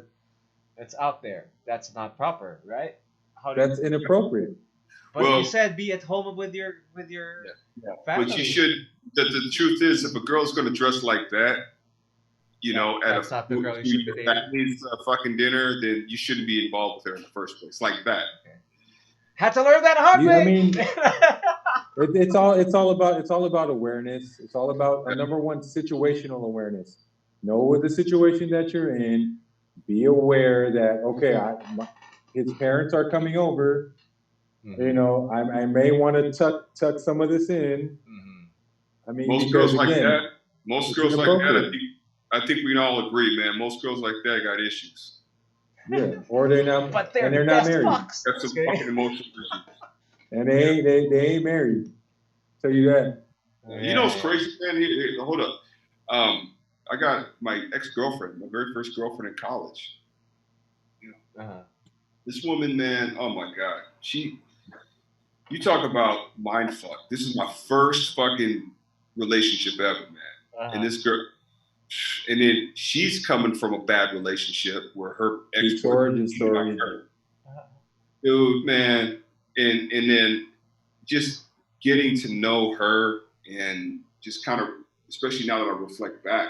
that's out there. That's not proper, right? That's inappropriate. But you said be at home with your family. But you should. The truth is, if a girl's going to dress like that, you know, at a family's fucking dinner, then you shouldn't be involved with her in the first place, like that. Okay. Had to learn that hard way. I mean, it's all about awareness. It's all about number one, situational awareness. Know the situation that you're in. Be aware that his parents are coming over. Mm-hmm. You know, I may want to tuck some of this in. Mm-hmm. I mean, most girls like that. Most girls like that. I think we can all agree, man. Most girls like that got issues. Yeah, or they're not. But they're not married. That's some fucking emotional issues. And they ain't married. Tell you that. You know what's crazy, man? Here, hold up. I got my ex-girlfriend, my very first girlfriend in college. You know, this woman, man. Oh my God, you talk about mind fuck. This is my first fucking relationship ever, man. And this girl, and then she's coming from a bad relationship where her ex-boyfriend story. Dude, man, and then just getting to know her and just kind of, especially now that I reflect back,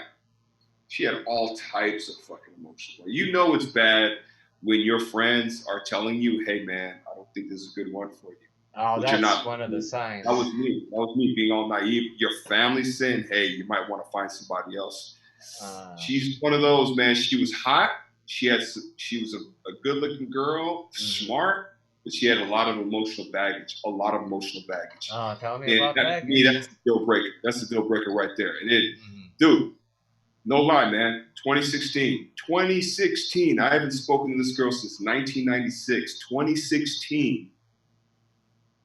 she had all types of fucking emotions. You know it's bad when your friends are telling you, "Hey, man, I don't think this is a good one for you." Oh, that's one of the signs. That was me. That was me being all naive. Your family's saying, "Hey, you might want to find somebody else." She's one of those, man. She was hot. She was a good-looking girl, smart, but she had a lot of emotional baggage. Oh, tell me about that. To me, that's a deal breaker. That's a deal breaker right there. And dude, no lie, man. 2016. I haven't spoken to this girl since 1996. 2016.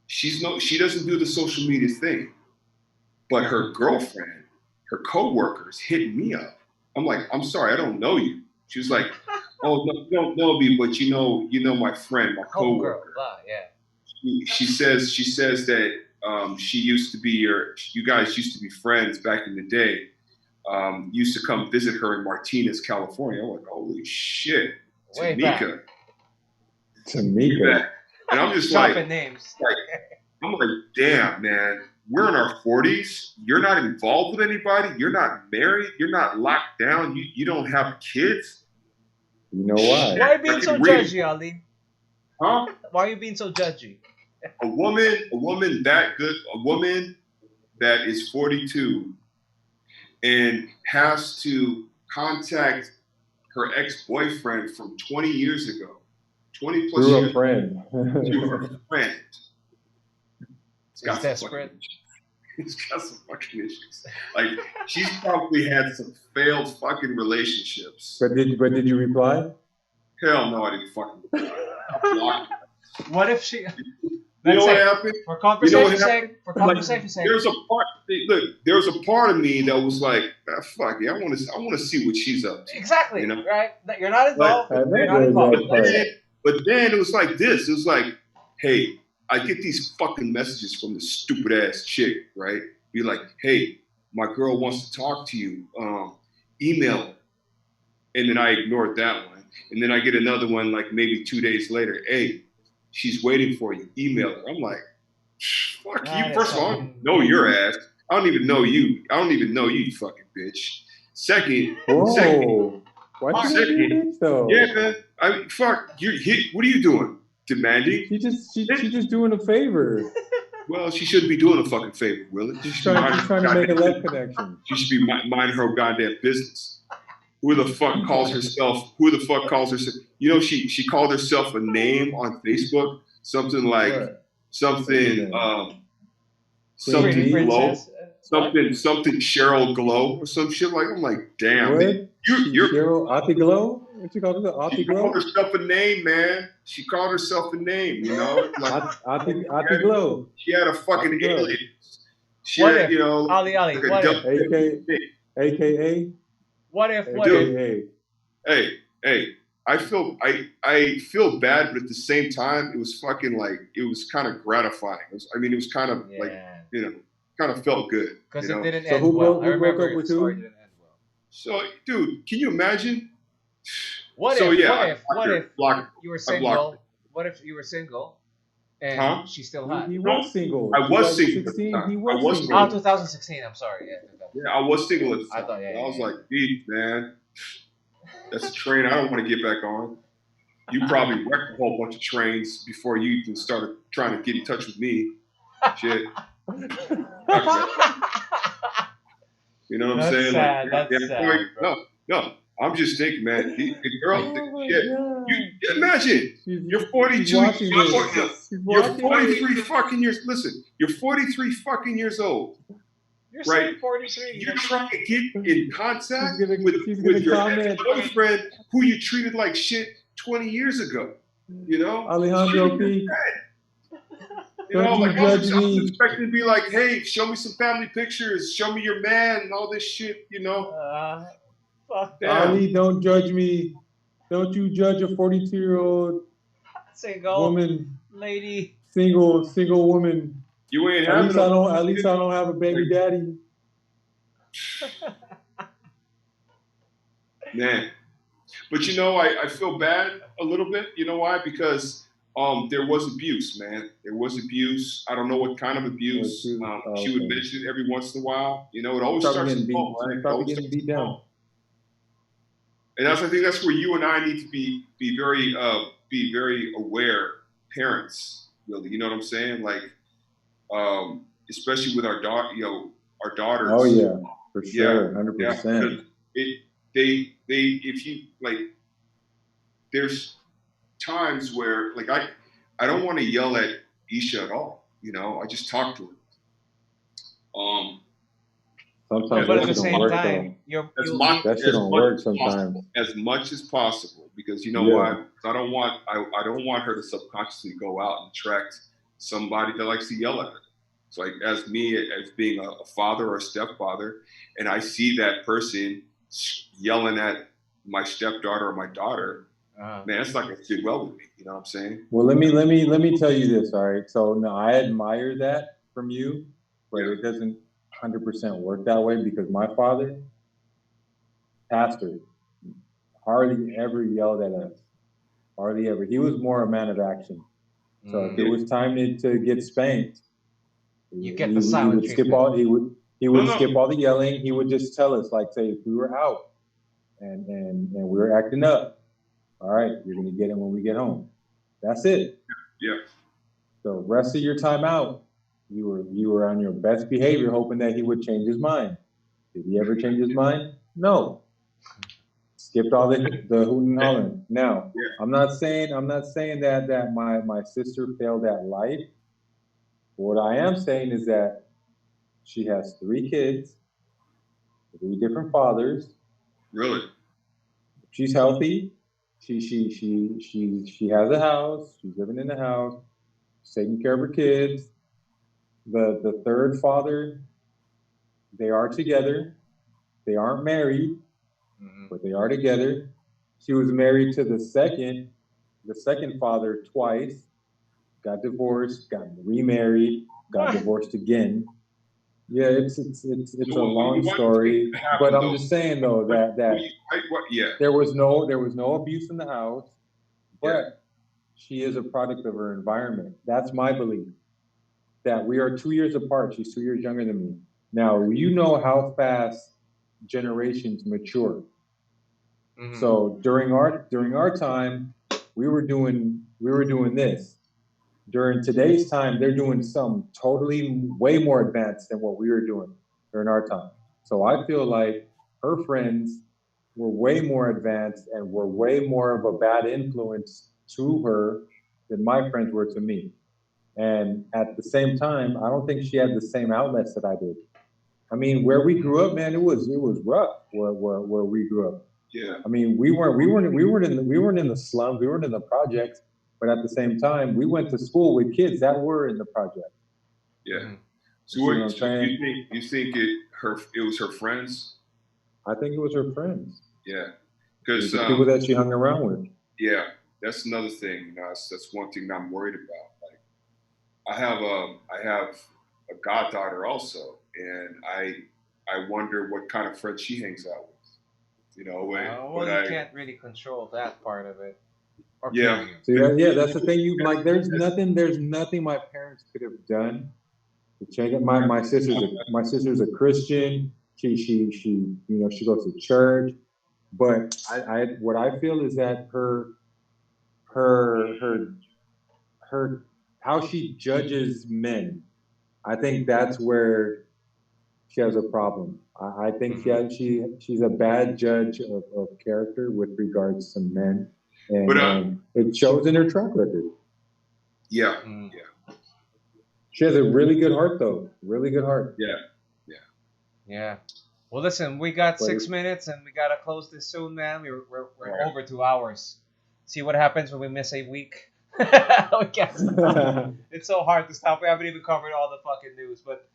She doesn't do the social media thing, but her girlfriend, her coworkers hit me up. I'm like, I'm sorry, I don't know you. She was like, oh no, you don't know me, but you know my friend, my coworker. She says that you guys used to be friends back in the day. Used to come visit her in Martinez, California. I'm like, holy shit, Tamika. And I'm just like, names. I'm like, damn, man, we're in our 40s. You're not involved with anybody. You're not married. You're not locked down. You don't have kids. You know why? Why are you being so judgy, Ali? Huh? Why are you being so judgy? A woman that good, a woman that is 42 and has to contact her ex-boyfriend from 20 years ago. 20 plus through years. A friend. To her friend. He's desperate. He's got some fucking issues. Like, she's probably had some failed fucking relationships. But did you reply? Hell no, I didn't fucking reply. What if she? You know what happened? For conversation's sake. There's a part of me that was like, fuck it, I want to see what she's up to. Exactly. You know? Right? You're not involved. You're not involved. But then it was like this. It was like, hey, I get these fucking messages from this stupid ass chick, right? Be like, hey, my girl wants to talk to you. Email her. And then I ignored that one. And then I get another one like maybe 2 days later. Hey, she's waiting for you. Email her. I'm like, fuck you. First of all, I don't know your ass. I don't even know you. You fucking bitch. Second, why do you do this though? Yeah, man. Fuck. What are you doing? Demanding? She's just doing a favor. Well, she shouldn't be doing a fucking favor, Willie. She's trying to make a love connection. She should be minding her goddamn business. Who the fuck calls herself? You know, she called herself a name on Facebook. Something like something something Cheryl Glow or some shit like. I'm like, damn, man, you're Cheryl Auntie Glow. What you call her? Auntie Glow. She called herself a name, man. She called herself a name. You know, like Auntie Glow. She had a fucking alien. She what had, if, you know, Ali, like what if? AKA. What if? Hey. I feel bad, but at the same time, it was fucking like, it was kind of gratifying. It was kind of like, you know, kind of felt good. Because it didn't end well. I remember the story didn't end well. So, dude, can you imagine? What if you were single? What if you were single and she still had? He was single. I was single. He was single. Oh, 2016. I'm sorry. Yeah, I was single at the time. I thought, I was like, beef, man. That's a train I don't want to get back on. You probably wrecked a whole bunch of trains before you even started trying to get in touch with me. Shit. You know what I'm saying? Sad. Like, that's sad. No. I'm just thinking, man. The girl, shit. You imagine you're 42. You're 43 fucking years. Listen, you're 43 fucking years old. You're right? 43. You're trying to get in contact with your ex-boyfriend who you treated like shit 20 years ago. You know? Alejandro P. You know, like I was expecting to be like, hey, show me some family pictures, show me your man and all this shit, you know? Fuck that. Ali, don't judge me. Don't you judge a 42-year-old single woman, lady, single woman. You ain't at least I don't have a baby daddy. Man. But you know, I feel bad a little bit. You know why? Because there was abuse, man. There was abuse. I don't know what kind of abuse. She would mention it every once in a while. You know, it always starts at home, right? Probably getting beat down. And I think that's where you and I need to be very aware parents, really. You know what I'm saying? Like, especially with our daughter, our daughters. Oh yeah, for sure, 100%. If you like, there's times where like I don't want to yell at Isha at all. You know, I just talk to her. Sometimes but at the same time, that shit don't work sometimes. As much as possible, because you know why? I don't want her to subconsciously go out and attract somebody that likes to yell at her. So like as me, as being a father or a stepfather, and I see that person yelling at my stepdaughter or my daughter, man, it's not gonna sit well with me. You know what I'm saying? Well, let me tell you this. All right. So no, I admire that from you, but it doesn't 100% work that way because my father, pastor, hardly ever yelled at us. Hardly ever. He was more a man of action. So if it was time to get spanked, you get the silent treatment. He would skip all the yelling. He would just tell us, like, say, if we were out and we were acting up, all right, you're gonna get it when we get home. That's it. Yeah. So rest of your time out, you were on your best behavior, hoping that he would change his mind. Did he ever change his mind? No. Skipped all the hooting and hollering. Now, I'm not saying that my sister failed at life. What I am saying is that she has 3 kids, 3 different fathers. Really? She's healthy. She has a house. She's living in the house. She's taking care of her kids. The third father, they are together. They aren't married, but they are together. She was married to the second father twice. Got divorced, got remarried, got divorced again. Yeah, it's a long story, but I'm just saying though that there was no abuse in the house, but she is a product of her environment. That's my belief. That we are 2 years apart. She's 2 years younger than me. Now you know how fast generations mature. So during our time, we were doing this. During today's time, they're doing some totally way more advanced than what we were doing during our time. So I feel like her friends were way more advanced and were way more of a bad influence to her than my friends were to me. And at the same time, I don't think she had the same outlets that I did. I mean, where we grew up, man, it was rough where we grew up. Yeah. I mean, we weren't in the slums, we weren't in the projects, but at the same time, we went to school with kids that were in the project. Yeah. So what you think? You think it was her friends? I think it was her friends. Yeah, because the people that she hung around with. Yeah, that's another thing. You know, that's one thing that I'm worried about. Like, I have a goddaughter also, and I wonder what kind of friends she hangs out with. You know, well, you can't really control that part of it. Yeah. So yeah, that's the thing. You like, there's nothing my parents could have done to change it. My sister's a Christian. She you know, she goes to church, but what I feel is that her how she judges men, I think that's where she has a problem. I think she's a bad judge of character with regards to men, and it shows in her track record. Yeah, yeah. She has a really good heart, though. Really good heart. Yeah. Well, listen, we got 6 minutes, and we gotta close this soon, man. We're over 2 hours. See what happens when we miss a week. We can't stop. It's so hard to stop. We haven't even covered all the fucking news, but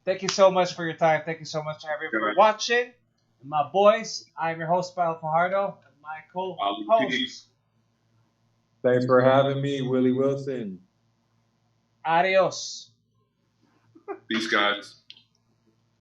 thank you so much for your time. Thank you so much, everyone, for watching. And my boys, I'm your host, Pal Fajardo, and my co-host. Thanks for having me, Willie Wilson. Adios. Peace, guys.